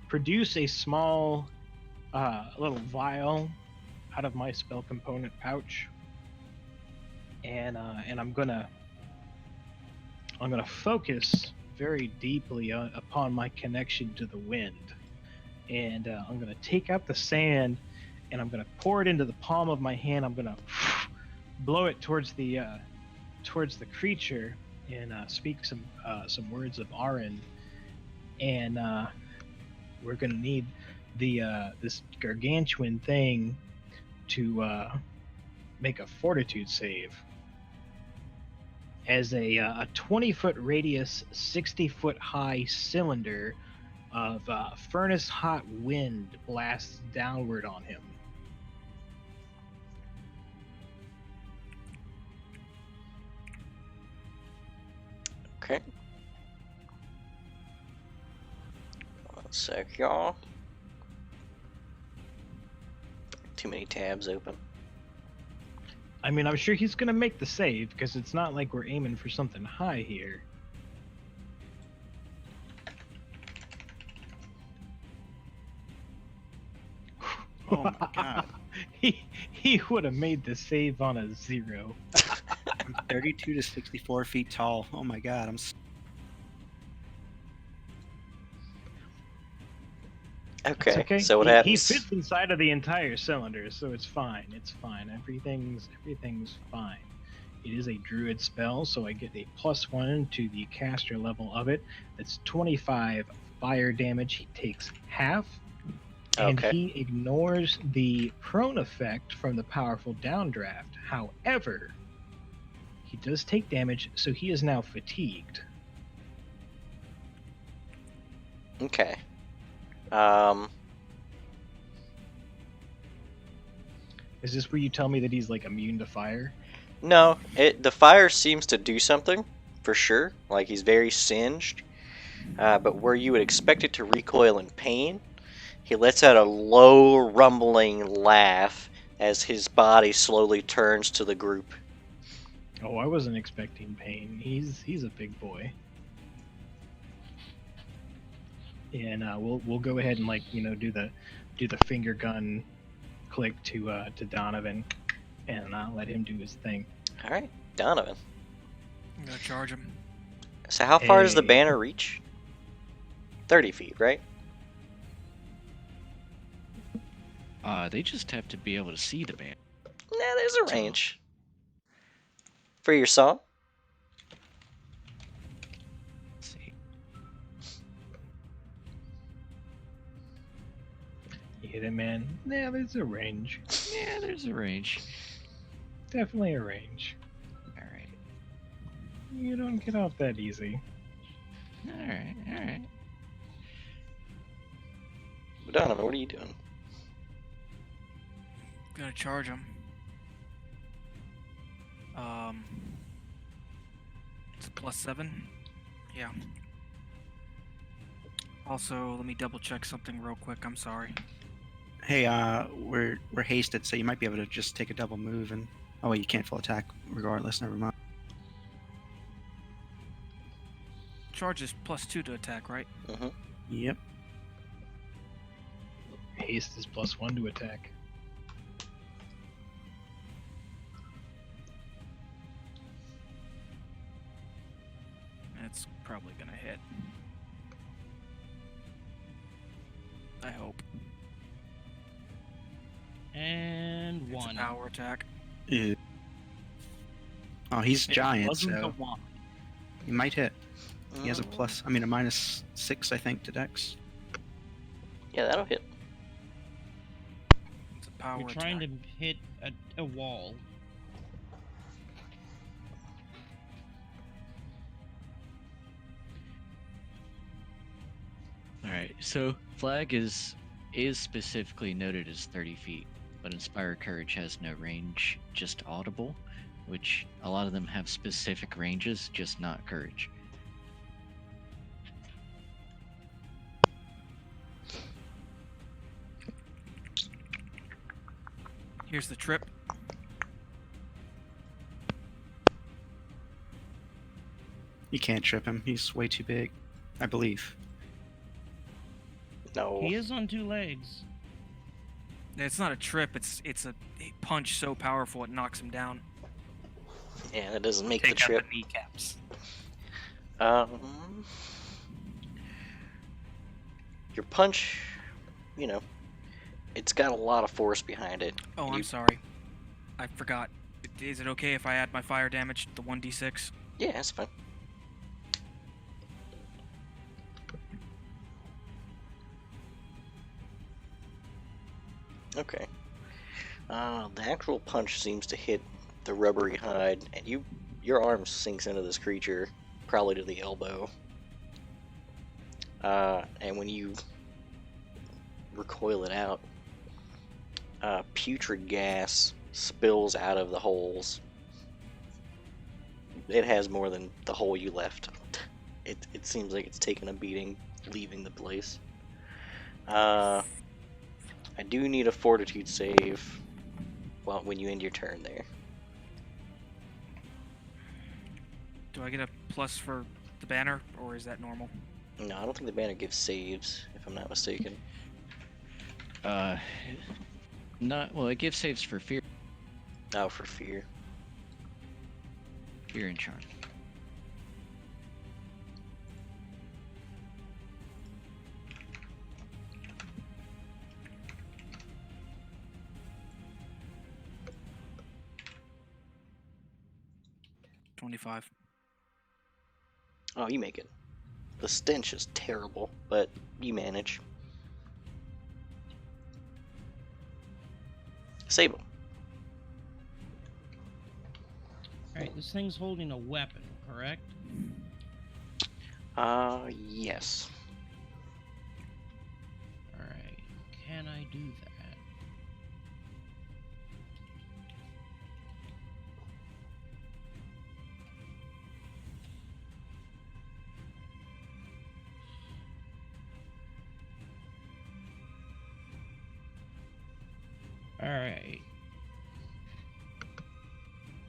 produce a small little vial out of my spell component pouch, and I'm gonna focus very deeply upon my connection to the wind, and I'm gonna take out the sand, and I'm gonna pour it into the palm of my hand. I'm gonna blow it towards the creature, and speak some words of Arin, and we're gonna need this gargantuan thing to make a fortitude save. As a 20-foot radius, 60-foot high cylinder of furnace hot wind blasts downward on him. Okay. One sec, y'all. Too many tabs open. I mean, I'm sure he's gonna make the save because it's not like we're aiming for something high here. Oh my god. He would have made the save on a 0. I'm 32 to 64 feet tall. Oh my god. Okay. It's okay. So what He happens? fits inside of the entire cylinder, so it's fine. It's fine. Everything's fine. It is a druid spell, so I get a +1 to the caster level of it. That's 25 fire damage. He takes half, and Okay. he ignores the prone effect from the powerful downdraft. However, he does take damage, so he is now fatigued. Okay. Is this where you tell me that he's like immune to fire? No, the fire seems to do something for sure. Like he's very singed, but where you would expect it to recoil in pain, he lets out a low rumbling laugh as his body slowly turns to the group. Oh, I wasn't expecting pain. He's a big boy. And we'll go ahead and do the finger gun click to Donovan, and let him do his thing. All right, Donovan. I'm gonna charge him. So how far does the Hey. banner reach? 30 feet, right? They just have to be able to see the band. Nah, there's a range. For your song? Let's see. You hit it, man. Yeah, there's a range. Yeah, there's a range. Definitely a range. All right. You don't get out that easy. All right. All right. Donovan, what are you doing? Gonna charge him. It's a +7. Yeah. Also, let me double check something real quick. I'm sorry. Hey, we're hasted, so you might be able to just take a double move and. Oh wait, you can't full attack regardless. Never mind. Charge is +2 to attack, right? Mm-hmm. Yep. Haste is +1 to attack. It's probably gonna hit. I hope. And It's a 1. power attack. Yeah. Oh, he's It giant, wasn't so a 1. he might hit. He has a -6, I think, to Dex. Yeah, that'll hit. It's a power You're attack. trying to hit a wall. All right. So flag is specifically noted as 30 feet, but Inspire Courage has no range, just audible, which a lot of them have specific ranges, just not courage. Here's the trip. You can't trip him. He's way too big, I believe. No. He is on 2 legs. It's not a trip. It's a punch so powerful it knocks him down. Yeah, that doesn't make Take the out trip. the kneecaps. Your punch, you know, it's got a lot of force behind it. Oh, and I'm you- sorry. I forgot. Is it okay if I add my fire damage, the 1d6? Yeah, that's fine. Okay. The actual punch seems to hit the rubbery hide, and your arm sinks into this creature, probably to the elbow. And when you recoil it out, putrid gas spills out of the holes. It has more than the hole you left. It seems like it's taken a beating leaving the place. I do need a fortitude save when you end your turn there. Do I get a plus for the banner, or is that normal? No, I don't think the banner gives saves, if I'm not mistaken. Not well. It gives saves for fear Oh, for fear. and charm. $25. Oh, you make it. The stench is terrible, but you manage. Sable. Alright, this thing's holding a weapon, correct? Yes. Alright, can I do that? Alright.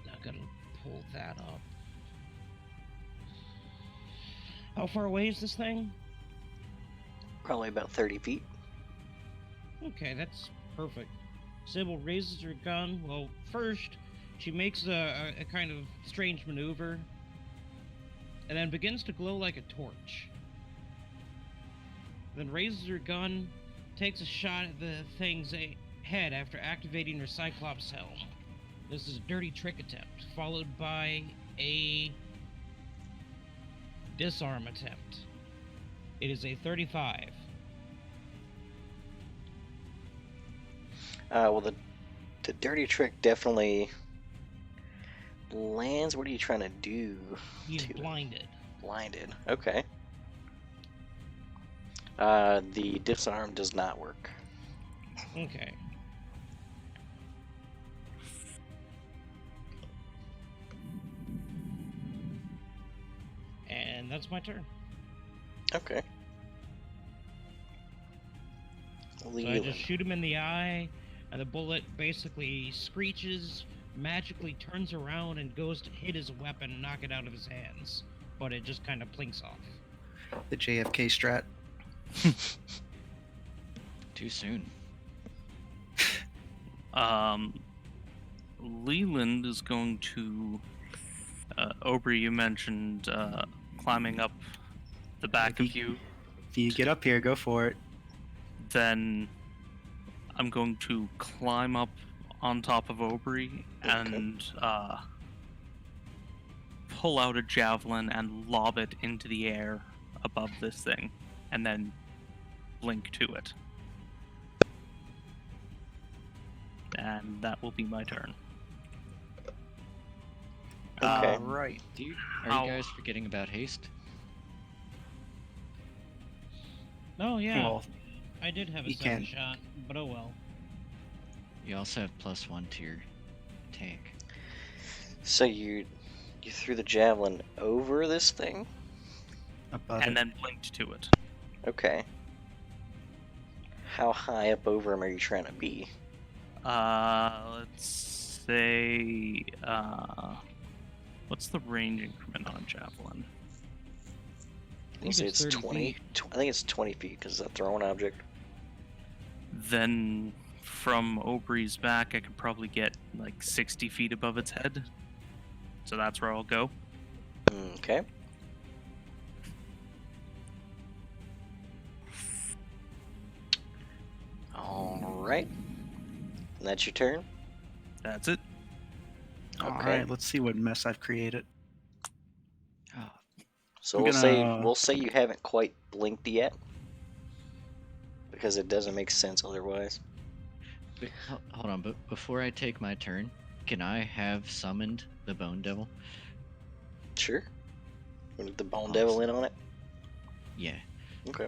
Not gonna pull that up. How far away is this thing? Probably about 30 feet. Okay, that's perfect. Sybil raises her gun. Well, first, she makes a kind of strange maneuver, and then begins to glow like a torch. Then raises her gun, takes a shot at the thing's head after activating her Cyclops helm. This is a dirty trick attempt, followed by a disarm attempt. It is a 35. Well, the dirty trick definitely lands. What are you trying to do? He's to blinded. Blinded. Okay. The disarm does not work. Okay. And that's my turn. Okay. So I Leland. just shoot him in the eye, and the bullet basically screeches, magically turns around, and goes to hit his weapon and knock it out of his hands. But it just kind of plinks off. The JFK strat. Too soon. Leland is going to. Aubrey, you mentioned climbing up the back of you. If you get up here, go for it. Then I'm going to climb up on top of Aubrey and pull out a javelin and lob it into the air above this thing, and then blink to it. And that will be my turn. Okay. Right. Are Ow. you guys forgetting about haste? Oh, yeah. Well, I did have a you second can. shot, but oh well. You also have +1 to your attack. So you threw the javelin over this thing? above And it. then blinked to it. Okay. How high up over him are you trying to be? Let's say, what's the range increment on a javelin? think say it's it's 30 20. feet. I think it's 20 feet because it's a thrown object. Then from Aubrey's back, I could probably get like 60 feet above its head. So that's where I'll go. Okay. All right. And that's your turn. That's it. All Okay. right, let's see what mess I've created. So I'm we'll say you haven't quite blinked yet, because it doesn't make sense otherwise. Wait, hold on, but before I take my turn, can I have summoned the Bone Devil? Sure. With the Bone Awesome. Devil in on it. Yeah. Okay.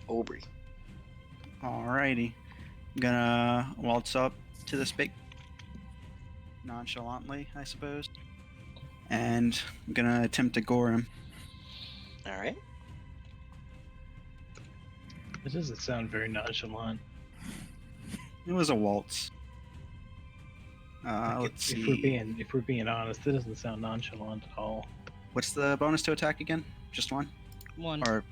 Aubrey. Alrighty. I'm gonna waltz up to this big nonchalantly, I suppose. And I'm gonna attempt to gore him. All right. This doesn't sound very nonchalant. It was a waltz. Like, Let's see. If we're being honest, it doesn't sound nonchalant at all. What's the bonus to attack again? Just one? 1. Or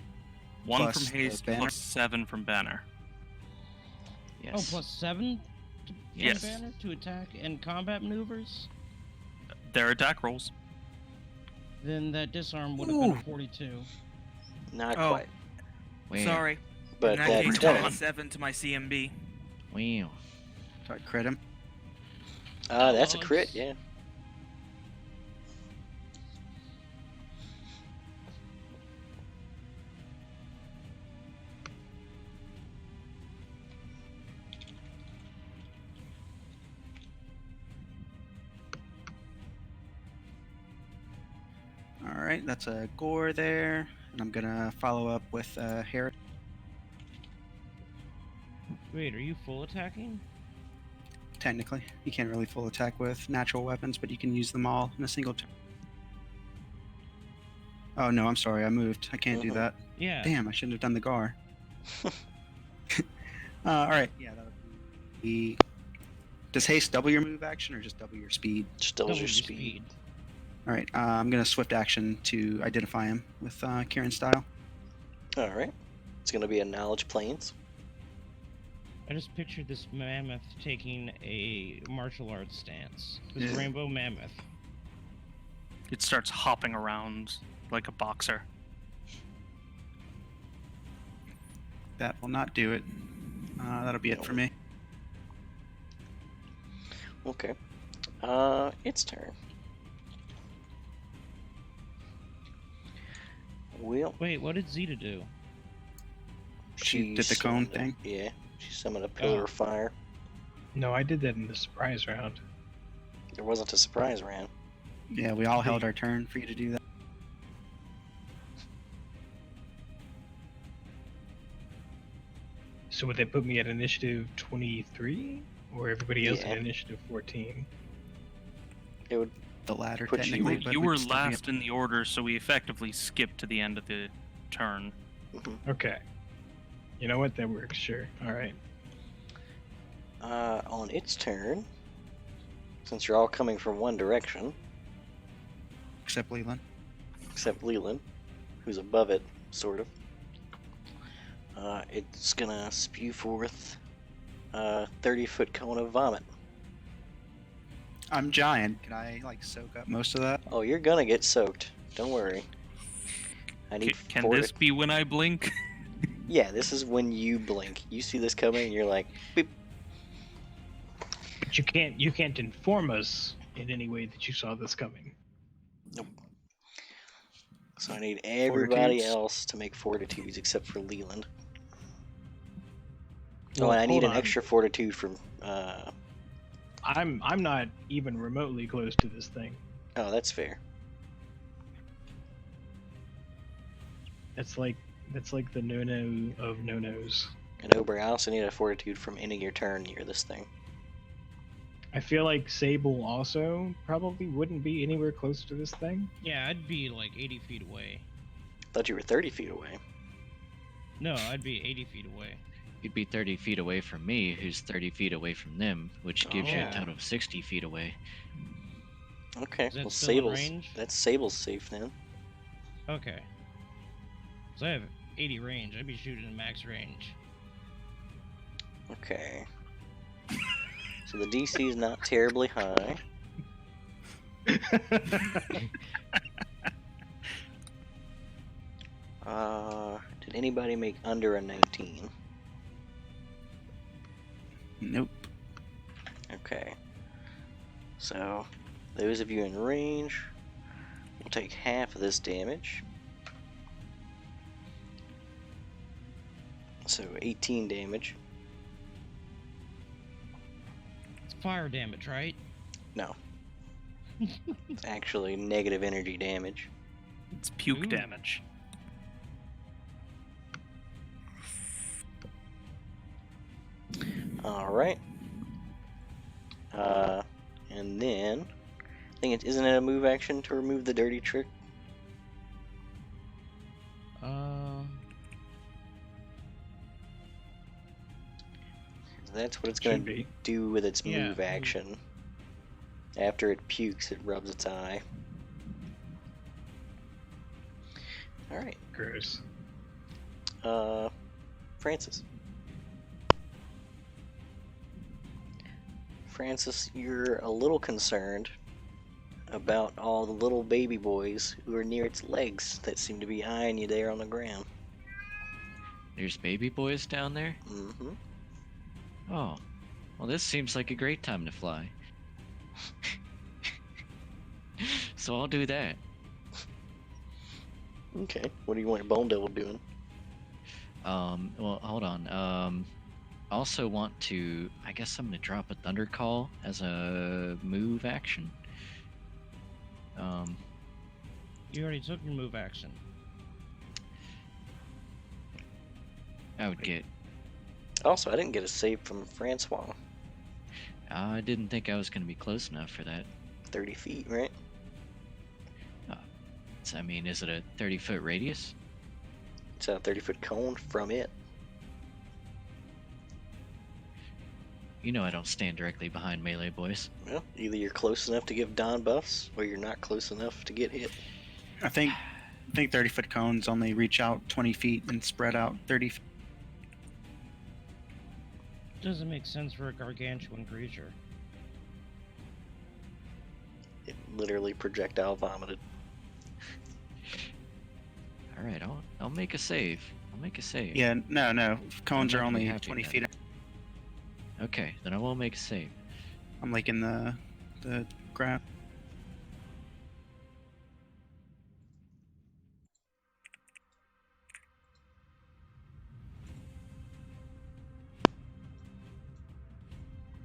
1 Plus from the haste, banner? plus 7 from banner. Yes. Oh, plus 7 to Yes. banner to attack and combat maneuvers? Their attack rolls. Then that disarm would have been a 42. Not Oh. quite. Wow. Sorry. But In that that case, 20. 27 to my CMB. Wow. do I crit him? That's a Oh, crit, it's- yeah. Alright, that's a gore there. And I'm gonna follow up with Harry. Wait, are you full attacking? Technically, you can't really full attack with natural weapons, but you can use them all in a single turn. Oh no, I'm sorry, I moved. I can't do Mhm. that. Yeah. Damn, I shouldn't have done the gar. Alright, yeah, that would be. Does haste double your move action or just double your speed? Just doubles Double your your speed. Alright, I'm gonna swift action to identify him with Kieran style. All right. It's going to be a knowledge planes. I just pictured this mammoth taking a martial arts stance. This Yeah. rainbow mammoth. It starts hopping around like a boxer. That will not do it. That'll be it for me. Okay. Its turn. Well, Wait, what did Zeta do? She did the cone summoned thing. Yeah, she summoned a pillar Oh. of fire. No, I did that in the surprise round. There wasn't a surprise round. Yeah, we all held our turn for you to do that. So would they put me at initiative 23? Or everybody else Yeah. at initiative 14? It would. The latter, Put you- technically. but You we'd were still be- last in the order, so we effectively skipped to the end of the turn. Okay. You know what? That works, sure. Alright. On its turn, since you're all coming from one direction, Except Leland. except Leland, who's above it, sort of. It's gonna spew forth a 30-foot cone of vomit. I'm giant. Can I like soak up most of that? Oh, you're gonna get soaked. Don't worry. I need Can forti- this be when I blink? Yeah, this is when you blink. You see this coming, and you're like, beep. But you can't inform us in any way that you saw this coming. So I need everybody Fortitudes? else to make fortitudes except for Leland. Well, and I need hold an on. extra fortitude from. I'm not even remotely close to this thing. Oh, that's fair. That's like the no-no of no-nos. And Ober, I also need a fortitude from ending your turn near this thing. I feel like Sable also probably wouldn't be anywhere close to this thing. Yeah, I'd be like 80 feet away. Thought you were 30 feet away. No, I'd be 80 feet away. You'd be 30 feet away from me, who's 30 feet away from them, which gives you Oh. a total of 60 feet away. Okay, Is that well, still in Sable's range? that's Sable's safe then. Okay. So I have 80 range. I'd be shooting in max range. Okay. So the DC is not terribly high. Did anybody make under a 19? Nope. Okay. So, those of you in range will take half of this damage. So, 18 damage. It's fire damage, right? No. It's actually negative energy damage. It's puke Ooh. damage. Alright. And then, I think isn't it a move action to remove the dirty trick? That's what it's going Should to be. do with its Yeah, move move. action. After it pukes, it rubs its eye. Alright. Gross. Francis. Francis, you're a little concerned about all the little baby boys who are near its legs that seem to be eyeing you there on the ground. There's baby boys down there? Mm-hmm. Oh. Well, this seems like a great time to fly. So I'll do that. Okay. What do you want your Bone Devil doing? Well, hold on. Also want to, I guess I'm gonna drop a Thunder Call as a move action. You already took your move action. I would get. Also, I didn't get a save from Francois. I didn't think I was gonna be close enough for that. 30 feet, right? So, I mean, is it a 30-foot radius? It's a 30-foot cone from it. You know I don't stand directly behind melee boys. Well, either you're close enough to give Don buffs, or you're not close enough to get hit. I think 30-foot cones only reach out 20 feet and spread out 30 feet. Doesn't make sense for a gargantuan creature. It literally projectile vomited. All right, I'll make a save. I'll make a save. Yeah, no. Cones I'm are not gonna be only happy 20 about feet. it. Okay, then I will make a save. I'm like in the ground.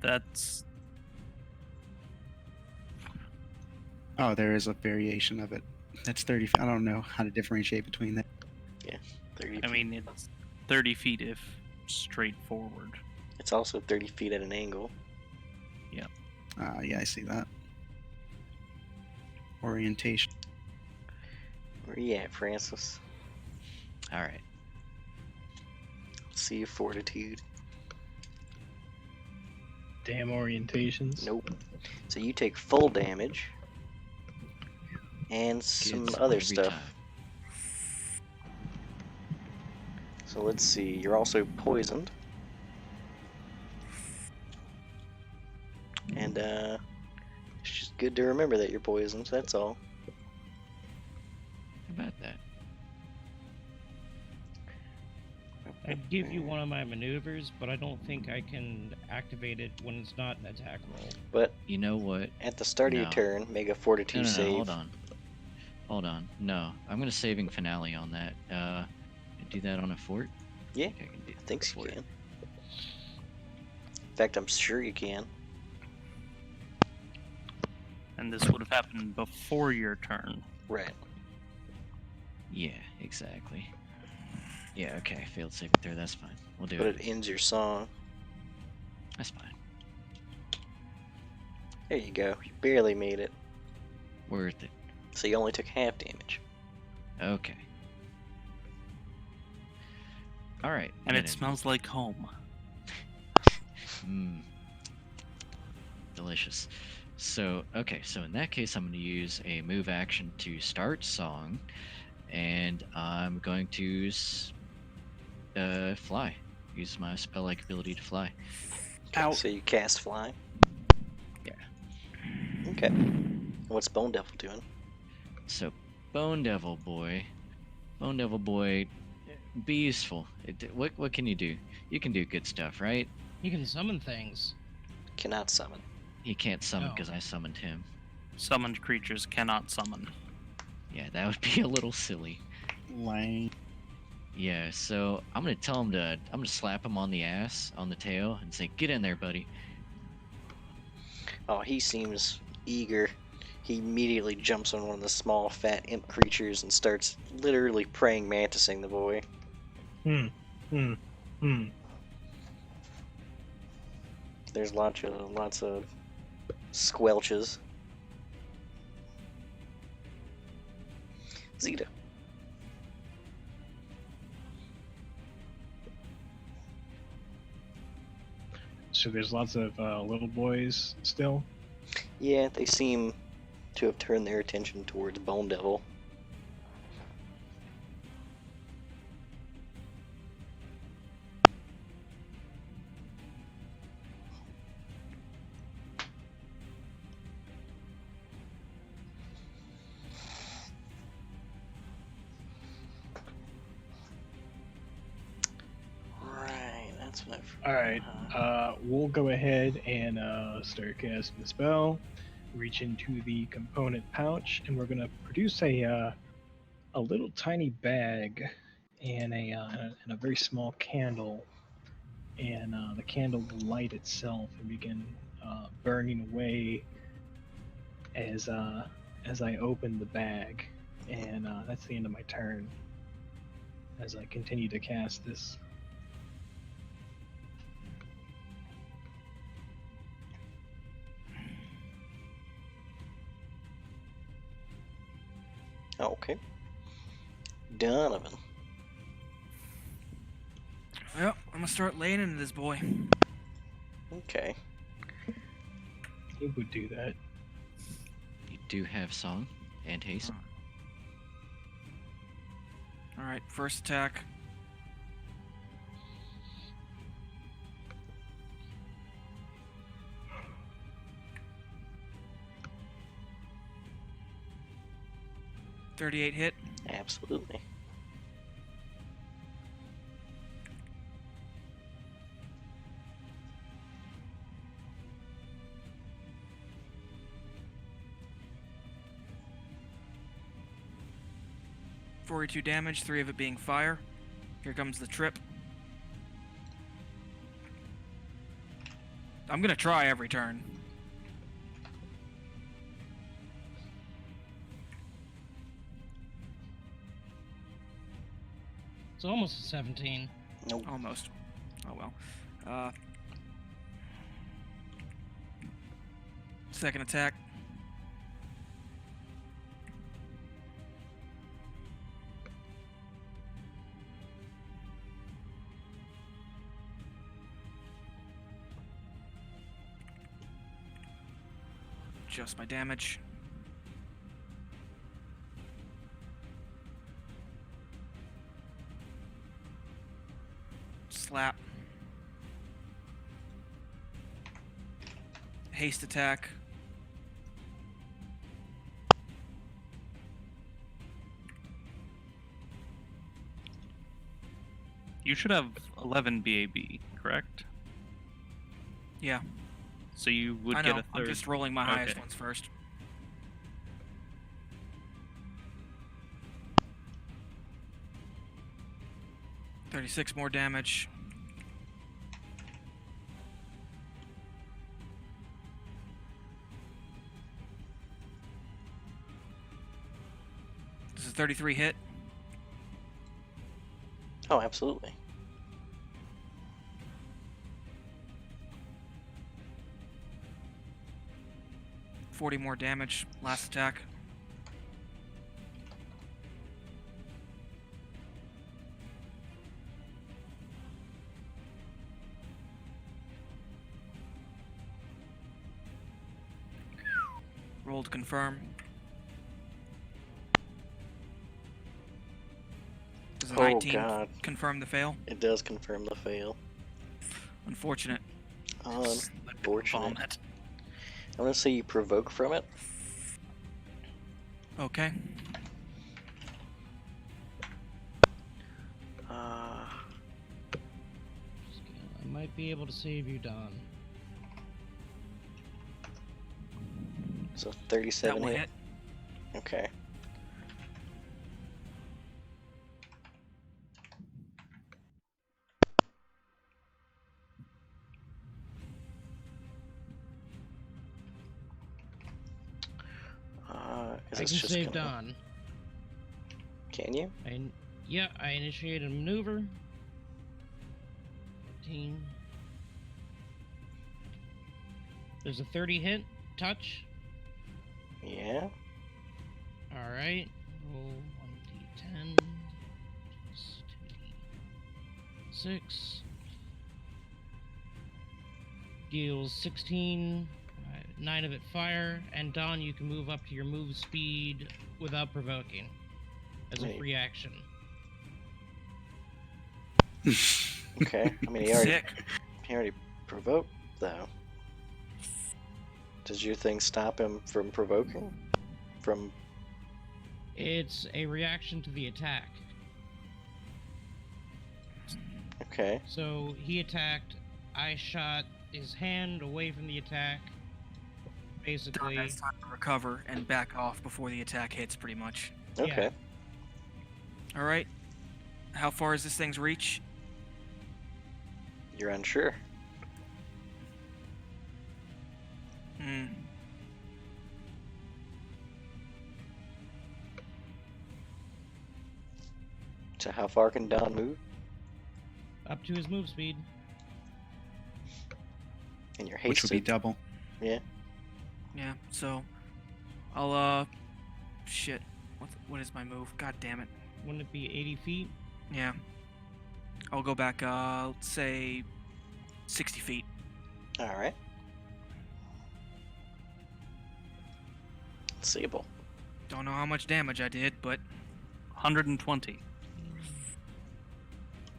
That's Oh, there is a variation of it. That's 30. I don't know how to differentiate between that. 30 I feet. mean, it's 30 feet if straightforward. It's also 30 feet at an angle. Yeah, I see that. Orientation. Where you at, Francis? All right. See your fortitude. Damn orientations. Nope. So you take full damage. And some Kids other every stuff. time. So let's see. You're also poisoned. And it's just good to remember that you're poisoned, that's all. How about that? I'd give you one of my maneuvers, but I don't think I can activate it when it's not an attack roll. But You know what? at the start of your No. turn, make a fortitude No, save. hold on. No, I'm gonna saving finale on that. Do that on a fort. Yeah, I can do I think you fort. can. In fact, I'm sure you can. And this would have happened before your turn. Right. Yeah, exactly. Yeah, okay. Failed saving throw. That's fine. We'll do But it. it ends your song. That's fine. There you go. You barely made it. Worth it. So you only took half damage. Okay. All right. And it then- smells like home. Mmm. Delicious. So, okay, so in that case, I'm going to use a move action to start song, and I'm going to fly. Use my spell-like ability to fly. Okay, Out. so you cast fly. Yeah. Okay. What's Bone Devil doing? So, Bone Devil Boy, be useful. What can you do? You can do good stuff, right? You can summon things. Cannot summon. He can't summon No. because I summoned him. Summoned creatures cannot summon. Yeah, that would be a little silly. Lame. Yeah, so I'm gonna slap him on the ass, on the tail, and say, "Get in there, buddy." Oh, he seems eager. He immediately jumps on one of the small, fat imp creatures and starts literally praying mantising the boy. There's lots of squelches. Zeta. So there's lots of little boys still. Yeah, they seem to have turned their attention towards Bone Devil. Right, that's what I've... All right, we'll go ahead and start casting the spell. Reach into the component pouch, and we're gonna produce a little tiny bag and a very small candle, and the candle will light itself and begin burning away as I open the bag, and that's the end of my turn. As I continue to cast this. Okay. Donovan. Well, I'm gonna start laying into this boy. Okay. He would do that. You do have song and haste. Alright, first attack. .38 hit. Absolutely. .42 damage, 3 of it being fire. Here comes the trip. I'm gonna try every turn. It's almost a 17. Nope. Almost. Oh well. Second attack. Adjust my damage. Slap. Haste attack. You should have 11 BAB, correct? Yeah, So you would I get know. a third. I'm just rolling my highest Okay. ones first. .36 more damage. This is 33 hit. Oh, absolutely. .40 more damage. Last attack. Roll to confirm. Does a Oh 19 god, confirm the fail? it does confirm the fail. Unfortunate. Unfortunate. Vomit. I'm gonna say you provoke from it. Okay. Uh, I might be able to save you, Don. so That 37 will hit. hit. Okay. Is I this can just save gonna... Don. Can you? Yeah, I initiate a maneuver. 15. There's a 30 hit. Touch. Yeah. Alright. Roll 1d10. 2d6. Deals 16. 9 of it fire. And Don, you can move up to your move speed without provoking. As a Wait. free action. Okay. I mean, Sick. he already provoked, though. Does your thing stop him from provoking? From... It's a reaction to the attack. Okay. So he attacked. I shot his hand away from the attack. Don Basically, has time to recover and back off before the attack hits, pretty much. Okay. All right. How far is this thing's reach? You're unsure. Hmm. So how far can Don move? up to his move speed. And your Which haste. would be double. Yeah. Yeah. So, I'll shit. What is my move? God damn it. Wouldn't it be 80 feet? Yeah. I'll go back. Let's say 60 feet. All right. Sable. Don't know how much damage I did, but 120.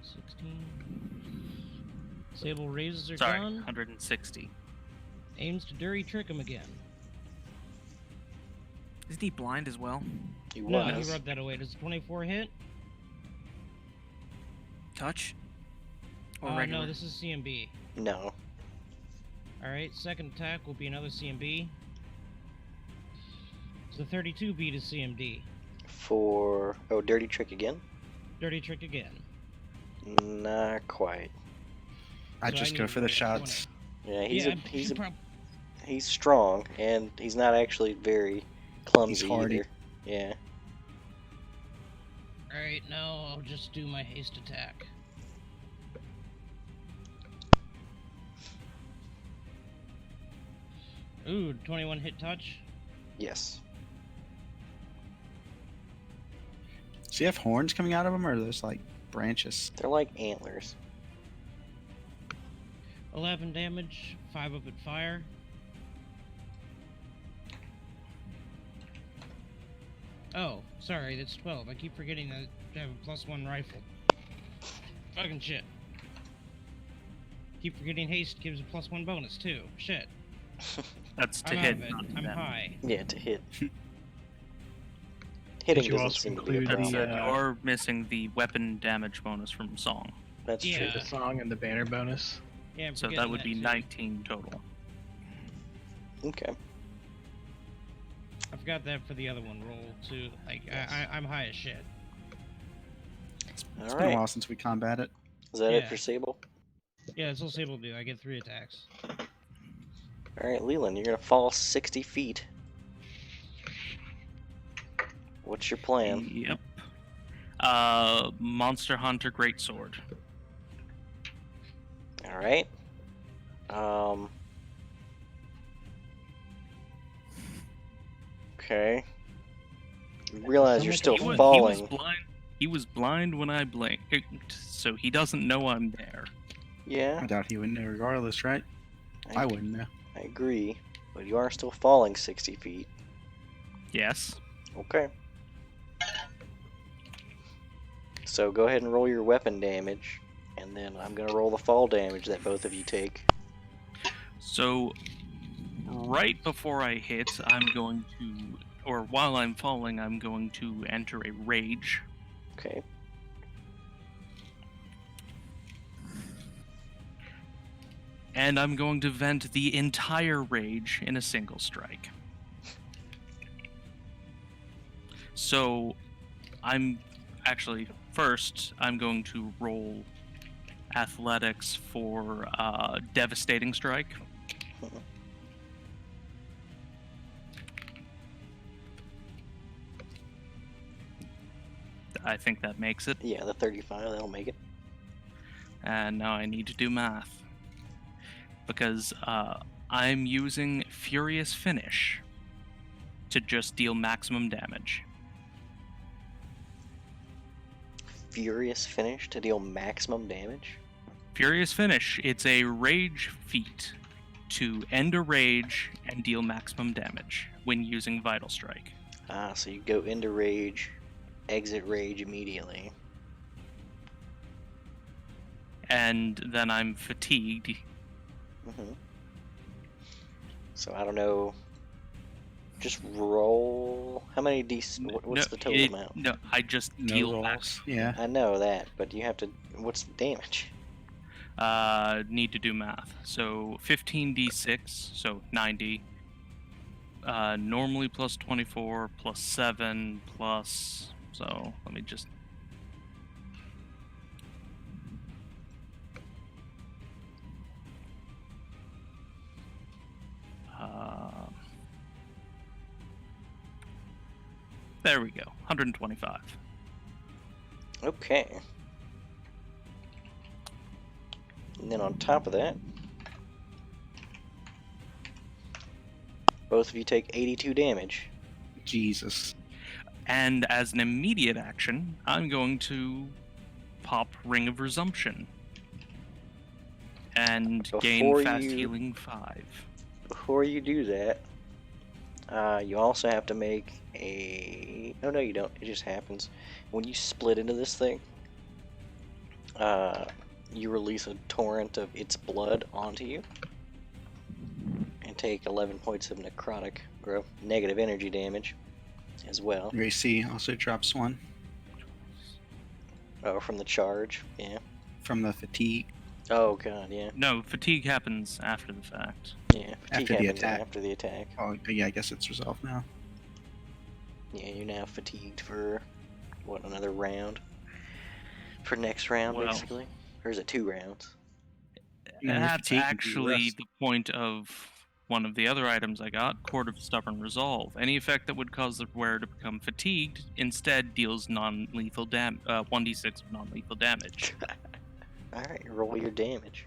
16. Sable raises her Sorry, gun, 160. aims to dirty trick him again. isn't he blind as well? He No, he was. rubbed that away. Does a 24 hit? Touch? Or Oh, regular? no, this is CMB. No. Alright, second attack will be another CMB. So 32 beat is CMD. For... Oh, dirty trick again? Dirty trick again. Not quite. I'd So I just need go to for the roll a shots. Yeah, Yeah, he's strong, and he's not actually very clumsy hardy. either. Yeah. Alright, now I'll just do my haste attack. Ooh, 21 hit touch. Yes. Does he have horns coming out of him, or are those like branches? They're like antlers. 11 damage, 5 of it fire. Oh, sorry, that's 12. I keep forgetting that I have a +1 rifle. Fucking shit. Keep forgetting haste gives a +1 bonus too. Shit. That's to I'm hit. out of it. not to I'm damage. high. Yeah, to hit. Hitting you doesn't also seem to be a include problem. the, You're missing the weapon damage bonus from song. That's Yeah. true. the song and the banner bonus. Yeah, I'm So that forgetting would be too. 19 total. Okay. I forgot that for the other one roll too. Like Yes. I'm high as shit. It's All been a right. while since we combat it. Is that it Yeah. for Sable? Yeah, that's all Sable do. I get 3 attacks. All right, Leland, you're gonna fall 60 feet. What's your plan? Yep. Monster Hunter Greatsword. All right. Okay. You realize you're still He was falling. blind. He was blind when I blinked, so he doesn't know I'm there. Yeah, I doubt he would know regardless, right? I wouldn't know. I agree, but you are still falling 60 feet. Yes. Okay. So go ahead and roll your weapon damage, and then I'm gonna roll the fall damage that both of you take. So, right before I hit, I'm going to, or while I'm falling, I'm going to enter a rage. Okay. And I'm going to vent the entire rage in a single strike. So, I'm actually, first, I'm going to roll athletics for devastating strike. Mhm. I think that makes it. Yeah, the 35, that'll make it. And now I need to do math. Because I'm using Furious Finish to just deal maximum damage. Furious Finish to deal maximum damage? Furious Finish, it's a rage feat to end a rage and deal maximum damage when using Vital Strike. Ah, so you go into rage, exit rage immediately. And then I'm fatigued. Mm-hmm. So I don't know. Just roll. How many what's the total amount? No, I just No deal rolls. max. Yeah. I know that, but you have to. What's the damage? Need to do math. So 15d6, so 90. Normally plus 24, plus 7, plus. So let me just. There we go. 125. Okay. And then on top of that, both of you take 82 damage. Jesus. And as an immediate action, I'm going to pop Ring of Resumption and gain Before Fast you- Healing 5. Before you do that, you also have to make a... Oh, no, you don't. It just happens. When you split into this thing, you release a torrent of its blood onto you and take 11 points of necrotic or negative energy damage as well. Your AC also drops 1 Oh, from the charge, yeah. from the fatigue. Oh, God, yeah. No, fatigue happens after the fact. Yeah, fatigue After the happens attack. after the attack. Oh, yeah, I guess it's resolved now. Yeah, you're now fatigued for, what, another round? For next round, Well- basically? Or is it 2 rounds? No, you're That's fatigued, you actually rest. the point of one of the other items I got, Cord of Stubborn Resolve. Any effect that would cause the wearer to become fatigued instead deals non-lethal 1d6 of non-lethal damage. Alright, roll your damage.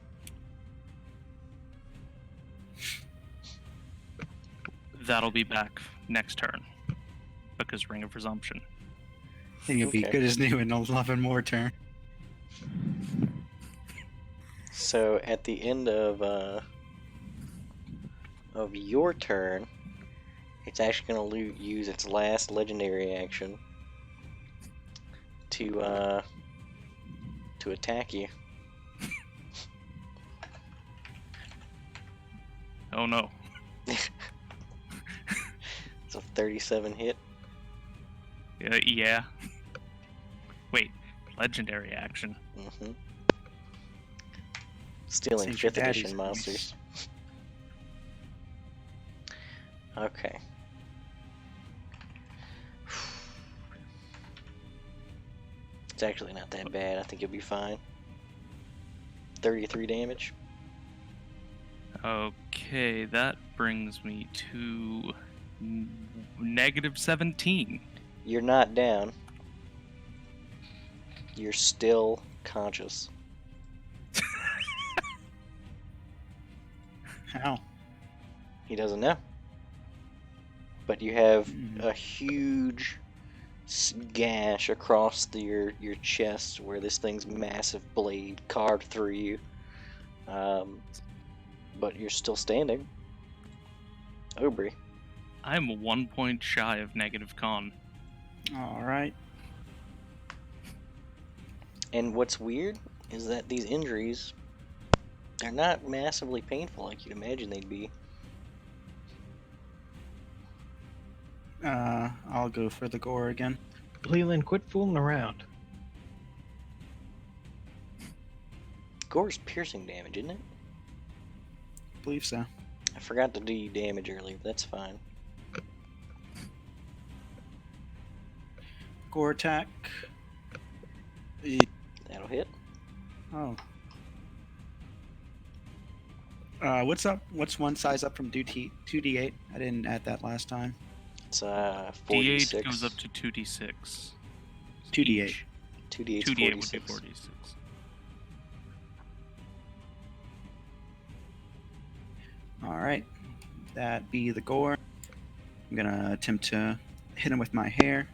That'll be back next turn because Ring of Resumption. And you'll be Okay. good as new in 11 more turn. So at the end of your turn, it's actually going to use its last legendary action to attack you. Oh no. It's a 37 hit. Yeah. Wait, legendary action. Mm-hmm. Stealing Saint your 5th daddy's edition voice. monsters. Okay. It's actually not that bad. I think you'll be fine. 33 damage. Okay, that brings me to negative 17. You're not down. You're still conscious. How? He doesn't know. But you have Mm. a huge gash across your chest where this thing's massive blade carved through you. But you're still standing. Aubrey. I'm 1 point shy of negative con. All right. And what's weird is that these injuries, they're not massively painful like you'd imagine they'd be. I'll go for the gore again. Leland, quit fooling around. Gore's piercing damage, isn't it? I believe so. I forgot to do you damage earlier, but that's fine. Gore attack. That'll hit. Oh. What's up? What's one size up from 2d8? I didn't add that last time. It's D8 46. goes up to 2d6. 2d8. 2d8 's 2d8 would be 46. 46. All right. That be the gore. I'm gonna attempt to hit him with my hair.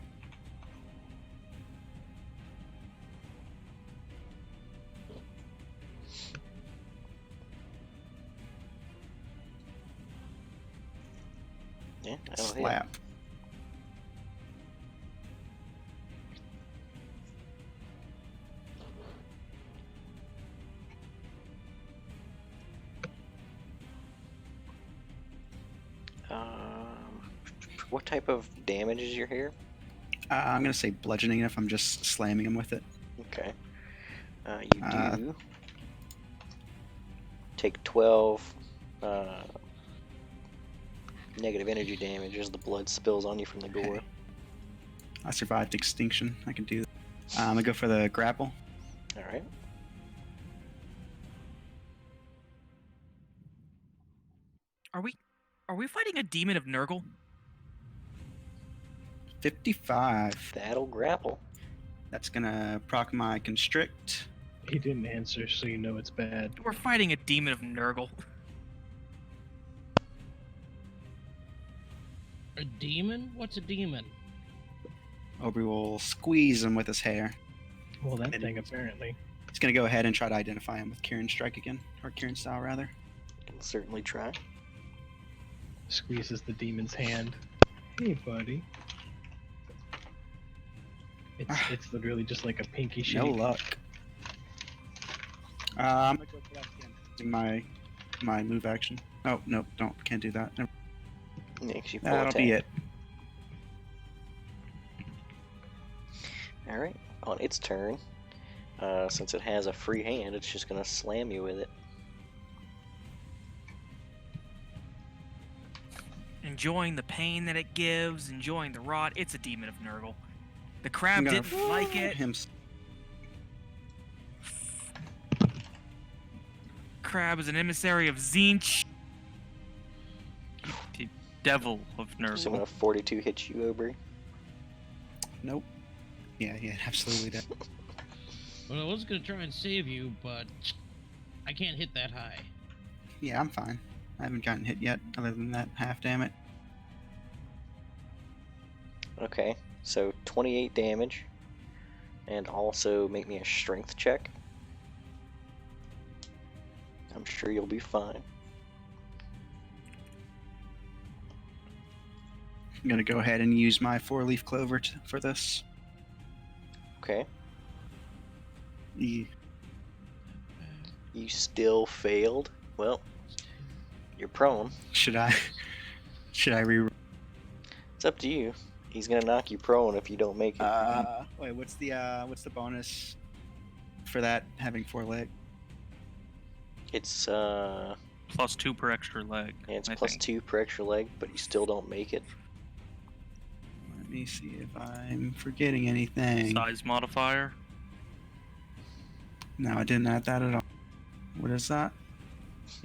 Yeah, that'll hit. Slap. What type of damage is your hair? I'm gonna say bludgeoning if I'm just slamming him with it. Okay. You do take 12 negative energy damage as the blood spills on you from the gore. I survived extinction. I can do that. I'm gonna go for the grapple. All right. Are we fighting a demon of Nurgle? 55. That'll grapple. That's gonna proc my constrict. He didn't answer, so you know it's bad. We're fighting a demon of Nurgle. A demon? What's a demon? Aubrey will squeeze him with his hair. Well, that thing apparently. He's gonna go ahead and try to identify him with Kieran Strike again, or Kieran Style rather. Can certainly try. Squeezes the demon's hand. Hey, buddy. It's literally just like a pinky shake. No luck. I'm gonna go for that again. Using my move action. Oh no, can't do that. Never- Makes you full That'll attack. be it. All right. On its turn, since it has a free hand, it's just gonna slam you with it. Enjoying the pain that it gives, enjoying the rot. It's a demon of Nurgle. The crab I'm gonna didn't like it. Crab is an emissary of Zinch. The devil of So Nurgle. gonna 42 hit you, Aubrey. Nope. Yeah, absolutely does. Well, I was gonna try and save you, but I can't hit that high. Yeah, I'm fine. I haven't gotten hit yet, other than that half damage. Okay. So 28 damage, and also make me a strength check. I'm sure you'll be fine. I'm gonna go ahead and use my 4-leaf clover for this. Okay. Yeah. You still failed. Well, you're prone. Should I re? It's up to you. He's gonna knock you prone if you don't make it. Wait, what's the bonus for that having 4 leg? It's +2 per extra leg. yeah, it's I plus think. 2 per extra leg, but you still don't make it. Let me see if I'm forgetting anything. Size modifier. No, I didn't add that at all. What is that?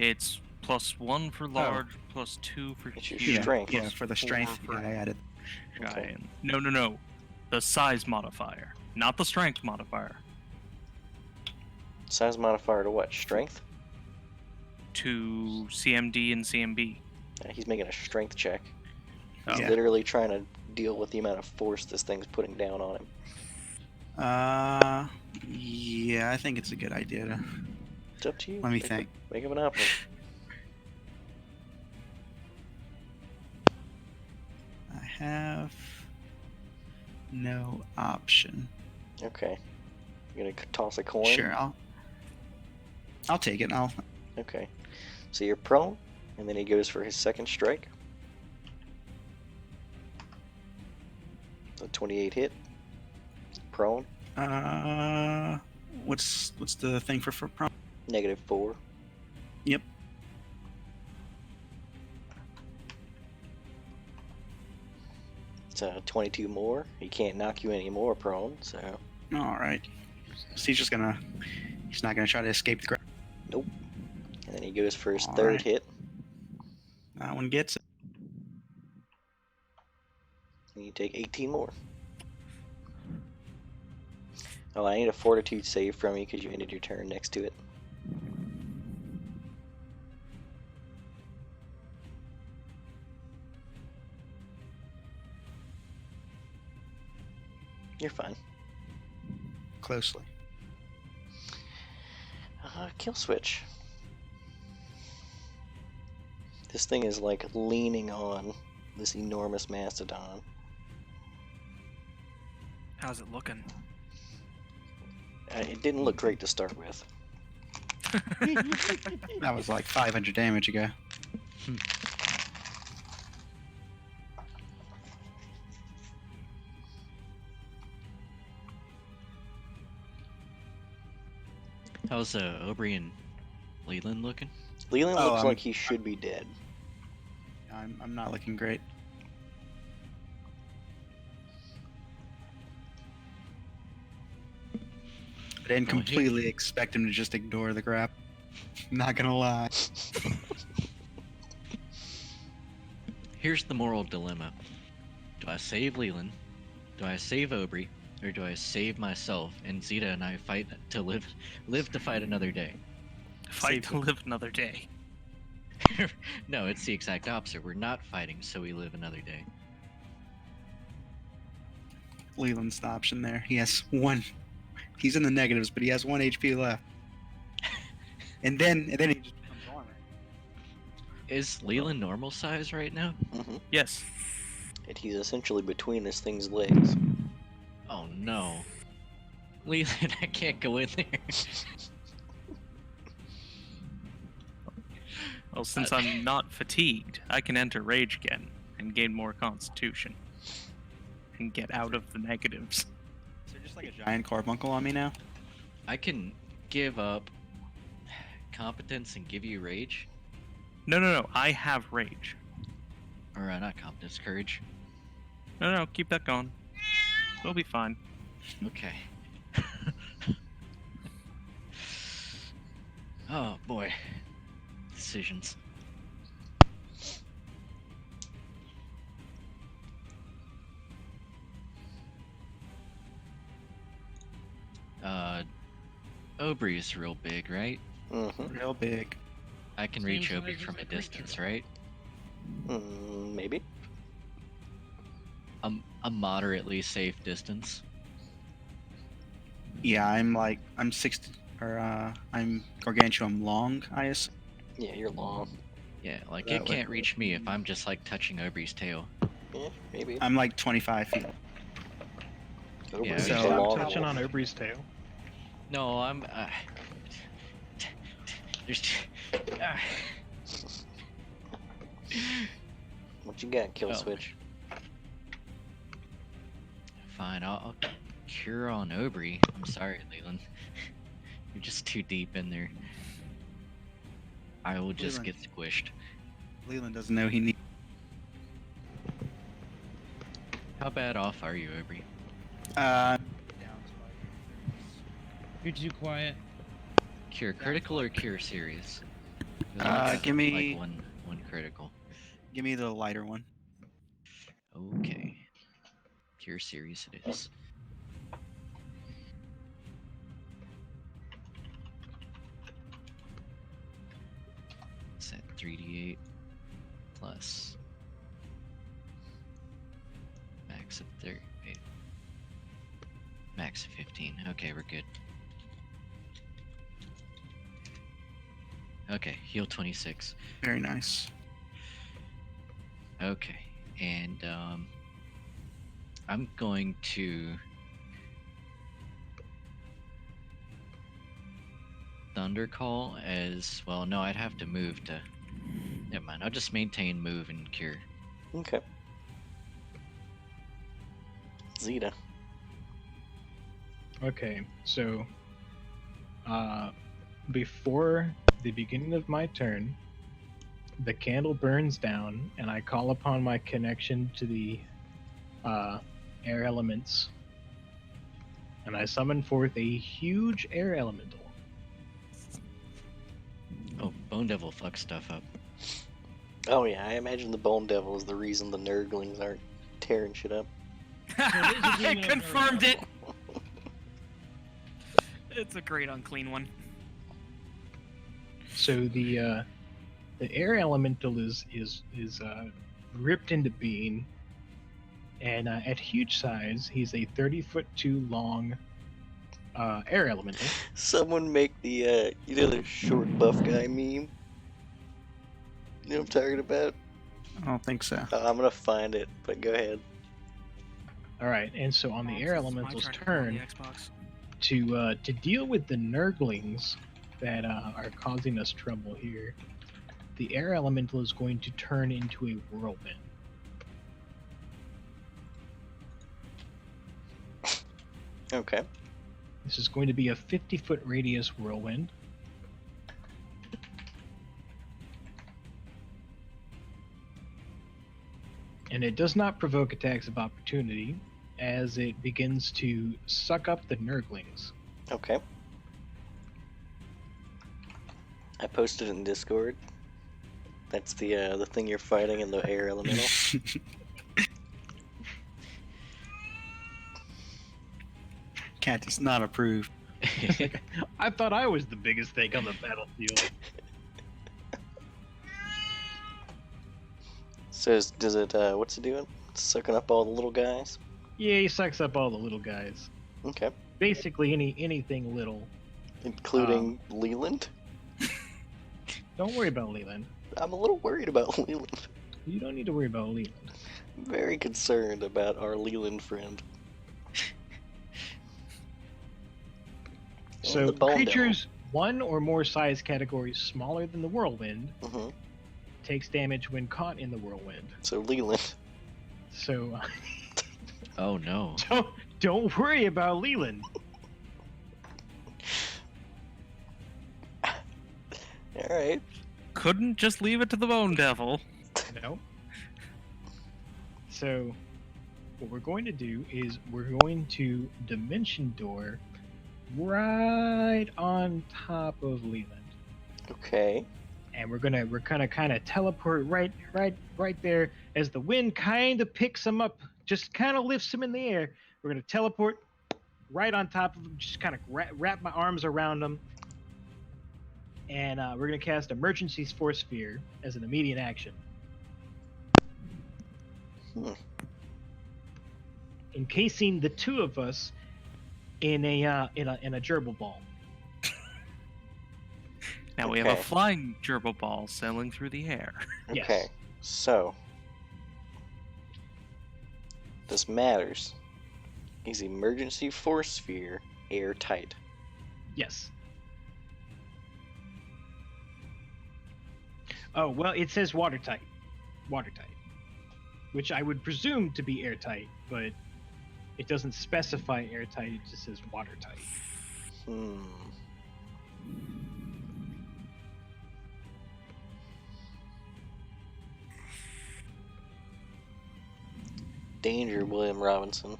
It's +1 for large, +2 for It's your huge, strength. Yeah, for the strength. for Yeah, I added. giant. No. The size modifier, not the strength modifier. Size modifier to what? Strength? To CMD and CMB. He's making a strength check. Oh. He's Yeah. literally trying to deal with the amount of force this thing's putting down on him. Yeah, I think it's a good idea to. It's up to you. Let me Make think. Make up an option. have no option. Okay. You're gonna toss a coin? Sure, I'll take it. Okay. So you're prone, and then he goes for his second strike. A 28 hit. Prone. What's the thing for prompt? -4. Yep. It's 22 more. He can't knock you any more prone, so. All right. So he's not gonna try to escape the grab. Nope. And then he goes for his All third right. hit. That one gets it. And you take 18 more. Oh, I need a fortitude save from you because you ended your turn next to it. You're fine. Closely. Kill switch. This thing is like leaning on this enormous mastodon. How's it looking? It didn't look great to start with. That was like 500 damage ago. How's Aubrey and Leland looking? Leland Oh, looks like he should be dead. I'm not looking great. I didn't Oh, he- completely expect him to just ignore the grab. Not gonna lie. Here's the moral dilemma. Do I save Leland? Do I save Aubrey? Or do I save myself and Zeta and I fight to live to fight another day? Fight to live another day. No, it's the exact opposite. We're not fighting, so we live another day. Leland's the option there. He has one. He's in the negatives, but he has 1 HP left. And then he just becomes armor. Is Leland normal size right now? Hmm. Yes. And he's essentially between this thing's legs. Oh no. Leland, I can't go in there. Well, since I'm not fatigued, I can enter rage again and gain more constitution. And get out of the negatives. Is there just like a giant carbuncle on me now? I can give up competence and give you rage. No. I have rage. Or not competence, courage. No. Keep that going. We'll be fine. Okay. Oh boy. Decisions. Aubrey is real big, right? Mm-hmm. Real big. I can Same reach size Aubrey as from the a distance, creature. right? Maybe. A moderately safe distance. Yeah, I'm 60, or I'm gargantuan long, I assume. Yeah, you're long. Yeah, like That it would- can't reach me if I'm just like touching Aubrey's tail. Yeah, maybe. I'm like 25 feet. Oh, yeah, but so- he's a Stop long touching one. on Aubrey's tail. No, I'm. There's. What you got, kill Oh. switch? Fine, I'll cure on Aubrey. I'm sorry, Leland. You're just too deep in there. I will just Leland. get squished. Leland doesn't know he needs. How bad off are you, Aubrey? You're too quiet. Cure critical or cure serious? 'Cause I got, give me- like one critical. Give me the lighter one. Okay. Cure serious it is. It's at 3d8 plus max of 30. Wait. Max of 15. Okay, we're good. Okay, heal 26. Very nice. Okay, and I'm going to Thunder Call as well. No, I'd have to move to. Never mind. I'll just maintain move and cure. Okay. Zeta. Okay, so before the beginning of my turn, the candle burns down, and I call upon my connection to the air elements, and I summon forth a huge air elemental. Oh, Bone Devil fucks stuff up. Oh yeah, I imagine the Bone Devil is the reason the Nurglings aren't tearing shit up. I confirmed it. It's a great unclean one. So the air elemental is ripped into being, and at huge size, he's a 30-foot-2 long air elemental. Someone make the the short buff guy meme. You know what I'm talking about? I don't think so. I'm gonna find it, but go ahead. All right, and so on the air It's my elemental's turn to go on turn, the Xbox. to deal with the Nurglings that are causing us trouble here, the air elemental is going to turn into a whirlwind. Okay. This is going to be a 50-foot radius whirlwind. And it does not provoke attacks of opportunity, as it begins to suck up the Nurglings. Okay. I posted it in Discord. That's the thing you're fighting in the air elemental. Cat does not approve. I thought I was the biggest thing on the battlefield. So does it? What's it doing? It's sucking up all the little guys. Yeah, he sucks up all the little guys. Okay. Basically, anything little. Including Leland. Don't worry about Leland. I'm a little worried about Leland. You don't need to worry about Leland. I'm very concerned about our Leland friend. So the Bone creatures one or more size categories smaller than the whirlwind Devil. takes damage when caught in the whirlwind. So Leland. So Oh no. don't worry about Leland. All right. Couldn't just leave it to the Bone Devil. No. So what we're going to do is we're going to dimension door right on top of Leland. Okay. And we're gonna kind of teleport right there as the wind kind of picks him up, just kind of lifts him in the air. We're gonna teleport right on top of him, just kind of wrap my arms around him, and we're gonna cast Emergency Force Sphere as an immediate action, encasing the two of us in a gerbil ball. Now we have a Okay. flying gerbil ball sailing through the air. Yes. Okay. So this matters. Is emergency force sphere airtight? Yes. Oh, well, it says watertight. Watertight. Which I would presume to be airtight, but it doesn't specify airtight, it just says watertight. Danger, William Robinson.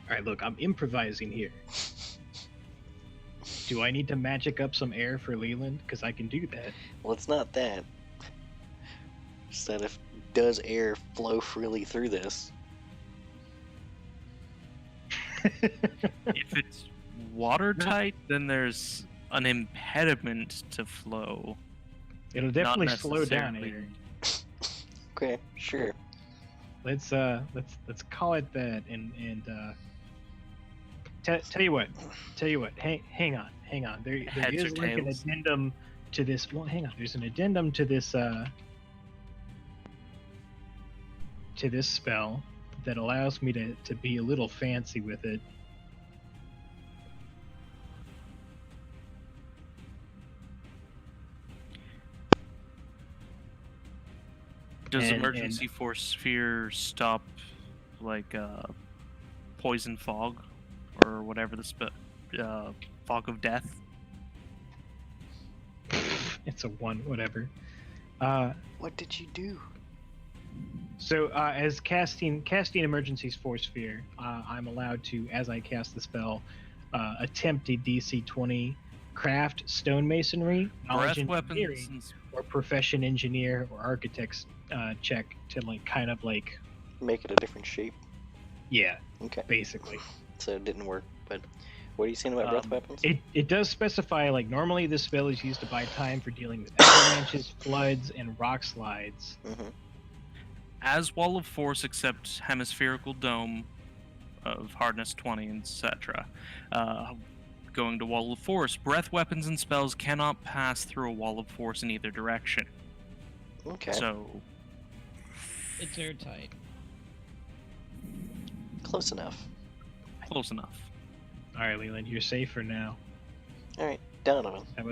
Alright, look, I'm improvising here. Do I need to magic up some air for Leland? Because I can do that. Well, it's not that. It's that if does air flow freely through this? If it's watertight, then there's an impediment to flow. It'll definitely slow down necessarily. air. Okay, sure. Let's call it that, and tell you what. Hang on. There Heads is or like an tails? addendum to this. Well, hang on. There's an addendum to this to this spell that allows me to be a little fancy with it. Does And- emergency force sphere stop like poison fog or whatever the fog of death? It's a 1, whatever. What did you do? So as casting emergency's force sphere, I'm allowed to, as I cast the spell, attempt a DC 20 craft stonemasonry, knowledge Breath engineering, weapons. or profession engineer or architect's check to like kind of like, Make it a different shape. yeah, Okay. basically. So it didn't work, but what are you saying about breath weapons? It does specify, like, normally this spell is used to buy time for dealing with avalanches, floods, and rock slides. Mm-hmm. As Wall of Force, except hemispherical dome of hardness 20, etc. Going to Wall of Force, breath weapons and spells cannot pass through a Wall of Force in either direction. Okay. So, It's airtight. Close enough. close enough. All right, Leland, you're safe for now. All right, Donovan. That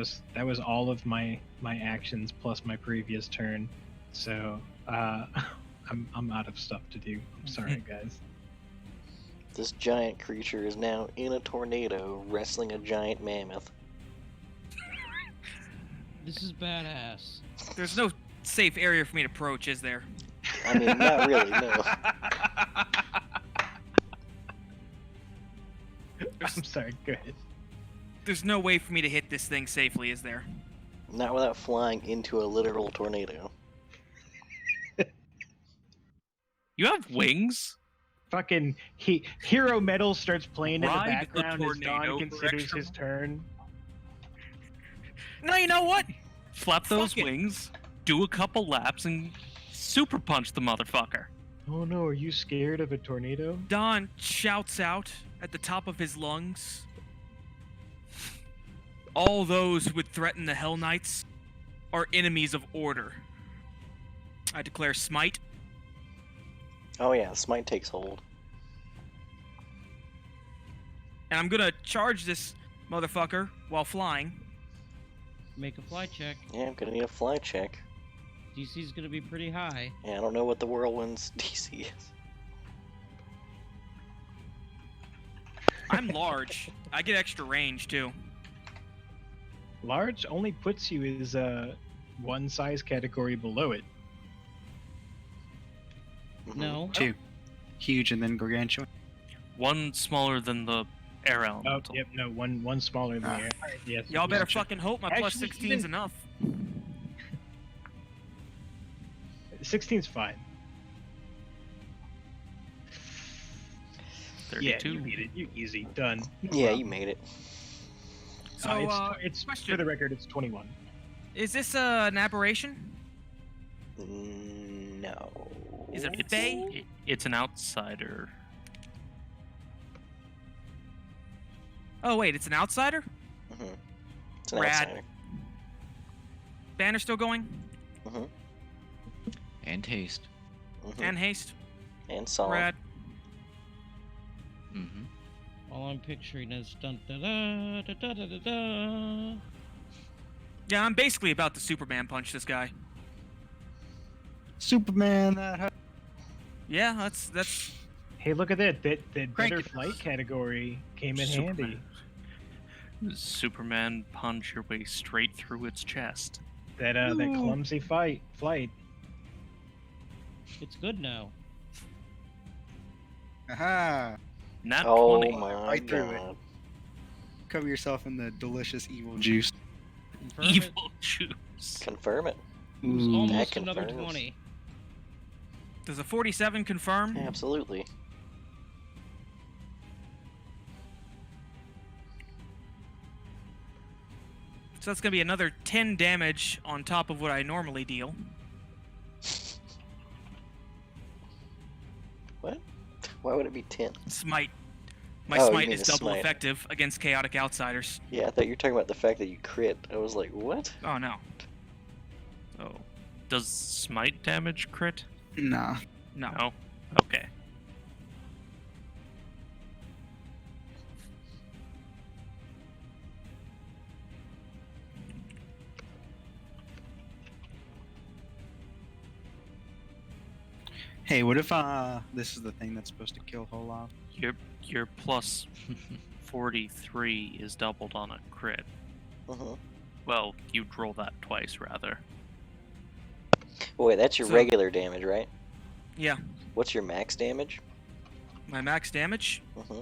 was all of my actions plus my previous turn. So I'm out of stuff to do. I'm sorry, guys. This giant creature is now in a tornado wrestling a giant mammoth. This is badass. There's no safe area for me to approach, is there? I mean, not really, no. I'm sorry. Go ahead. There's no way for me to hit this thing safely, is there? Not without flying into a literal tornado. You have wings? Fucking hero metal starts playing in the Ride the background as Don tornado for considers extra his turn. No, you know what? Flap those Fuck it. wings, do a couple laps, and super punch the motherfucker. Oh no, are you scared of a tornado? Don shouts out at the top of his lungs. All those who would threaten the Hell Knights are enemies of order. I declare smite. Oh yeah, smite takes hold. And I'm gonna charge this motherfucker while flying. Make a fly check. Yeah, I'm gonna need a fly check. DC's gonna be pretty high. Yeah, I don't know what the whirlwind's DC is. I'm large. I get extra range too. Large only puts you as one size category below it. Mhm. No. 2. Huge and then gargantuan. One smaller than the air Oh, elemental. yep, no, one smaller than the air. Alright, yes. Y'all better gotcha. fucking hope my plus Actually, 16 is even- enough. 16's fine. Yeah, 32. you beat it. You easy. Done. No Yeah, problem. you made it. So, it's question. for the record, it's 21. Is this an aberration? No. Is it It's, Fae? it's an outsider. Oh wait, it's an outsider? Mhm. It's an Rad. outsider. Banner still going? Mhm. And taste. Mhm. And haste? And song. Rad. Mm-hmm. All I'm picturing is dun da da da da da da da. Yeah, I'm basically about to Superman punch this guy. Superman, that hurt. Yeah, that's Hey, look at that. That Crank better it. flight category came in handy. Superman punch your way straight through its chest. That clumsy flight. It's good now. Aha! Nat Oh 20. my Right through it. god. Cover yourself in the delicious evil juice. Confirm it. Evil juice. Confirm it. It was Ooh. almost that another confirms. 20. does a 47 confirm? Absolutely. So that's gonna be another 10 damage on top of what I normally deal. What? Why would it be 10? Smite. My Oh, you smite mean is the double smite. effective against chaotic outsiders. Yeah, I thought you were talking about the fact that you crit. I was like, what? Oh no. Oh. Does smite damage crit? Nah. No. No? Okay. Hey, what if this is the thing that's supposed to kill Olaf? Your plus 43 is doubled on a crit. Uh-huh. Well, you'd roll that twice, rather. Wait, that's your So- regular damage, right? Yeah. What's your max damage? My max damage, Uh-huh.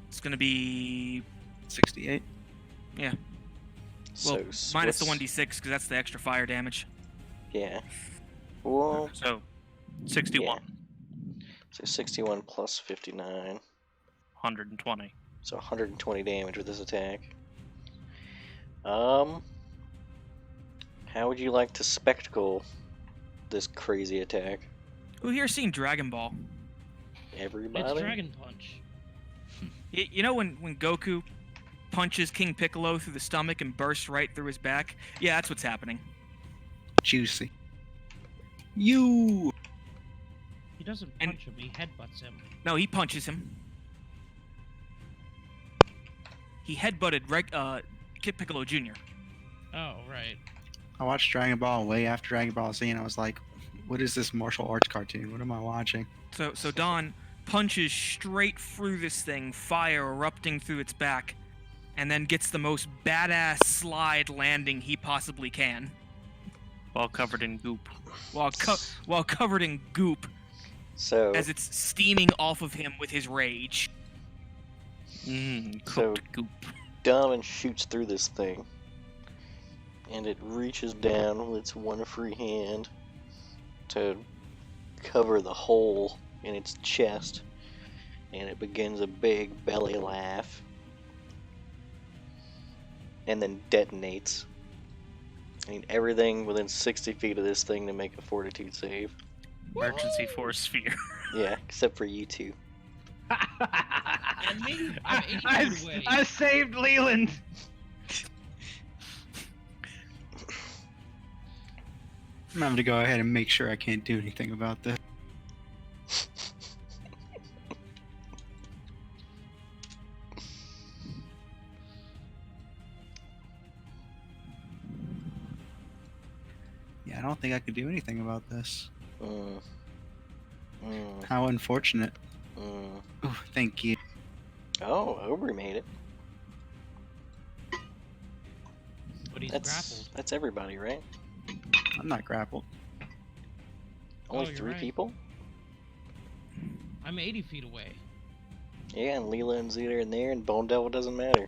it's gonna be 68. So minus the what's- 1d6 because that's the extra fire damage. Yeah. Well, So, 61. so 61 plus 59. 120. So 120 damage with this attack. How would you like to spectacle this crazy attack? Who here's seen Dragon Ball? Everybody? It's Dragon Punch. You know when Goku punches King Piccolo through the stomach and bursts right through his back? Yeah, that's what's happening. Juicy. You. He doesn't And- punch him, he headbutts him. No, he punches him. He headbutted Kid Piccolo Jr. Oh, right. I watched Dragon Ball way after Dragon Ball Z, and I was like, "What is this martial arts cartoon? What am I watching?" So Don punches straight through this thing, fire erupting through its back, and then gets the most badass slide landing he possibly can, While covered in goop. while covered in goop So, as it's steaming off of him with his rage. Cooked goop. Donovan shoots through this thing. And it reaches down with its one free hand to cover the hole in its chest. And it begins a big belly laugh. And then detonates. I need everything within 60 feet of this thing to make a fortitude save. Emergency force sphere. Yeah, except for you two. And me, I'm 80 feet away. I saved Leland. I'm having to go ahead and make sure I can't do anything about this. Yeah, I don't think I could do anything about this. Mm. Mm. How unfortunate. Mm. Ooh, thank you. Oh, Aubrey made it. But he's grappled. That's everybody, right? I'm not grappled. Only you're 3 right. people? I'm 80 feet away. Yeah, and Leela and Zeta are in there, and Bone Devil doesn't matter.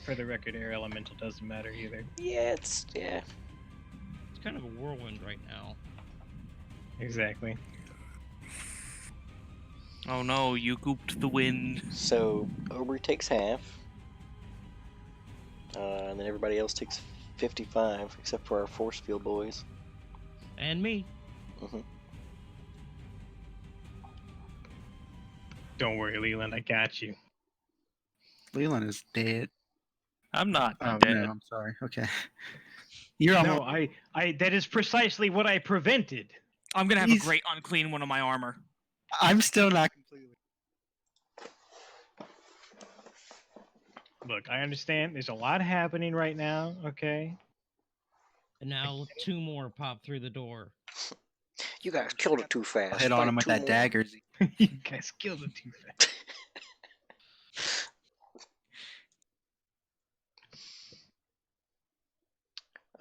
For the record, air elemental doesn't matter either. Yeah, it's It's kind of a whirlwind right now. Exactly. Oh no, you gooped the wind. So Aubrey takes half, and then everybody else takes 55, except for our force field boys. And me. Hmm. Don't worry, Leland, I got you. Leland is dead. I'm not Oh dead. no, I'm sorry. Okay. You're No, almost. I that is precisely what I prevented. I'm gonna have He's- a great unclean one of my armor. I'm still not completely. Look, I understand there's a lot happening right now, okay? And now 2 more pop through the door. You guys killed it too fast. I'll hit on Fight him with 2 that more. dagger. You guys killed it too fast.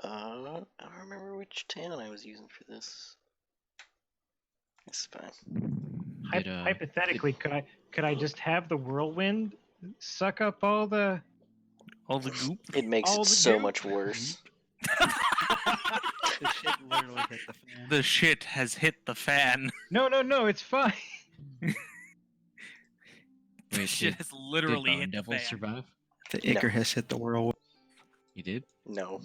I don't remember which town I was using for this. It's fine. Did, Hypothetically, could I just have the whirlwind suck up all the All the goop. It makes All it the so goop? much worse. The shit literally hit the fan. The shit has hit the fan. No, it's fine. Wait, Shit has literally Bone hit the Devil fan. survive? The No. Icarus hit the whirlwind. You did? No,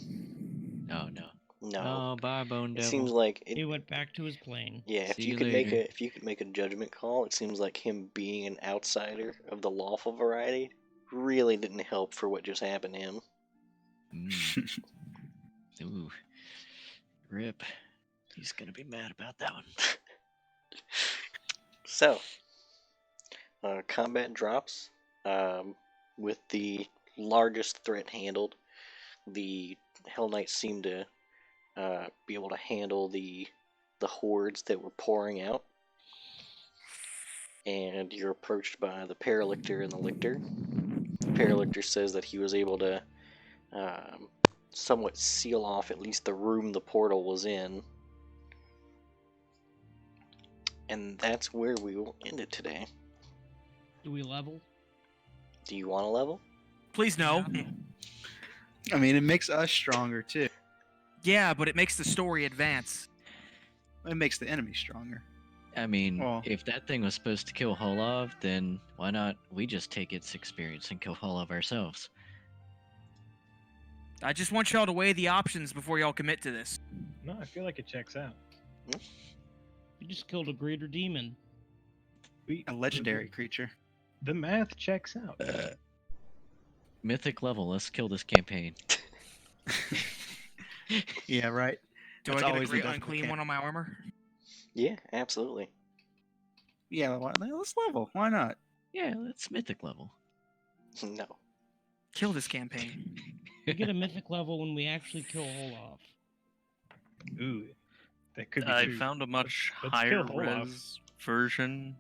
Oh no. no. Oh, bye, Bone It Devil. seems like He went back to his plane. yeah. If See you you could later. if you could make a judgment call, it seems like him being an outsider of the lawful variety really didn't help for what just happened to him. Mm. Ooh. Rip. He's gonna be mad about that one. So, combat drops. With the largest threat handled, the Hell Knights seem to be able to handle the hordes that were pouring out. And you're approached by the Paralictor and the Lictor. The Paralictor says that he was able to somewhat seal off at least the room the portal was in. And that's where we will end it today. Do we level? Do you want to level? Please no. I mean, it makes us stronger too. Yeah, but it makes the story advance. It makes the enemy stronger. I mean, Well- if that thing was supposed to kill Holov, then why not we just take its experience and kill Holov ourselves? I just want y'all to weigh the options before y'all commit to this. No, I feel like it checks out. You just killed a greater demon. A legendary creature. The math checks out. Mythic level, let's kill this campaign. Yeah, right. Do That's I get a always the great death unclean mechanic. one on my armor? Yeah, absolutely. Yeah, let's level. Why not? Yeah, that's mythic level. No. Kill this campaign. We get a mythic level when we actually kill Olaf. Ooh, that could be I true. found a much let's higher kill Olaf. res version.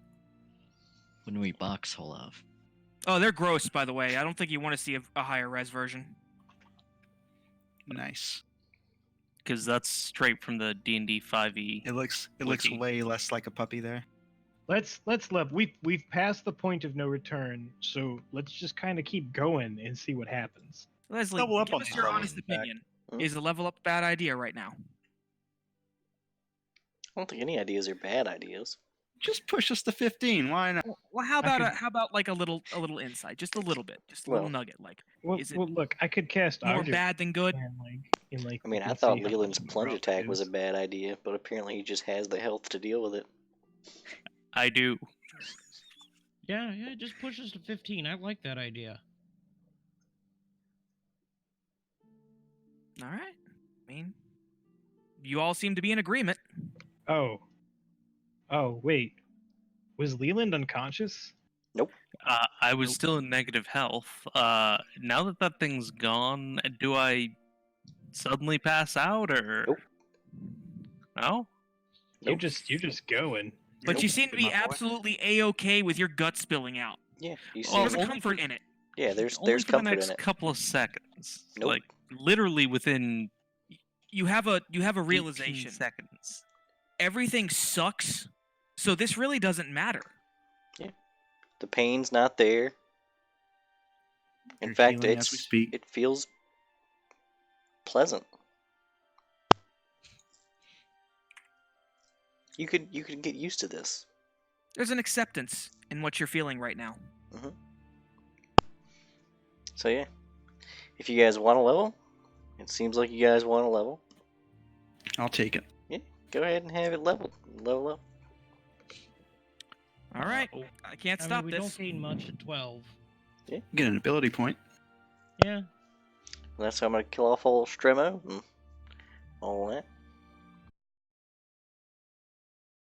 When we box Holov. Oh, they're gross, by the way. I don't think you want to see a higher res version. Nice. Because that's straight from the D&D 5e. It looks Wiki. way less like a puppy there. Let's level. We've passed the point of no return, so let's just kind of keep going and see what happens. Leslie, Double up give on us these your levels, honest in fact. opinion. Hmm? Is a level up a bad idea right now? I don't think any ideas are bad ideas. Just push us to 15. Why not? Well, how I about could- how about like a little insight, just a little bit, just a little Well- nugget, like Well, Is it look, I could cast more object bad than good? and I mean, I and thought see how Leland's much plunge drop attack it was a is. bad idea, but apparently he just has the health to deal with it. I do. Yeah, just push us to 15. I like that idea. All right. I mean, you all seem to be in agreement. Oh, wait, was Leland unconscious? I was still in negative health. Now that that thing's gone, do I suddenly pass out or? Nope. No. You're Nope. just going. But Nope. you seem to be My boy. absolutely a-okay with your gut spilling out. Yeah, you see. Well, There's only comfort for- in it. Yeah, there's Only for the comfort next in it. couple of seconds. Nope. Like literally within You have a 18 realization. seconds. Everything sucks, so this really doesn't matter. The pain's not there. In You're fact, healing as we speak. it feels pleasant. You could get used to this. There's an acceptance in what you're feeling right now. So yeah, if you guys want to level, it seems like you guys want to level. I'll take it. Go ahead and have it leveled. Level up. All right. I can't stop we this. don't gain much at 12. Get an ability point. Yeah. And that's how I'm gonna kill off old Stremo and all that.